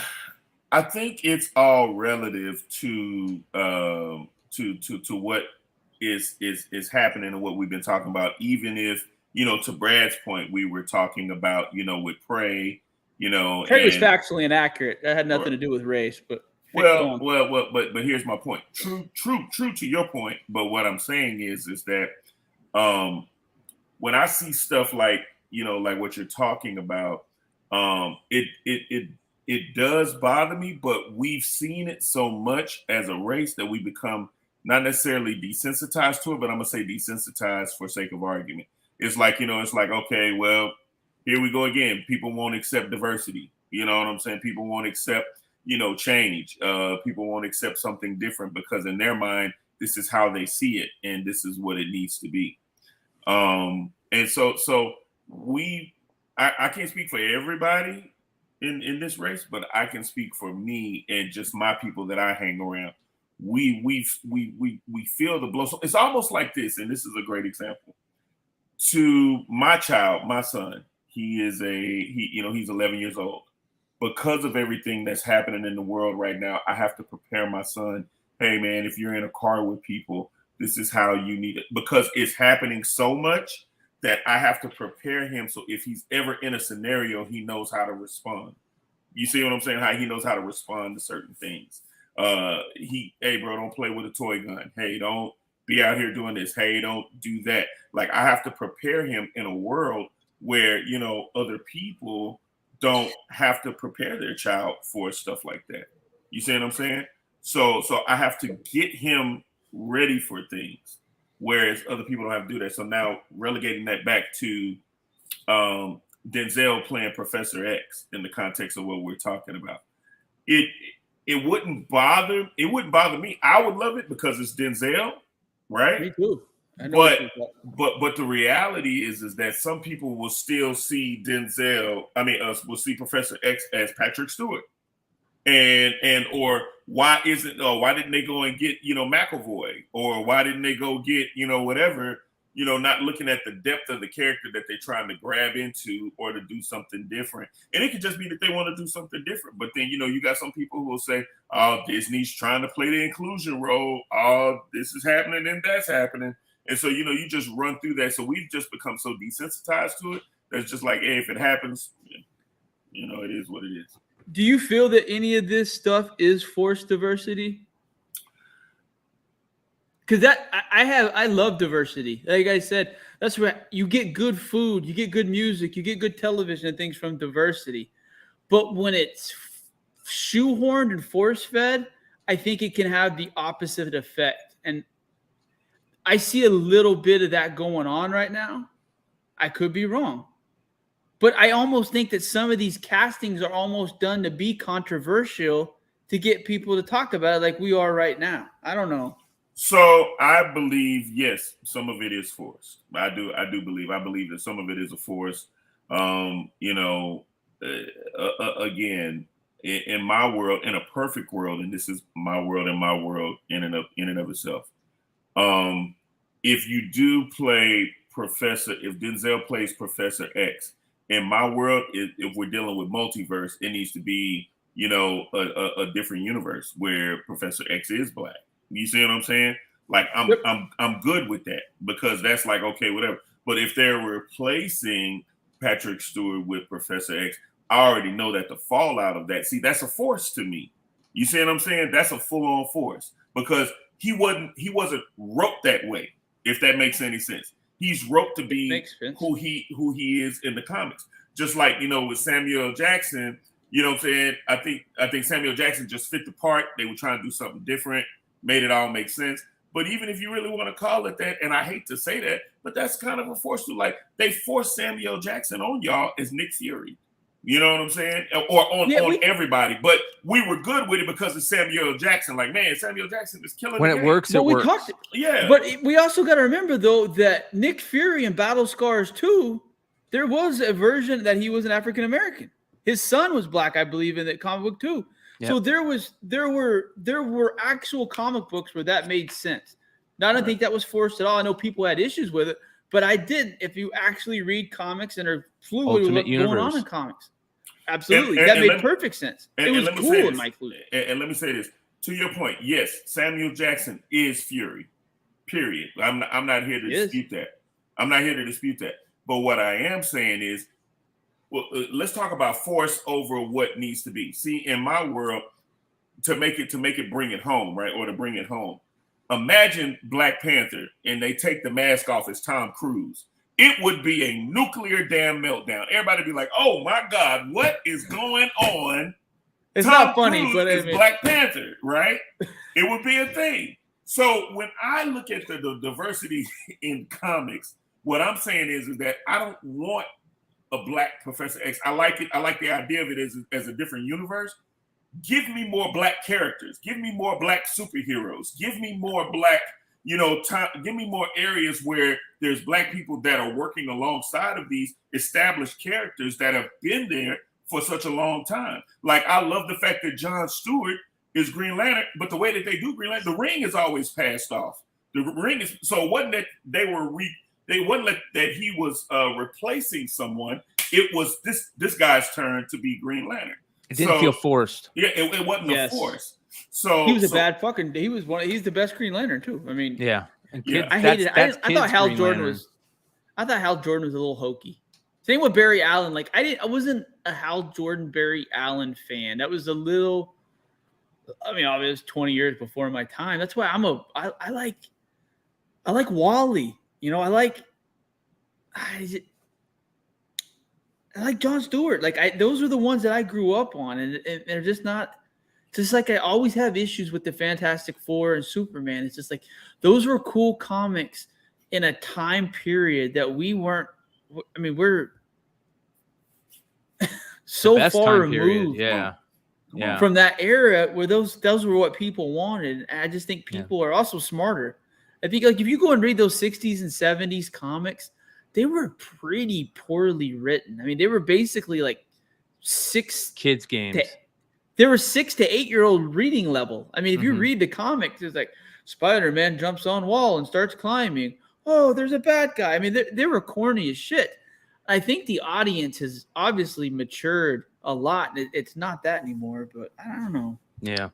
I think it's all relative to what is happening and what we've been talking about. Even if, to Brad's point, we were talking about, with Prey, Prey was factually inaccurate. That had nothing to do with race, but. But here's my point. True to your point. But what I'm saying is that when I see stuff like like what you're talking about, it it does bother me, but we've seen it so much as a race that we become not necessarily desensitized to it, but I'm gonna say desensitized for sake of argument. It's like, it's like, okay, well, here we go again. People won't accept diversity. You know what I'm saying? People won't accept, change. People won't accept something different because in their mind, this is how they see it, and this is what it needs to be. And so I can't speak for everybody in this race, but I can speak for me and just my people that I hang around. We feel the blow. So it's almost like this, and this is a great example. To my child, my son, he's 11 years old. Because of everything that's happening in the world right now, I have to prepare my son. Hey man, if you're in a car with people, this is how you need it, because it's happening so much that I have to prepare him. So if he's ever in a scenario, he knows how to respond. You see what I'm saying? How he knows how to respond to certain things. Hey bro, don't play with a toy gun. Hey, don't be out here doing this. Hey, don't do that. Like, I have to prepare him in a world where, other people don't have to prepare their child for stuff like that. You see what I'm saying? So I have to get him ready for things, whereas other people don't have to do that. So now relegating that back to Denzel playing Professor X in the context of what we're talking about, it wouldn't bother me. I would love it because it's Denzel, right? Me too. I know but the reality is that some people will still see will see Professor X as Patrick Stewart. Or why didn't they go and get, McAvoy, or why didn't they go get, whatever, not looking at the depth of the character that they're trying to grab into or to do something different. And it could just be that they want to do something different. But then, you got some people who will say, oh, Disney's trying to play the inclusion role. Oh, this is happening and that's happening. And so, you just run through that. So we've just become so desensitized to it. That's just like, hey, if it happens, it is what it is. Do you feel that any of this stuff is forced diversity? Because I love diversity. Like I said, that's where you get good food, you get good music, you get good television and things from diversity. But when it's shoehorned and force-fed, I think it can have the opposite effect. And I see a little bit of that going on right now. I could be wrong. But I almost think that some of these castings are almost done to be controversial to get people to talk about it like we are right now. I don't know. So I believe, yes, some of it is forced. I believe that some of it is a force. Again, in my world, in a perfect world, and this is my world and my world in and of itself. If you do play if Denzel plays Professor X, in my world, if we're dealing with multiverse, it needs to be, a different universe where Professor X is black. You see what I'm saying? Like, I'm good with that, because that's like, okay, whatever. But if they're replacing Patrick Stewart with Professor X, I already know that the fallout of that, see, that's a force to me. You see what I'm saying? That's a full-on force, because he wasn't wrote that way, if that makes any sense. He's wrote to be who he is in the comics. Just like, with Samuel Jackson, you know what I'm saying? I think Samuel Jackson just fit the part. They were trying to do something different, made it all make sense. But even if you really want to call it that, and I hate to say that, but that's kind of a force to, like, they forced Samuel Jackson on y'all as Nick Fury. You know what I'm saying? Or on everybody. But we were good with it because of Samuel Jackson. Like, man, Samuel Jackson is killing when the it game. works. It works. But we also got to remember, though, that Nick Fury in Battle Scars 2, there was a version that he was an African American. His son was black, I believe, in that comic book too. Yep. So there were actual comic books where that made sense. Now, I don't think that was forced at all. I know people had issues with it, but I did. If you actually read comics and are fluid with what's going on in comics, absolutely, that made perfect sense. It was cool in my inclusion. And let me say this to your point. Yes, Samuel Jackson is Fury. Period. I'm not here to dispute that. I'm not here to dispute that. But what I am saying is, well, let's talk about force over what needs to be. See, in my world, to make it bring it home, right? Or to bring it home. Imagine Black Panther and they take the mask off as Tom Cruise. It would be a nuclear damn meltdown. Everybody be like, oh my God, what is going on It's Tom not funny, Cruise but I is mean, Black Panther, right? It would be a thing. So when I look at the diversity in comics, what I'm saying is that I don't want a Black Professor X. I like it. I like the idea of it as a different universe. Give me more Black characters. Give me more Black superheroes. Give me more Black, give me more areas where there's Black people that are working alongside of these established characters that have been there for such a long time. Like, I love the fact that Jon Stewart is Green Lantern, but the way that they do Green Lantern, the ring is always passed off. The ring is, so it wasn't that they wasn't that he was replacing someone. It was this guy's turn to be Green Lantern. It didn't feel forced. Yeah, it wasn't a force. So he was he's the best Green Lantern too. I mean, yeah. And kids, I hated it. I thought Hal Jordan was a little hokey. Same with Barry Allen. Like, I wasn't a Hal Jordan, Barry Allen fan. That was a little, I mean, it was 20 years before my time. That's why I like Wally. I like Jon Stewart. Like, those are the ones that I grew up on, and they're just not. Just like I always have issues with the Fantastic Four and Superman. It's just like those were cool comics in a time period that we weren't. I mean, we're so far removed from that era where those were what people wanted. And I just think people are also smarter. I think, like, if you go and read those 60s and 70s comics, they were pretty poorly written. I mean, they were basically like kids games. They were 6 to 8 year old reading level. I mean, if you read the comics, it's like Spider-Man jumps on wall and starts climbing. Oh, there's a bad guy. I mean, they were corny as shit. I think the audience has obviously matured a lot. It's not that anymore, but I don't know. Yeah.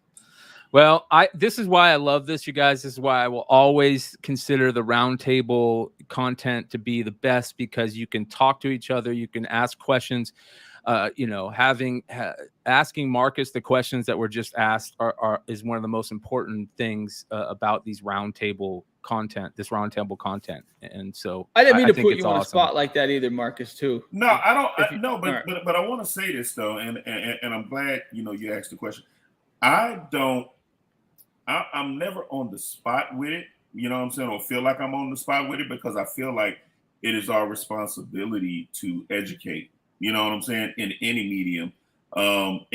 Well, this is why I love this, you guys. This is why I will always consider the roundtable content to be the best, because you can talk to each other, you can ask questions. Asking Marcus the questions that were just asked is one of the most important things about these roundtable content. And so I didn't mean to put you on a spot like that either, Marcus. Too. No, I don't. But I want to say this though, and I'm glad you asked the question. I'm never on the spot with it. You know what I'm saying? Or feel like I'm on the spot with it, because I feel like it is our responsibility to educate. You know what I'm saying? In any medium, and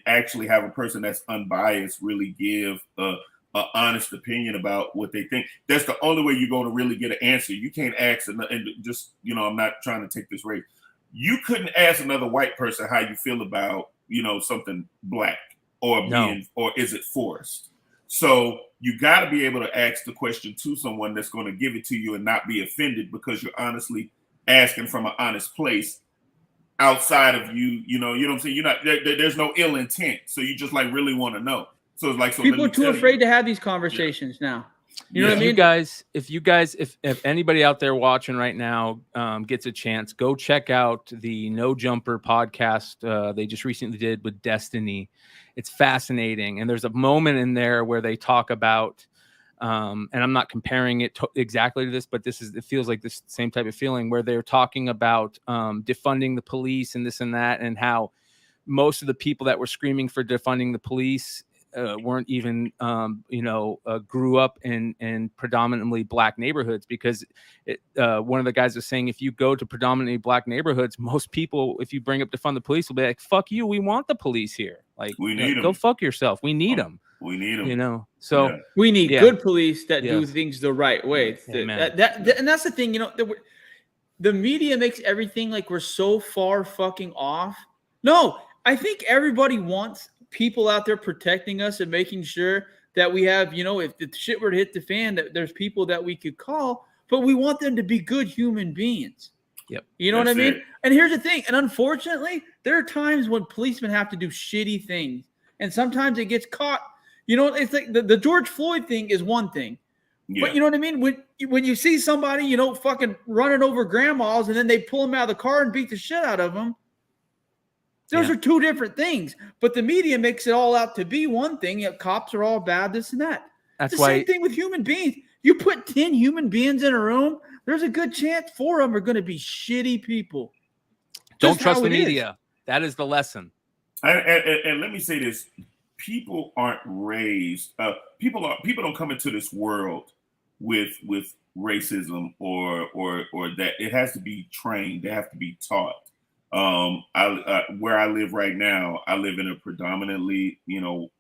actually have a person that's unbiased really give a honest opinion about what they think. That's the only way you're going to really get an answer. You can't ask and just, I'm not trying to take this race. You couldn't ask another white person how you feel about, something Black or is it forced? So you got to be able to ask the question to someone that's going to give it to you and not be offended, because you're honestly asking from an honest place. Outside of you know what I'm saying? You're not there's no ill intent. So you just like really want to know. So it's like, so people are too afraid to have these conversations now. You know what I mean? If anybody out there watching right now gets a chance, go check out the No Jumper podcast they just recently did with Destiny. It's fascinating. And there's a moment in there where they talk about and I'm not comparing it exactly to this, but it feels like this same type of feeling where they're talking about defunding the police and this and that, and how most of the people that were screaming for defunding the police weren't even, grew up in predominantly Black neighborhoods, because one of the guys was saying, if you go to predominantly Black neighborhoods, most people, if you bring up defund the police, will be like, fuck you, we want the police here. Like, we need them. Go fuck yourself. We need them. We need them. So we need good police that do things the right way. And that's the thing, the media makes everything like we're so far fucking off. No, I think everybody wants people out there protecting us and making sure that we have, if the shit were to hit the fan, that there's people that we could call, but we want them to be good human beings. Yep. You know what I mean? And here's the thing. And unfortunately, there are times when policemen have to do shitty things, and sometimes it gets caught. It's like the George Floyd thing is one thing, but you know what I mean? When you see somebody, fucking running over grandmas, and then they pull them out of the car and beat the shit out of them. Those are two different things, but the media makes it all out to be one thing. Cops are all bad, this and that. That's it's the same thing with human beings. You put 10 human beings in a room, there's a good chance 4 of them are going to be shitty people. Don't trust the media. That is the lesson. And let me say this: people aren't raised. People don't come into this world with racism or that. It has to be trained. They have to be taught. Where I live right now, I live in a predominantly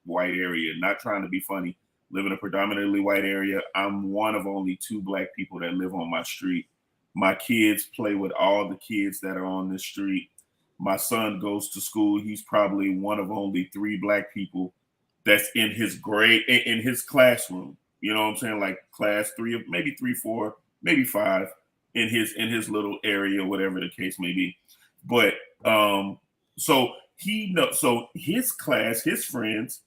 white area. Not trying to be funny. Live in a predominantly white area. I'm one of only 2 black people that live on my street. My kids play with all the kids that are on the street. My son goes to school. He's probably one of only 3 black people that's in his grade, in his classroom. You know what I'm saying? Like class 3, maybe 3, 4, maybe 5 in his little area, whatever the case may be. But so he knows. So his class, his friends,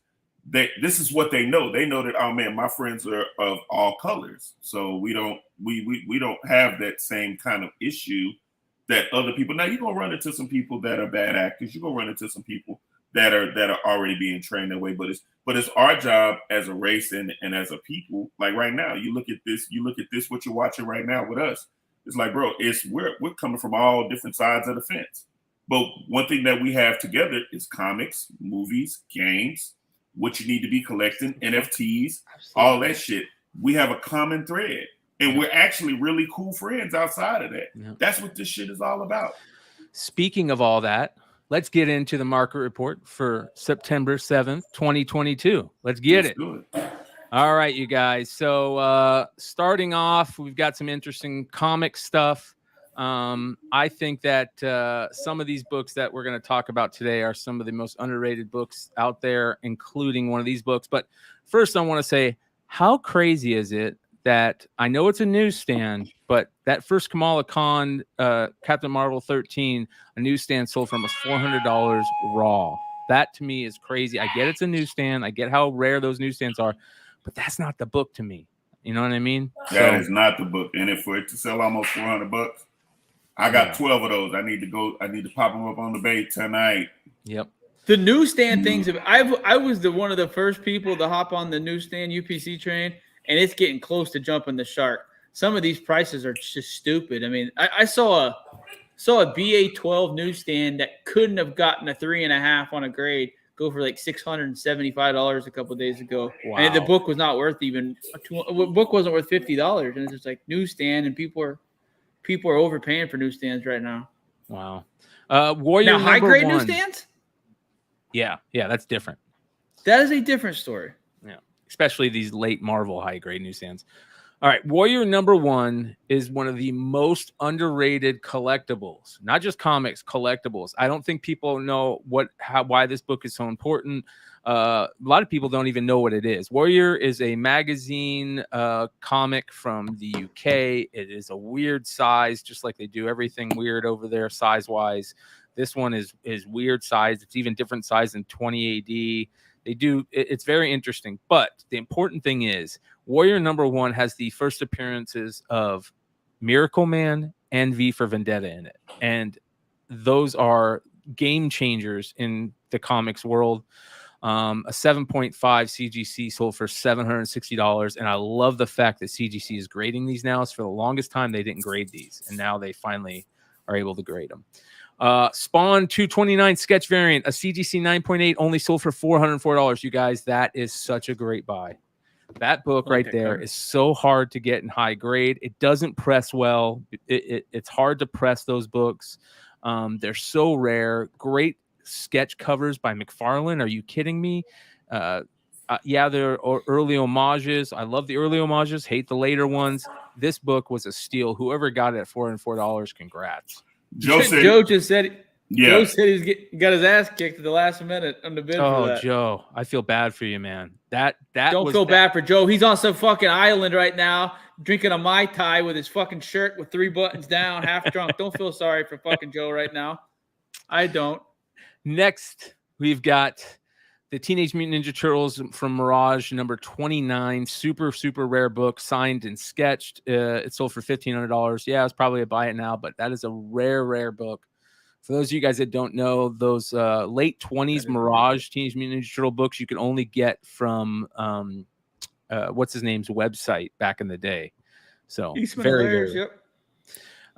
this is what they know. They know that, oh man, my friends are of all colors. So we don't have that same kind of issue that other people. Now you're gonna run into some people that are bad actors. You're gonna run into some people that are already being trained that way. But it's our job as a race and as a people. Like right now, you look at this, what you're watching right now with us. It's like, bro, we're coming from all different sides of the fence. But one thing that we have together is comics, movies, games, what you need to be collecting, NFTs, all that shit. We have a common thread. And we're actually really cool friends outside of that. Yeah. That's what this shit is all about. Speaking of all that, let's get into the market report for September 7th, 2022. Let's get it. All right, you guys. So starting off, we've got some interesting comic stuff. I think that some of these books that we're going to talk about today are some of the most underrated books out there, including one of these books. But first, I want to say, how crazy is it that I know it's a newsstand, but that first Kamala Khan Captain Marvel 13, a newsstand sold for almost $400 raw. That to me is crazy. I get it's a newsstand. I get how rare those newsstands are, but that's not the book to me. You know what I mean? That is not the book. And for it to sell almost $400, I got 12 of those. I need to pop them up on the bait tonight. Yep. The newsstand things. I was one of the first people to hop on the newsstand UPC train, and it's getting close to jumping the shark. Some of these prices are just stupid. I mean, I saw a BA12 newsstand that couldn't have gotten a 3.5 on a grade go for like $675 a couple of days ago. Wow. And the book was not worth even book wasn't worth $50, and it's just like newsstand, and people are overpaying for newsstands right now. Wow. Warrior now high grade newsstands? Yeah, that's different. That is a different story. Yeah, especially these late Marvel high grade newsstands. All right, Warrior number 1 is one of the most underrated collectibles, not just comics, collectibles. I don't think people know why this book is so important. A lot of people don't even know what it is. Warrior is a magazine comic from the UK. It is a weird size, just like they do everything weird over there size-wise. This one is weird size. It's even different size than 20 AD. It's very interesting. But the important thing is Warrior number 1 has the first appearances of Miracle Man and V for Vendetta in it. And those are game changers in the comics world. A 7.5 CGC sold for $760. And I love the fact that CGC is grading these now. So for the longest time, they didn't grade these. And now they finally are able to grade them. Spawn 229 sketch variant, a CGC 9.8 only sold for $404. You guys, that is such a great buy. That book right there is so hard to get in high grade. It doesn't press well. It's hard to press those books. They're so rare. Great sketch covers by McFarlane. Are you kidding me? Yeah, they're early homages. I love the early homages. Hate the later ones. This book was a steal. Whoever got it at $404, congrats. Joe just said he's got his ass kicked at the last minute on the bid for that. Joe, I feel bad for you, man. Don't feel bad for Joe. He's on some fucking island right now, drinking a Mai Tai with his fucking shirt with 3 buttons down, half drunk. Don't feel sorry for fucking Joe right now. I don't. Next, we've got the Teenage Mutant Ninja Turtles from Mirage, number 29. Super, super rare book, signed and sketched. It sold for $1,500. Yeah, it's probably a buy it now, but that is a rare, rare book. For those of you guys that don't know, those late 20s Mirage Teenage Mutant Ninja Turtle books you could only get from what's his name's website back in the day. So very, very. Yep.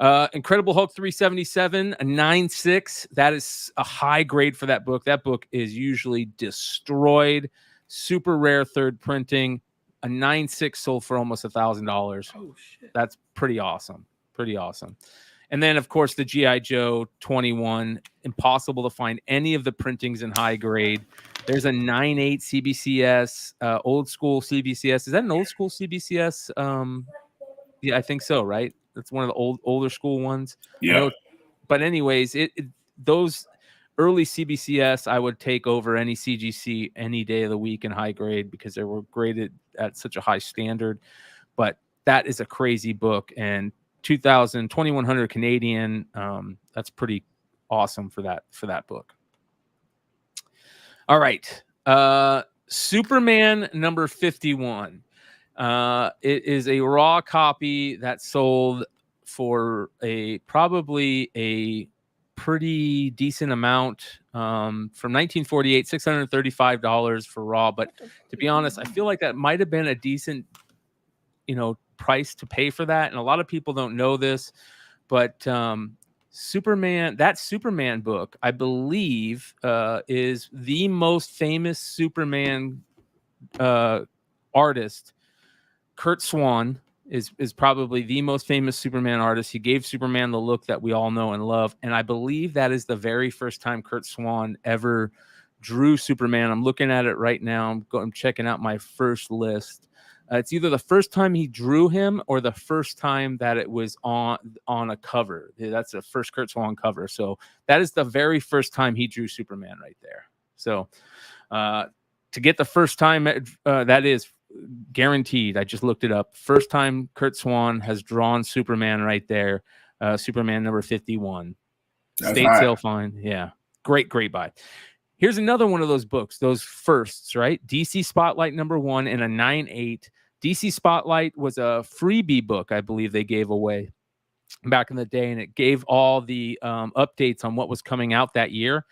Incredible Hulk 377, a 9.6. That is a high grade for that book. That book is usually destroyed. Super rare third printing. A 9.6 sold for almost $1,000. Oh shit. That's pretty awesome. Pretty awesome. And then, of course, the G.I. Joe 21. Impossible to find any of the printings in high grade. There's a 9.8 CBCS, old school CBCS. Is that an old school CBCS? Yeah, I think so, right? That's one of the older school ones. Yeah. But anyways, those early CBCS I would take over any CGC any day of the week in high grade because they were graded at such a high standard. But that is a crazy book, and 2100 Canadian. That's pretty awesome for that book. All right, Superman number 51. It is a raw copy that sold for probably a pretty decent amount from 1948, $635 for raw. But to be honest, I feel like that might have been a decent, price to pay for that. And a lot of people don't know this, but that Superman book, I believe, is the most famous Superman artist. Kurt Swan is probably the most famous Superman artist. He gave Superman the look that we all know and love. And I believe that is the very first time Kurt Swan ever drew Superman. I'm looking at it right now. I'm checking out my first list. It's either the first time he drew him or the first time that it was on a cover. That's the first Kurt Swan cover. So that is the very first time he drew Superman right there. So to get the first time, that is guaranteed. I just looked it up. First time Kurt Swan has drawn Superman right there. Superman number 51. State sale fine. Yeah. Great buy. Here's another one of those books, those firsts, right? DC Spotlight number 1 and a 9.8. DC Spotlight was a freebie book, I believe they gave away back in the day, and it gave all the updates on what was coming out that year.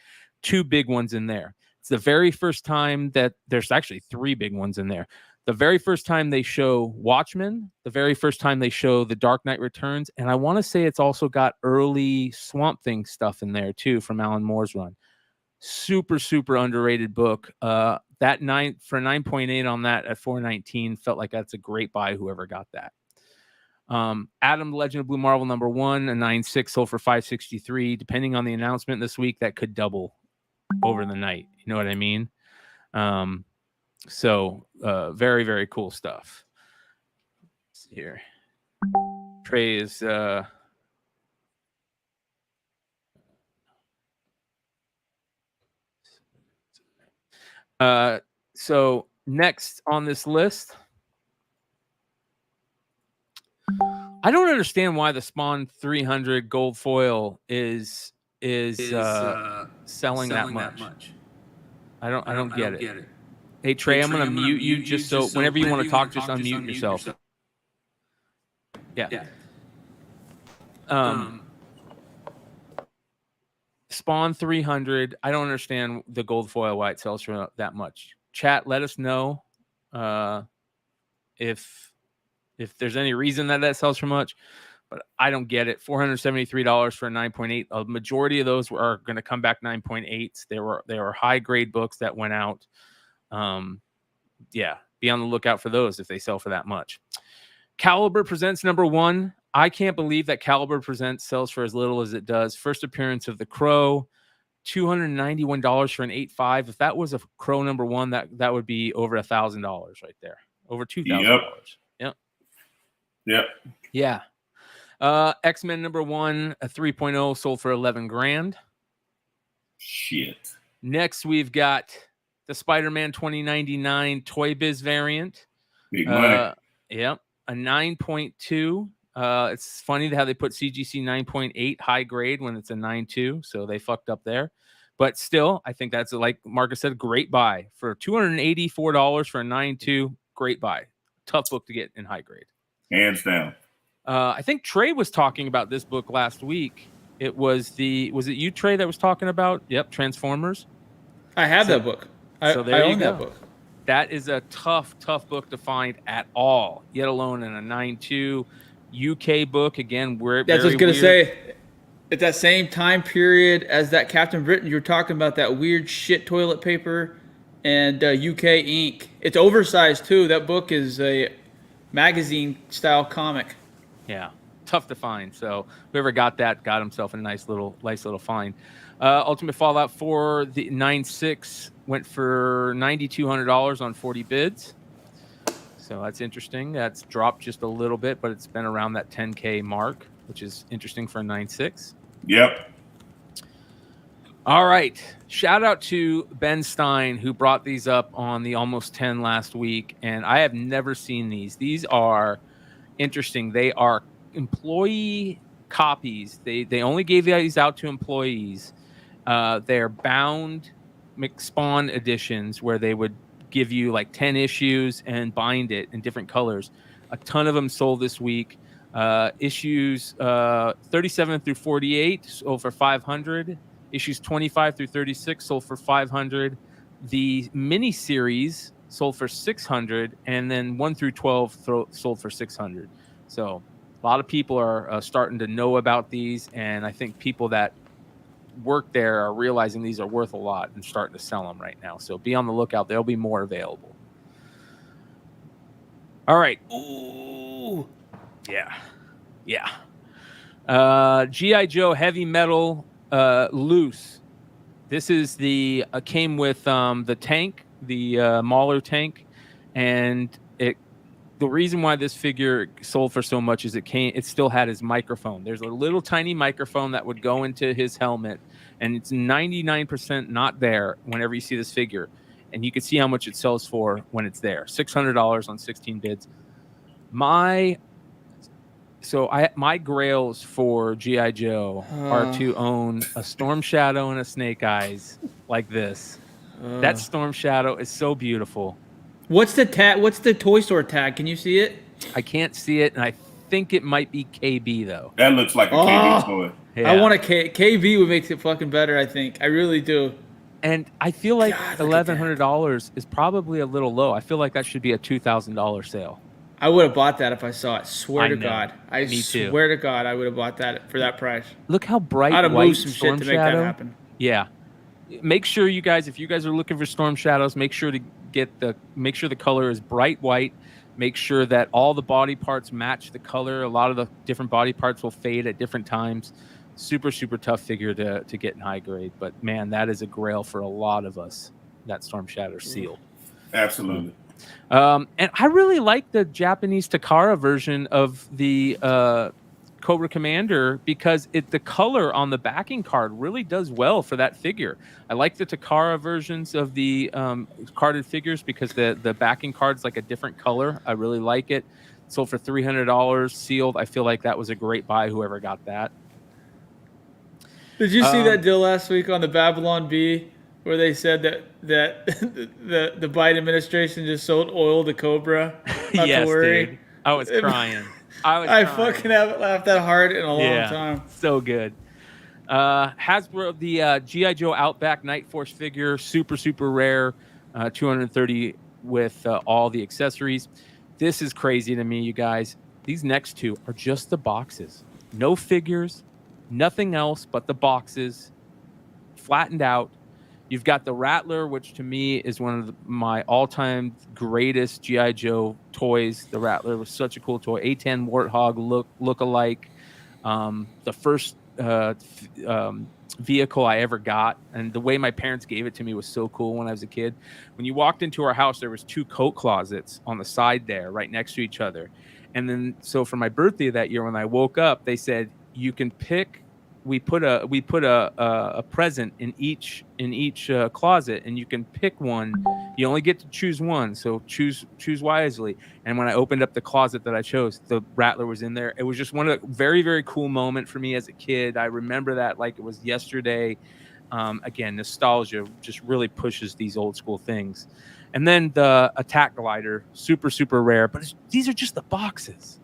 2 big ones in there. It's the very first time that there's actually 3 big ones in there. The very first time they show Watchmen, the very first time they show The Dark Knight Returns, and I want to say it's also got early Swamp Thing stuff in there too from Alan Moore's run. Super, super underrated book. That 9.8 on that at $419 felt like that's a great buy. Whoever got that. Adam, the Legend of Blue Marvel number 1, a 9.6 sold for $563. Depending on the announcement this week, that could double over the night. You know what I mean? So very, very cool stuff. Let's see here. Trey is so next on this list, I don't understand why the Spawn 300 gold foil is selling that much. I don't get it. Hey Trey, I'm gonna mute you just so whenever you want to talk, just unmute yourself. Yeah. Spawn 300. I don't understand the gold foil why it sells for that much. Chat, let us know if there's any reason that sells for much, but I don't get it. $473 for a 9.8. A majority of those are going to come back 9.8s. They were high grade books that went out. Yeah, be on the lookout for those if they sell for that much. Caliber Presents number 1. I can't believe that Caliber Presents sells for as little as it does. First appearance of the Crow, $291 for an 8.5. If that was a Crow number 1, that would be over $1,000 right there. Over $2,000. Yep. Yeah. X-Men number 1, a 3.0 sold for $11,000. Shit. Next, we've got the Spider-Man 2099 Toy Biz variant. Big money. Yep. A 9.2. It's funny how they put CGC 9.8 high grade when it's a 9.2, so they fucked up there. But still, I think that's, like Marcus said, great buy. For $284 for a 9.2, great buy. Tough book to get in high grade. Hands down. I think Trey was talking about this book last week. Was it you, Trey, that was talking about? Yep, Transformers. I have that book. I own that book. That is a tough book to find at all, yet alone in a 9.2. UK book again. That's what I was gonna say. It's that same time period as that Captain Britain you're talking about. That weird shit toilet paper and UK ink. It's oversized too. That book is a magazine style comic. Yeah, tough to find. So whoever got that got himself a nice little find. Ultimate Fallout 4, the 9.6 went for $9,200 on 40 bids. So that's interesting. That's dropped just a little bit, but it's been around that 10K mark, which is interesting for a 9.6. Yep. All right. Shout out to Ben Stein, who brought these up on the Almost 10 last week. And I have never seen these. These are interesting. They are employee copies. They only gave these out to employees. They're bound McSpawn editions where they would give you like 10 issues and bind it in different colors. A ton of them sold this week. Issues 37 through 48 sold for $500. Issues 25 through 36 sold for $500. The mini series sold for $600, and then 1 through 12 sold for $600. So a lot of people are starting to know about these, and I think people that work there are realizing these are worth a lot and starting to sell them right now. So be on the lookout. There'll be more available. All right. Ooh. Yeah. G.I. Joe Heavy Metal loose. This is the came with the tank, the Mauler tank, and the reason why this figure sold for so much is it still had his microphone. There's a little tiny microphone that would go into his helmet, and it's 99% not there whenever you see this figure. And you can see how much it sells for when it's there. $600 on 16 bids. My grails for G.I. Joe are to own a Storm Shadow and a Snake Eyes like this. That Storm Shadow is so beautiful. What's the tag? What's the toy store tag? Can you see it? I can't see it, and I think it might be KB though. That looks like a KB toy. Yeah. I want a KB would make it fucking better. I think I really do. And I feel like $1,100 is probably a little low. I feel like that should be a $2,000 sale. I would have bought that if I saw it. Swear to know. God. Me too. Swear to God, I would have bought that for that price. Look how bright I'd have white moved some Storm shit to make Shadow. that happen. Yeah. Make sure you guys, if you guys are looking for Storm Shadows, make sure the color is bright white. Make sure that all the body parts match the color. A lot of the different body parts will fade at different times. Super, super tough figure to get in high grade. But man, that is a grail for a lot of us, that Storm Shadow seal. Absolutely. And I really like the Japanese Takara version of the Cobra Commander because the color on the backing card really does well for that figure. I like the Takara versions of the carded figures because the backing card's like a different color. I really like it. Sold for $300 sealed. I feel like that was a great buy, whoever got that. Did you see that deal last week on the Babylon Bee where they said that the Biden administration just sold oil to Cobra? Not yes, to worry. dude. I was crying. I fucking haven't laughed that hard in a long time. So good. Hasbro, the G.I. Joe Outback Night Force figure, super, super rare, 230 with all the accessories. This is crazy to me, you guys. These next two are just the boxes. No figures, nothing else but the boxes, flattened out. You've got the Rattler, which to me is one of my all-time greatest G.I. Joe toys. The Rattler was such a cool toy. A10 Warthog look-alike. The first vehicle I ever got, and the way my parents gave it to me was so cool when I was a kid. When you walked into our house, there was 2 coat closets on the side there, right next to each other. And then, so for my birthday that year, when I woke up, they said you can pick. We put a present in each closet, and you can pick one. You only get to choose one, so choose wisely. And when I opened up the closet that I chose, the Rattler was in there. It was just one of the very, very cool moment for me as a kid. I remember that like it was yesterday. Again, nostalgia just really pushes these old school things. And then the Attack Glider, super, super rare, but these are just the boxes.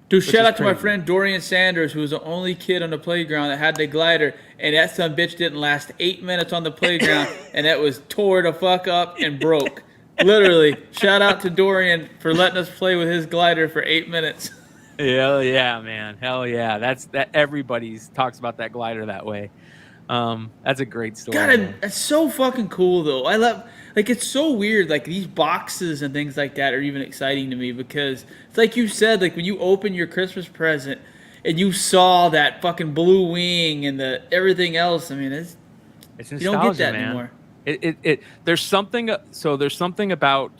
Dude, shout out to my friend Dorian Sanders, who was the only kid on the playground that had the glider, and that son bitch didn't last 8 minutes on the playground, and that was tore the fuck up and broke. Literally, shout out to Dorian for letting us play with his glider for 8 minutes. Hell yeah, man. Hell yeah. That everybody's talks about that glider that way. That's a great story. God, man. it's so fucking cool though. I love, like, it's so weird. Like, these boxes and things like that are even exciting to me because it's like you said, like when you open your Christmas present and you saw that fucking blue wing and the everything else. I mean, it's nostalgia, you don't get that man. anymore. There's something about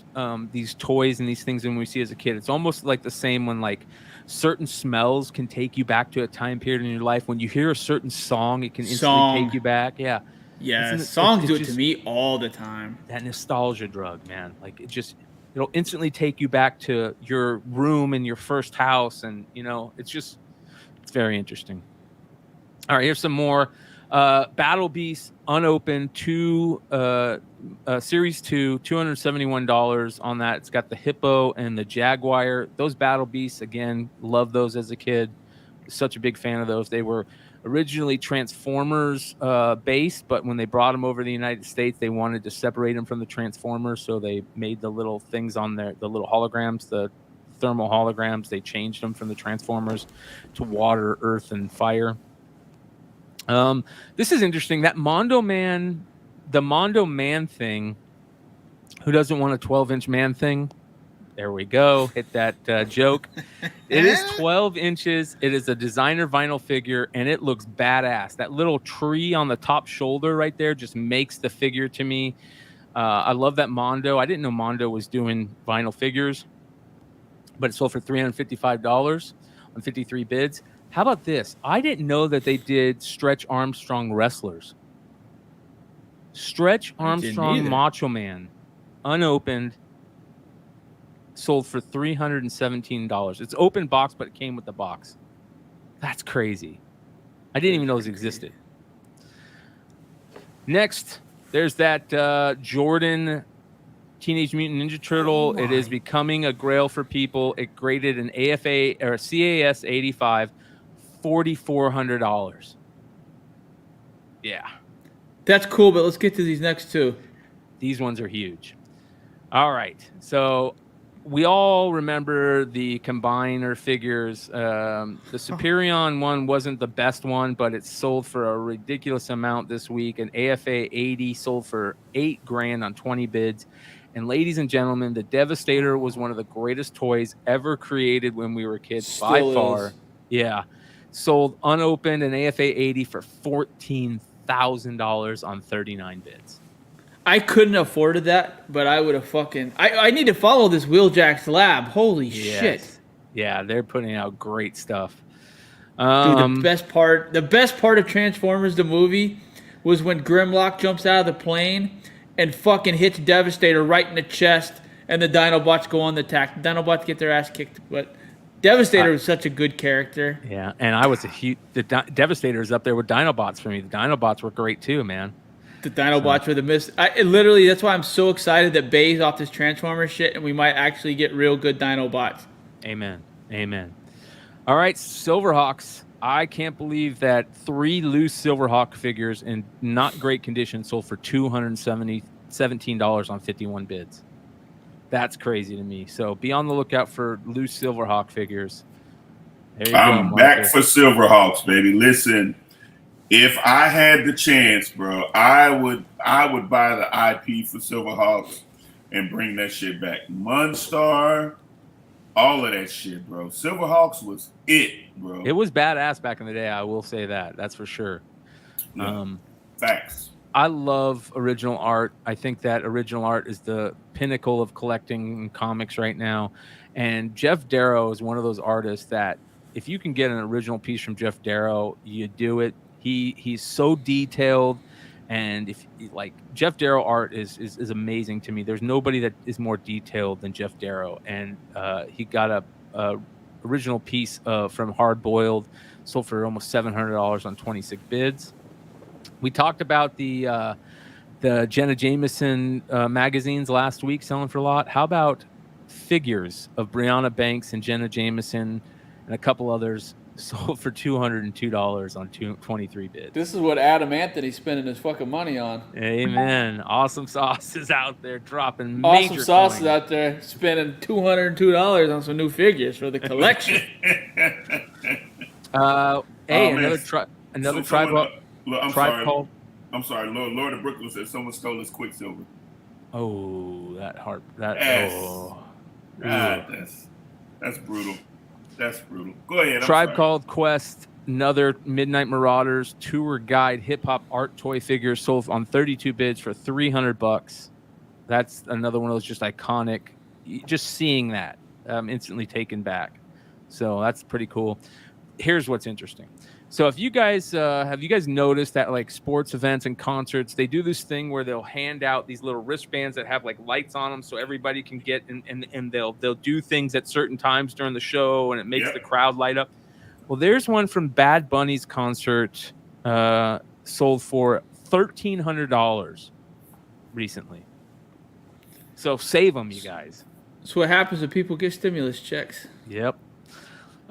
these toys and these things when we see as a kid. It's almost like the same when like certain smells can take you back to a time period in your life. When you hear a certain song, it can instantly take you back. Yeah. Yeah, songs do it to me all the time. That nostalgia drug, man. Like it'll instantly take you back to your room in your first house, and it's very interesting. All right, here's some more. Battle Beast unopened Series 2, $271 on that. It's got the hippo and the jaguar. Those Battle Beasts, again, love those as a kid. Such a big fan of those. They were originally Transformers based, but when they brought them over to the United States, they wanted to separate them from the Transformers, so they made the little things on there, the little holograms, the thermal holograms. They changed them from the Transformers to water, earth, and fire. This is interesting. That Mondo Man, the Mondo Man thing. Who doesn't want a 12-inch man thing? There we go. Hit that joke. It is 12 inches. It is a designer vinyl figure, and it looks badass. That little tree on the top shoulder right there just makes the figure to me. I love that Mondo. I didn't know Mondo was doing vinyl figures, but it sold for $355 on 53 bids. How about this? I didn't know that they did Stretch Armstrong wrestlers. Stretch Armstrong Macho Man, unopened, sold for $317. It's open box, but it came with the box. That's crazy. I didn't even know those existed. Next, there's that Jordan Teenage Mutant Ninja Turtle. It is becoming a grail for people. It graded an AFA or CAS 85. $4,400. Yeah. That's cool, but let's get to these next two. These ones are huge. All right. So we all remember the Combiner figures. The Superion one wasn't the best one, but it sold for a ridiculous amount this week. An AFA 80 sold for $8,000 on 20 bids. And ladies and gentlemen, the Devastator was one of the greatest toys ever created when we were kids, by far. Yeah. Sold unopened an AFA 80 for $14,000 on 39 bids. I couldn't have afforded that, but I would have fucking... I need to follow this Wheeljack's Lab. Holy shit. Yeah, they're putting out great stuff. Dude, the best part of Transformers, the movie, was when Grimlock jumps out of the plane and fucking hits Devastator right in the chest, and the Dinobots go on the attack. The Dinobots get their ass kicked, but... Devastator was such a good character. Yeah, and I was a huge... Devastator is up there with Dinobots for me. The Dinobots were great too, man. The Dinobots were the miss. Literally, that's why I'm so excited that Bay's off this Transformer shit, and we might actually get real good Dinobots. Amen. Amen. All right, Silverhawks. I can't believe that 3 loose Silverhawk figures in not great condition sold for $217 on 51 bids. That's crazy to me. So be on the lookout for loose Silverhawk figures. There you go, I'm back for Silverhawks, baby. Listen, if I had the chance, bro, I would buy the IP for Silverhawks and bring that shit back. Munstar, all of that shit, bro. Silverhawks was it, bro. It was badass back in the day. I will say that. That's for sure. Yeah. Facts. I love original art. I think that original art is the pinnacle of collecting comics right now. And Jeff Darrow is one of those artists that if you can get an original piece from Jeff Darrow, you do it. He's so detailed, and if like Jeff Darrow art is amazing to me. There's nobody that is more detailed than Jeff Darrow, and he got a original piece from Hard Boiled, sold for almost $700 on 26 bids. We talked about the Jenna Jameson magazines last week selling for a lot. How about figures of Brianna Banks and Jenna Jameson and a couple others sold for $202 on 23 bids. This is what Adam Anthony's spending his fucking money on. Amen. Awesome Sauce is out there dropping Awesome major Sauce coins. is out there spending $202 on some new figures for the collection. Another tribe called. I'm sorry, Lord of Brooklyn said someone stole his Quicksilver. Oh, that heart. That. Yes. Oh. That's brutal. That's brutal. Go ahead. Tribe Called Quest, another Midnight Marauders tour guide hip hop art toy figures sold on 32 bids for $300. That's another one of those just iconic. Just seeing that, instantly taken back. So that's pretty cool. Here's what's interesting. So if you guys have you guys noticed that like sports events and concerts, they do this thing where they'll hand out these little wristbands that have like lights on them so everybody can get and they'll do things at certain times during the show and it makes the crowd light up. Well, there's one from Bad Bunny's concert sold for $1,300 recently. So save them, you guys. That's what happens when people get stimulus checks. Yep.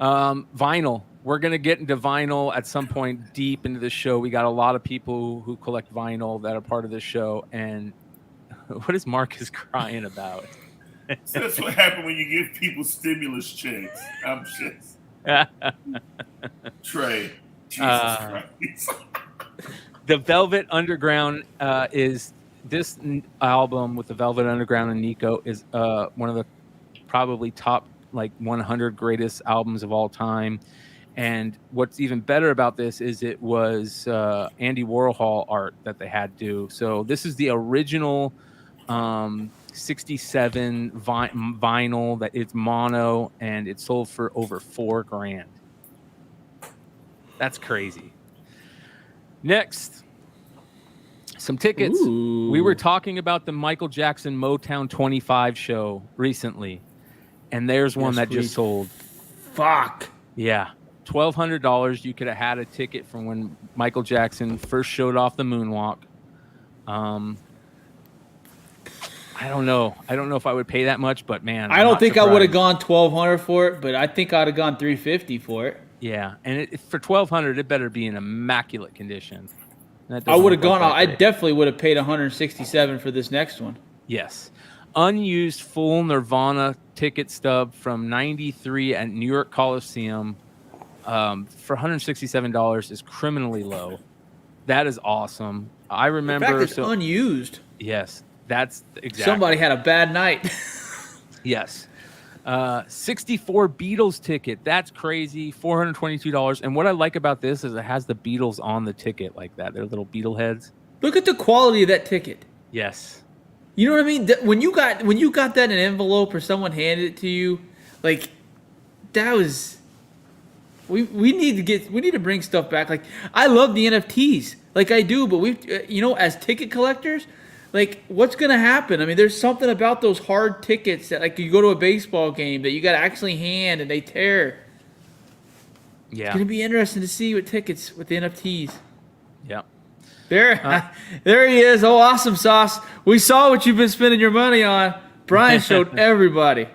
Vinyl. We're going to get into vinyl at some point deep into the show. We got a lot of people who collect vinyl that are part of this show. And what is Marcus crying about? So that's what happened when you give people stimulus checks. I'm just... Trey. Jesus Christ. The Velvet Underground is... This album with the Velvet Underground and Nico is one of the probably top like 100 greatest albums of all time. And what's even better about this is it was Andy Warhol art that they had to do. So this is the original 67 vinyl that it's mono, and it sold for over $4,000. That's crazy. Next, some tickets. Ooh. We were talking about the Michael Jackson Motown 25 show recently, and there's one that just sold. Fuck. Yeah. $1,200. You could have had a ticket from when Michael Jackson first showed off the moonwalk. I don't know. I don't know if I would pay that much, but man, I don't think I would have gone $1,200 for it, but I think I'd have gone $350 for it. Yeah, and for $1,200, it better be in immaculate condition. I would have gone. I definitely would have paid $167 for this next one. Yes, unused full Nirvana ticket stub from '93 at New York Coliseum. For $167 is criminally low. That is awesome. I remember. In fact, it's unused. Yes, that's exactly. Somebody had a bad night. Yes. 64 Beatles ticket. That's crazy. $422. And what I like about this is it has the Beatles on the ticket like that. They're little Beatle heads. Look at the quality of that ticket. Yes. You know what I mean? When you got that in an envelope or someone handed it to you, like that was. We need to bring stuff back. Like I love the NFTs, like I do, but as ticket collectors, like what's gonna happen? I mean, there's something about those hard tickets that like you go to a baseball game that you got to actually hand and they tear. Yeah, it's gonna be interesting to see what tickets with the NFTs. Yeah, there he is. Oh, Awesome Sauce. We saw what you've been spending your money on. Bryan showed everybody.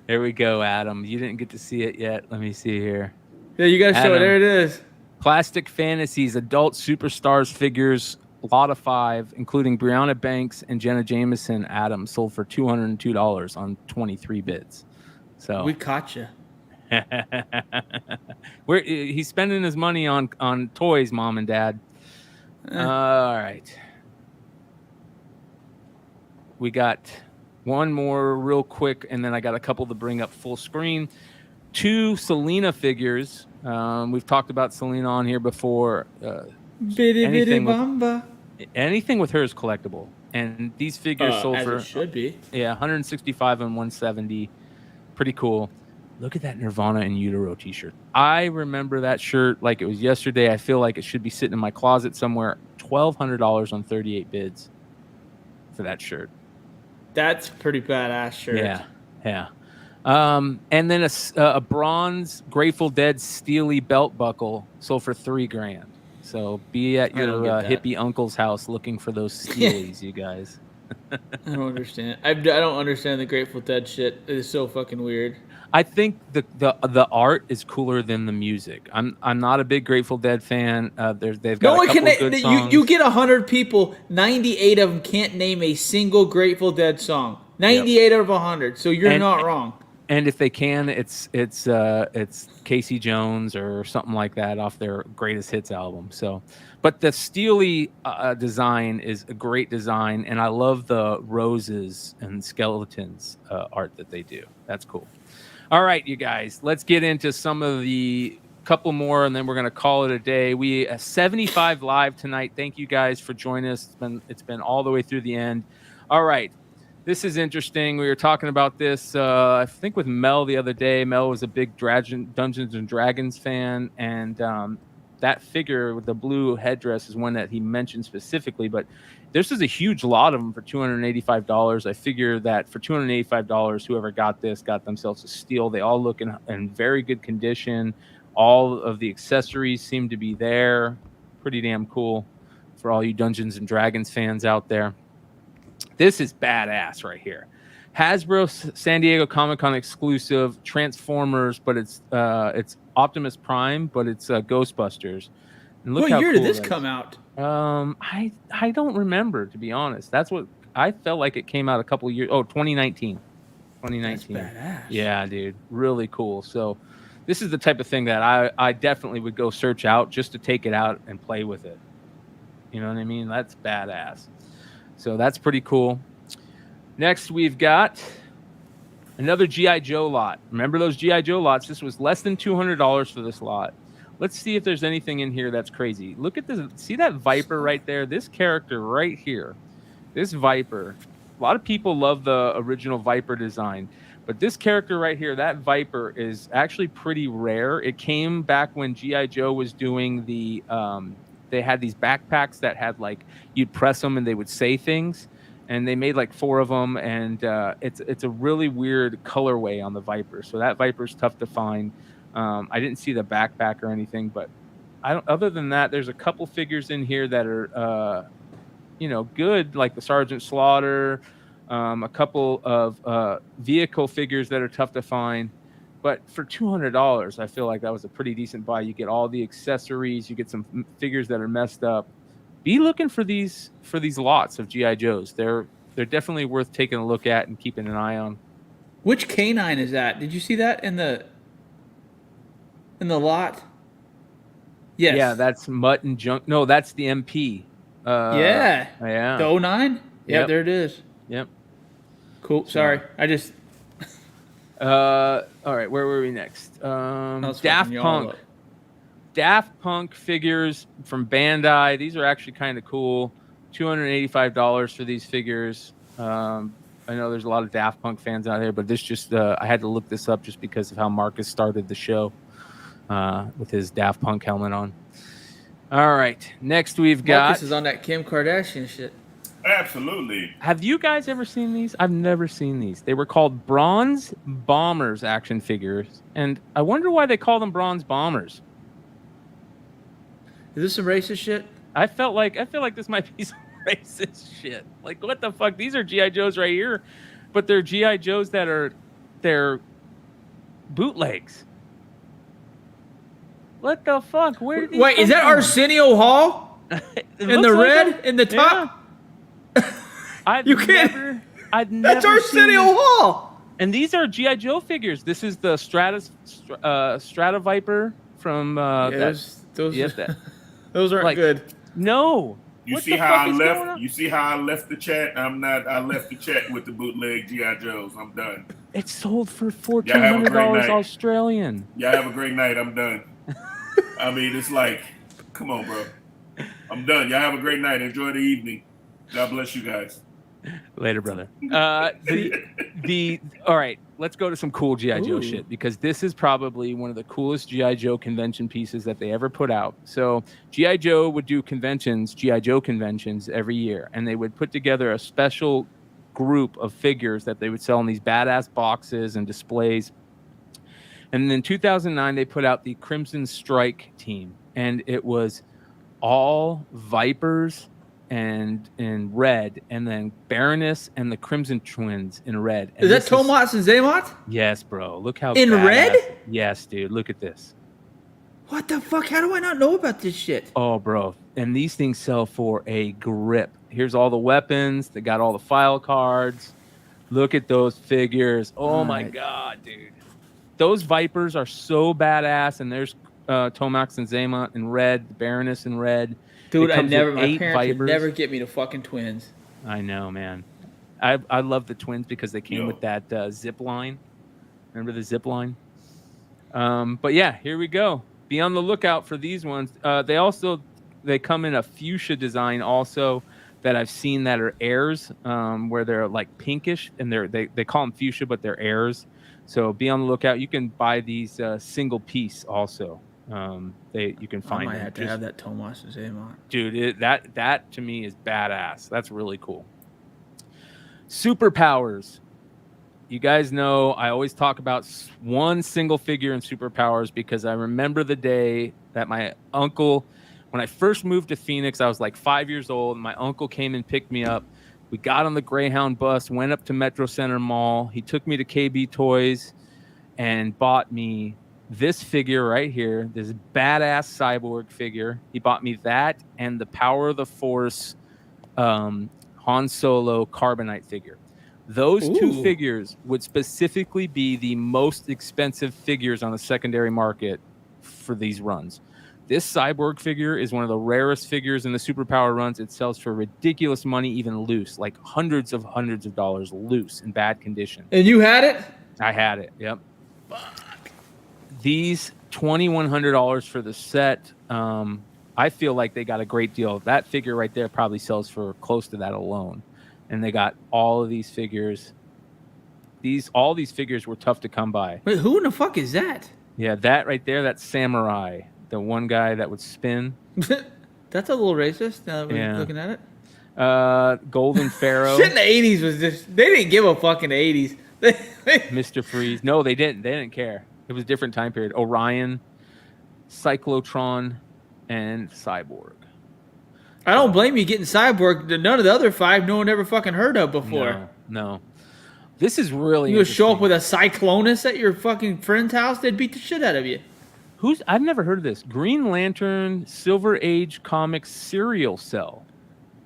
There we go, Adam. You didn't get to see it yet. Let me see here. Yeah, you gotta show it. There it is. Plastic Fantasies, adult superstars figures, lot of 5, including Brianna Banks and Jenna Jameson. Adam sold for $202 on 23 bids. So we caught you. He's spending his money on toys, Mom and Dad. All right. We got one more real quick, and then I got a couple to bring up full screen. 2 Selena figures. We've talked about Selena on here before. Anything with her is collectible, and these figures sold for should be. Yeah, $165 and $170. Pretty cool. Look at that Nirvana in Utero t-shirt. I remember that shirt like it was yesterday. I feel like it should be sitting in my closet somewhere. $1,200 on 38 bids for that shirt. That's pretty badass shirt. Yeah. And then a bronze Grateful Dead Steely belt buckle sold for $3,000. So be at your hippie uncle's house looking for those Steelies, you guys. I don't understand. I don't understand the Grateful Dead shit. It is so fucking weird. I think the art is cooler than the music. I'm not a big Grateful Dead fan. They've got No a one couple can. good songs. You get 100 people. 98 of them can't name a single Grateful Dead song. 98 out of 100. So you're not wrong. And if they can, it's Casey Jones or something like that off their Greatest Hits album. So, but the Steely design is a great design, and I love the roses and skeletons art that they do. That's cool. All right, you guys, let's get into some of the couple more, and then we're going to call it a day. We 75 live tonight. Thank you guys for joining us. It's been all the way through the end. All right. This is interesting. We were talking about this, I think, with Mel the other day. Mel was a big Dungeons and Dragons fan, and that figure with the blue headdress is one that he mentioned specifically. But this is a huge lot of them for $285. I figure that for $285, whoever got this got themselves a steal. They all look in very good condition. All of the accessories seem to be there. Pretty damn cool for all you Dungeons and Dragons fans out there. This is badass right here. Hasbro San Diego Comic-Con exclusive Transformers, but it's Optimus Prime, but it's Ghostbusters. And look What how year cool did this that come is. out? I don't remember, to be honest. That's what I felt like it came out a couple of years. Oh, 2019. 2019. That's badass. Yeah, dude, really cool. So this is the type of thing that I definitely would go search out just to take it out and play with it. You know what I mean? That's badass. So that's pretty cool. Next, we've got another G.I. Joe lot. Remember those G.I. Joe lots? This was less than $200 for this lot. Let's see if there's anything in here that's crazy. Look at this. See that Viper right there? This character right here. This Viper. A lot of people love the original Viper design. But this character right here, that Viper, is actually pretty rare. It came back when G.I. Joe was doing the... they had these backpacks that had like you'd press them and they would say things, and they made like 4 of them, and it's a really weird colorway on the Viper. So that Viper's tough to find. I didn't see the backpack or anything, but I don't. Other than that, there's a couple figures in here that are good, like the Sergeant Slaughter, a couple of vehicle figures that are tough to find. But for $200, I feel like that was a pretty decent buy. You get all the accessories. You get some figures that are messed up. Be looking for these lots of G.I. Joes. They're definitely worth taking a look at and keeping an eye on. Which canine is that? Did you see that in the lot? Yes. Yeah, that's Mutt and Junk. No, that's the MP. Yeah. The 09? Yeah, Yep. there it is. Yep. Cool. Sorry. I just... all right, where were we next? Daft Punk. Daft Punk figures from Bandai. These are actually kind of cool. $285 for these figures. I know there's a lot of Daft Punk fans out there, but this just I had to look this up just because of how Marcus started the show with his Daft Punk helmet on. All right, next we've got... Marcus is on that Kim Kardashian shit. Absolutely. Have you guys ever seen these? I've never seen these. They were called Bronze Bombers action figures, and I wonder why they call them Bronze Bombers. Is this some racist shit? I feel like this might be some racist shit. Like, what the fuck? These are G.I. Joes right here, but they're G.I. Joes they're bootlegs. What the fuck? Where did these Wait, is that come from? Arsenio Hall? In the red? In the top? I've You can't- never I've That's never seen Arsenio this. Hall! And these are G.I. Joe figures. This is the Strata Viper from Those aren't good. No. You What see the how fuck I is going left? on? You see how I left the chat? I left the chat with the bootleg G.I. Joes. I'm done. It's sold for Y'all have a great $1,400 night. Australian. Y'all have a great night. I'm done. I mean, it's like, come on, bro. I'm done. Y'all have a great night. Enjoy the evening. God bless you guys. Later, brother. All right, let's go to some cool G.I. Joe shit, because this is probably one of the coolest G.I. Joe convention pieces that they ever put out. So G.I. Joe would do conventions, G.I. Joe conventions every year, and they would put together a special group of figures that they would sell in these badass boxes and displays. And in 2009, they put out the Crimson Strike team, and it was all Vipers and in red, and then Baroness and the Crimson Twins in red. And Is that Tomas and Zaymot? Yes, bro. Look how in badass. red? Yes, dude. Look at this. What the fuck? How do I not know about this shit? Oh, bro. And these things sell for a grip. Here's all the weapons. They got all the file cards. Look at those figures. Oh, my God, dude. Those Vipers are so badass. And there's Tomax and Zaymot in red, the Baroness in red. Dude, my eight parents Vipers. would never get me to fucking twins. I know, man. I love the twins because they came with that zip line. Remember the zip line? But yeah, here we go. Be on the lookout for these ones. They come in a fuchsia design also that I've seen that are airs, where they're like pinkish, and they call them fuchsia, but they're airs. So be on the lookout. You can buy these single piece also. You can find. I might have to have that Tomas and Zaymot. Dude, that to me is badass. That's really cool. Superpowers. You guys know I always talk about one single figure in Superpowers because I remember the day that my uncle, when I first moved to Phoenix, I was like 5 years old. And my uncle came and picked me up. We got on the Greyhound bus, went up to Metro Center Mall. He took me to KB Toys and bought me this figure right here, this badass cyborg figure. He bought me that and the Power of the Force Han Solo Carbonite figure. Those two figures would specifically be the most expensive figures on the secondary market for these runs. This cyborg figure is one of the rarest figures in the Superpower runs. It sells for ridiculous money, even loose, like hundreds of dollars loose in bad condition. And you had it? I had it. Yep. These $2,100 for the set. I feel like they got a great deal. That figure right there probably sells for close to that alone. And they got all of these figures. All these figures were tough to come by. Wait, who in the fuck is that? Yeah, that right there, that's Samurai, the one guy that would spin. That's a little racist now that we're looking at it. Golden Pharaoh. Shit in the 80s was just, they didn't give a fuck in the 80s. Mr. Freeze. No, they didn't. They didn't care. It was a different time period. Orion, Cyclotron, and Cyborg. I don't blame you getting Cyborg. None of the other five no one ever fucking heard of before. No. This is really You would show up with a Cyclonus at your fucking friend's house, they'd beat the shit out of you. I've never heard of this. Green Lantern Silver Age Comics Serial Cell.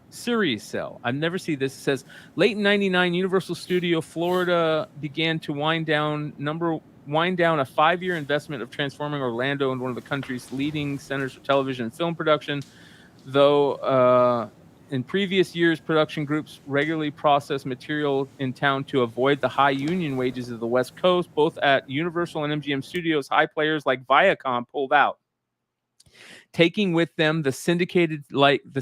Series Cell. I've never seen this. It says late in 99, Universal Studio Florida began to wind down a 5-year investment of transforming Orlando into one of the country's leading centers for television and film production. Though in previous years, production groups regularly processed material in town to avoid the high union wages of the West Coast, both at Universal and MGM Studios, high players like Viacom pulled out, taking with them the syndicated likes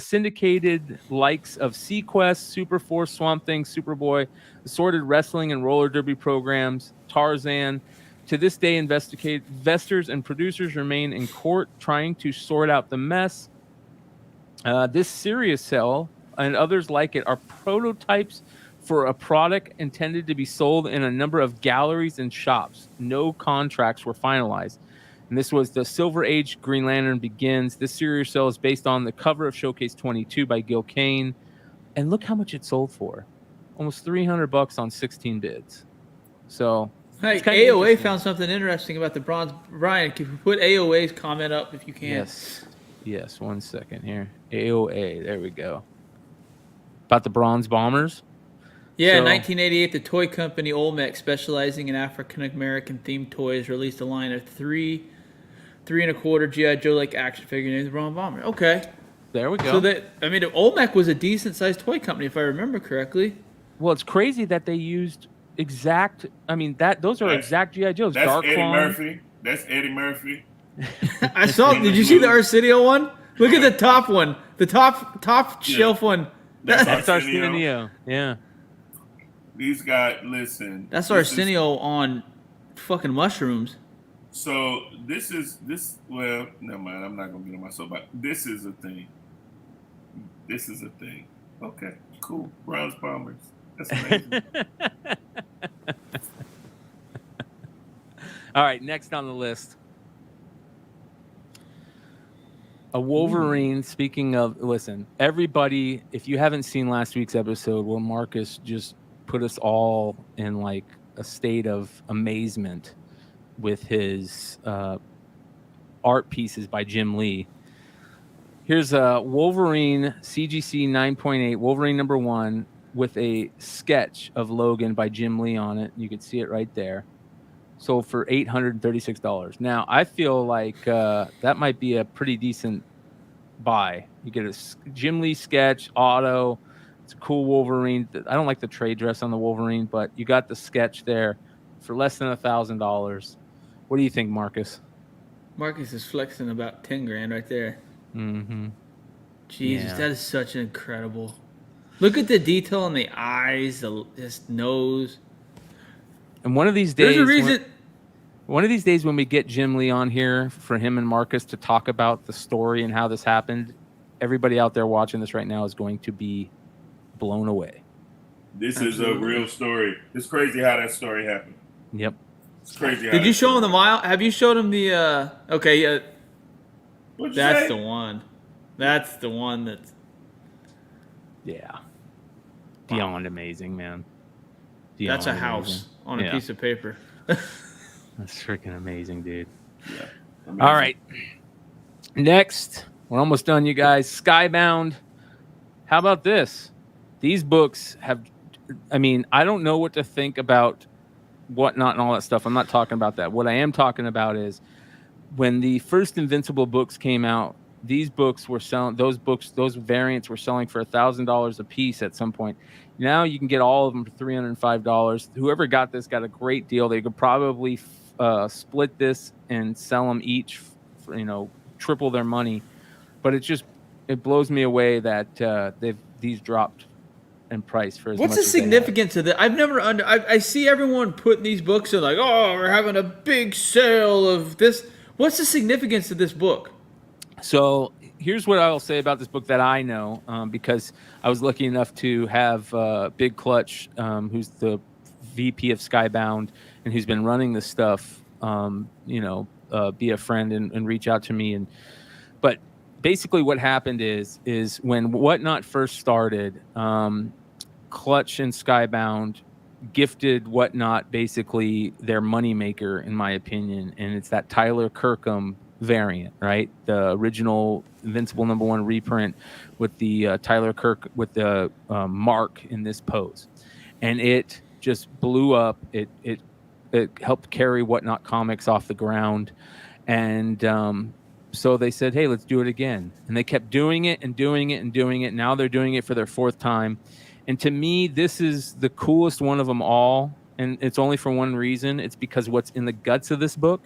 of Sequest, Superforce, Swamp Thing, Superboy, assorted wrestling and roller derby programs, Tarzan. To this day, investors and producers remain in court trying to sort out the mess. This Serious Cell and others like it are prototypes for a product intended to be sold in a number of galleries and shops. No contracts were finalized. And this was the Silver Age Green Lantern Begins. This Serious Cell is based on the cover of Showcase 22 by Gil Kane. And look how much it sold for. Almost $300 on 16 bids. So... Hey, AOA found something interesting about the bronze. Bryan, can you put AOA's comment up if you can? Yes, 1 second here. AOA, there we go. About the bronze bombers? Yeah, 1988, the toy company Olmec, specializing in African-American themed toys, released a line of 3 3¼ G.I. Joe-like action figure named the Bronze Bomber. Okay. There we go. So Olmec was a decent-sized toy company, if I remember correctly. Well, it's crazy that they used... those are exact G.I. Joes. That's Dark Eddie Clone. Murphy. That's Eddie Murphy. I saw. Did you see the Arsenio one? Look at the top one. The top shelf one. That's Arsenio. Yeah. These guys, listen. That's Arsenio on fucking mushrooms. So well, never mind. I'm not gonna get on myself. But this is a thing. Okay, cool. Bronze bombers. That's amazing. All right, next on the list. A Wolverine. Speaking of, listen, everybody, if you haven't seen last week's episode where Marcus just put us all in like a state of amazement with his art pieces by Jim Lee. Here's a Wolverine CGC 9.8, Wolverine #1 with a sketch of Logan by Jim Lee on it. You can see it right there. Sold for $836. Now, I feel like that might be a pretty decent buy. You get a Jim Lee sketch, auto. It's a cool Wolverine. I don't like the trade dress on the Wolverine, but you got the sketch there for less than $1,000. What do you think, Marcus? Marcus is flexing about 10 grand right there. Mm-hmm. Jesus, Yeah. that is such an incredible. Look at the detail on the eyes, his nose. And one of these days, There's a reason. One of these days when we get Jim Lee on here for him and Marcus to talk about the story and how this happened, everybody out there watching this right now is going to be blown away. This is a real story. It's crazy how that story happened. Yep. It's crazy. Did you show him the mile? Have you showed him the? Okay, yeah. What'd you That's say? the one. That's the one that's. Yeah. Beyond amazing, man. That's a Beyond house amazing. on a piece of paper. That's freaking amazing, dude. Yeah. Amazing. All right. Next, we're almost done, you guys. Skybound. How about this? These books have, I mean, I don't know what to think about whatnot and all that stuff. I'm not talking about that. What I am talking about is when the first Invincible books came out, these books were selling, those variants were selling for $1,000 a piece at some point. Now you can get all of them for $305. Whoever got this got a great deal. They could probably split this and sell them each for, triple their money. But it blows me away that these dropped in price for as What's much the as they have. significance of that? I've never I see everyone putting these books in like, oh, we're having a big sale of this. What's the significance of this book? So here's what I'll say about this book that I know, because I was lucky enough to have Big Clutch, who's the VP of Skybound and who's been running this stuff, be a friend and reach out to me. But basically what happened is when Whatnot first started, Clutch and Skybound gifted Whatnot basically their moneymaker, in my opinion, and it's that Tyler Kirkham variant, right? The original Invincible #1 reprint with the Tyler Kirk with the mark in this pose, and it just blew up. It helped carry Whatnot Comics off the ground, and so they said, hey, let's do it again, and they kept doing it and doing it and doing it. Now they're doing it for their 4th time, and to me, this is the coolest one of them all, and it's only for one reason. It's because what's in the guts of this book.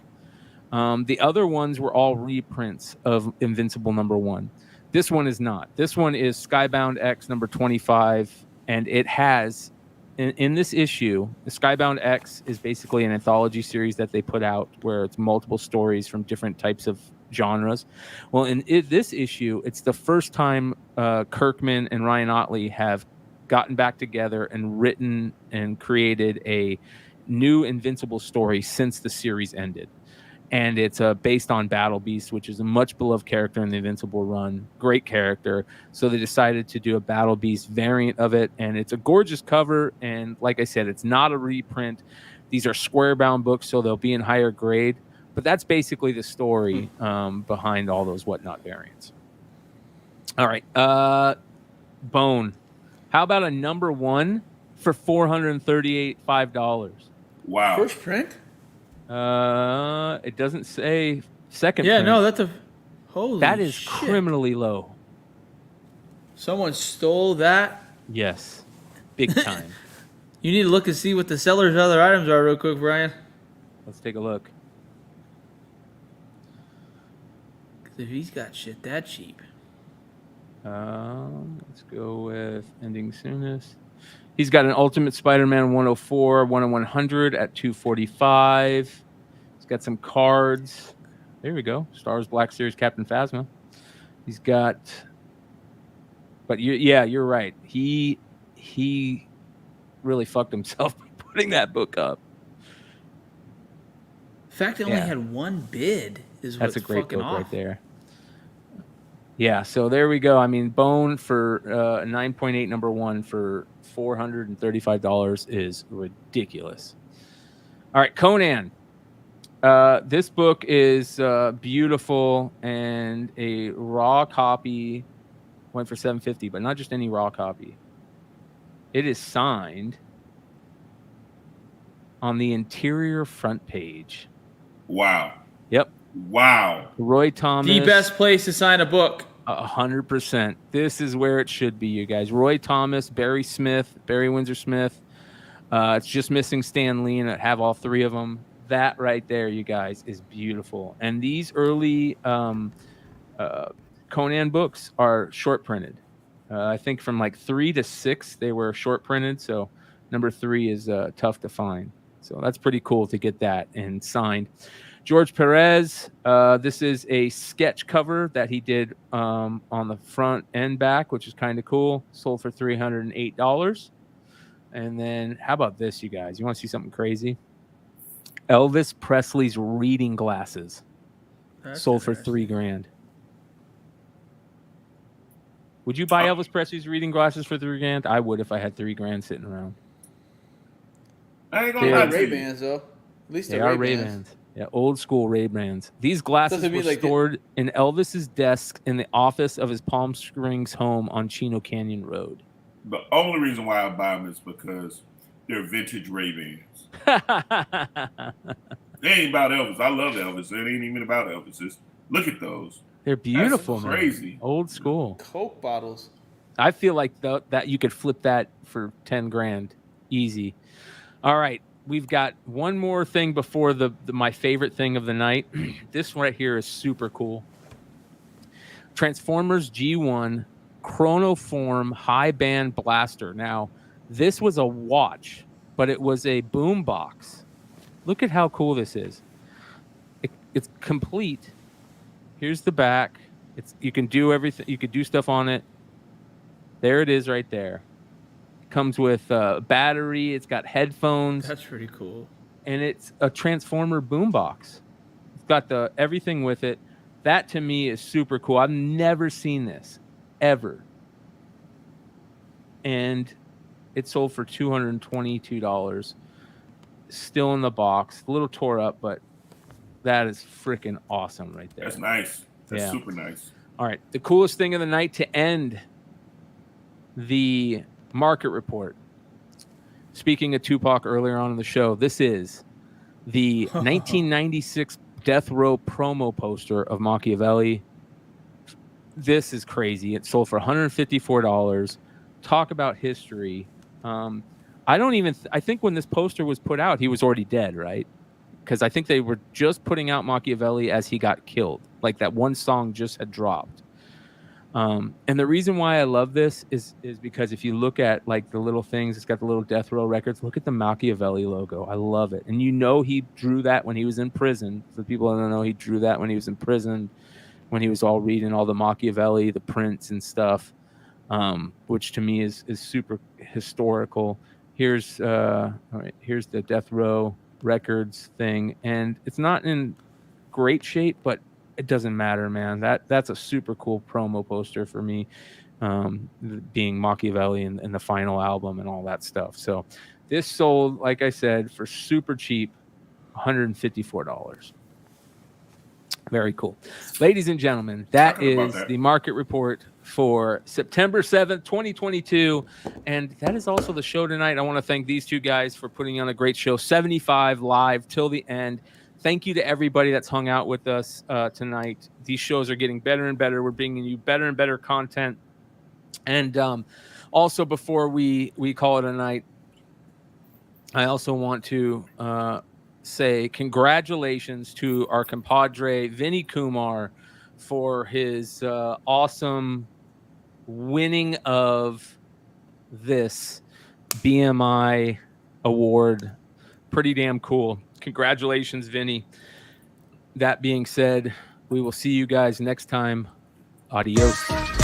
The other ones were all reprints of Invincible #1. This one is not. This one is Skybound X #25, and it has, in this issue, the Skybound X is basically an anthology series that they put out where it's multiple stories from different types of genres. Well, in this issue, it's the first time Kirkman and Ryan Ottley have gotten back together and written and created a new Invincible story since the series ended. And it's based on Battle Beast, which is a much beloved character in the Invincible run. Great character. So they decided to do a Battle Beast variant of it. And it's a gorgeous cover. And like I said, it's not a reprint. These are square bound books, so they'll be in higher grade. But that's basically the story behind all those Whatnot variants. All right. Bone. How about a #1 for $435? Wow. First print? It doesn't say second. Yeah, print. no, that's a holy. That is shit. criminally low. Someone stole that. Yes, big time. You need to look and see what the seller's other items are real quick, Brian. Let's take a look. 'Cause if he's got shit that cheap. Let's go with ending soonest. He's got an Ultimate Spider-Man 104, 1/100 at $245. He's got some cards. There we go. Star Wars Black Series Captain Phasma. He's got. But you're right. He really fucked himself by putting that book up. The fact they only had one bid is what's That's a great fucking book off. right there. Yeah, so there we go. I mean, Bone for 9.8 number one for $435 is ridiculous. All right, Conan. This book is beautiful, and a raw copy went for $750, but not just any raw copy. It is signed on the interior front page. Wow. Yep. Wow. Roy Thomas. The best place to sign a book. 100%. This is where it should be, you guys. Roy Thomas, Barry Windsor Smith. It's just missing Stan Lee, and have all three of them. That right there, you guys, is beautiful. And these early Conan books are short printed. I think from like 3 to 6, they were short printed. So number 3 is tough to find. So that's pretty cool to get that and signed. George Perez, this is a sketch cover that he did on the front and back, which is kind of cool. Sold for $308. And then how about this, you guys? You want to see something crazy? Elvis Presley's reading glasses. That's sold for $3,000. Would you buy Elvis Presley's reading glasses for $3,000? I would if I had $3,000 sitting around. I ain't gonna They're lie to you. Ray-Bans, though. At least They are Ray-Bans. Yeah, old school Ray-Bans. These glasses were stored in Elvis's desk in the office of his Palm Springs home on Chino Canyon Road. The only reason why I buy them is because they're vintage Ray-Bans. They ain't about Elvis. I love Elvis. It ain't even about Elvis. Just look at those. They're beautiful, That's crazy. man. Old school. Coke bottles. I feel like that you could flip that for $10,000 easy. All right, we've got one more thing before my favorite thing of the night. This one right here is super cool. Transformers G1 Chronoform High Band Blaster. Now, this was a watch, but it was a boom box. Look at how cool this is. It's complete. Here's the back. You can do everything. You could do stuff on it. There it is right there. It comes with a battery. It's got headphones. That's pretty cool. And it's a Transformer boombox. It's got everything with it. That to me is super cool. I've never seen this ever. And it sold for $222. Still in the box. A little tore up, but that is freaking awesome right there. That's nice. That's super nice. All right. The coolest thing of the night to end the market report. Speaking of Tupac earlier on in the show, this is the 1996 Death Row promo poster of Machiavelli. This is crazy. It sold for $154. Talk about history. I think when this poster was put out, he was already dead, right? Because I think they were just putting out Machiavelli as he got killed. Like that one song just had dropped. And the reason why I love this is because if you look at like the little things, it's got the little Death Row records. Look at the Machiavelli logo. I love it. And he drew that when he was in prison. For the people that don't know, he drew that when he was in prison, when he was all reading all the Machiavelli, the prints and stuff, which to me is super historical. Here's the Death Row records thing, and it's not in great shape, but it doesn't matter, man. That's a super cool promo poster for me, being Machiavelli and the final album and all that stuff. So this sold, like I said, for super cheap, $154. Very cool. Ladies and gentlemen, that is the market report for September 7th, 2022. And that is also the show tonight. I want to thank these two guys for putting on a great show. 75 live till the end. Thank you to everybody that's hung out with us tonight. These shows are getting better and better. We're bringing you better and better content. And also, before we call it a night, I also want to say congratulations to our compadre, Vinnie Kumar, for his awesome winning of this BMI award. Pretty damn cool. Congratulations, Vinnie. That being said, we will see you guys next time. Adios.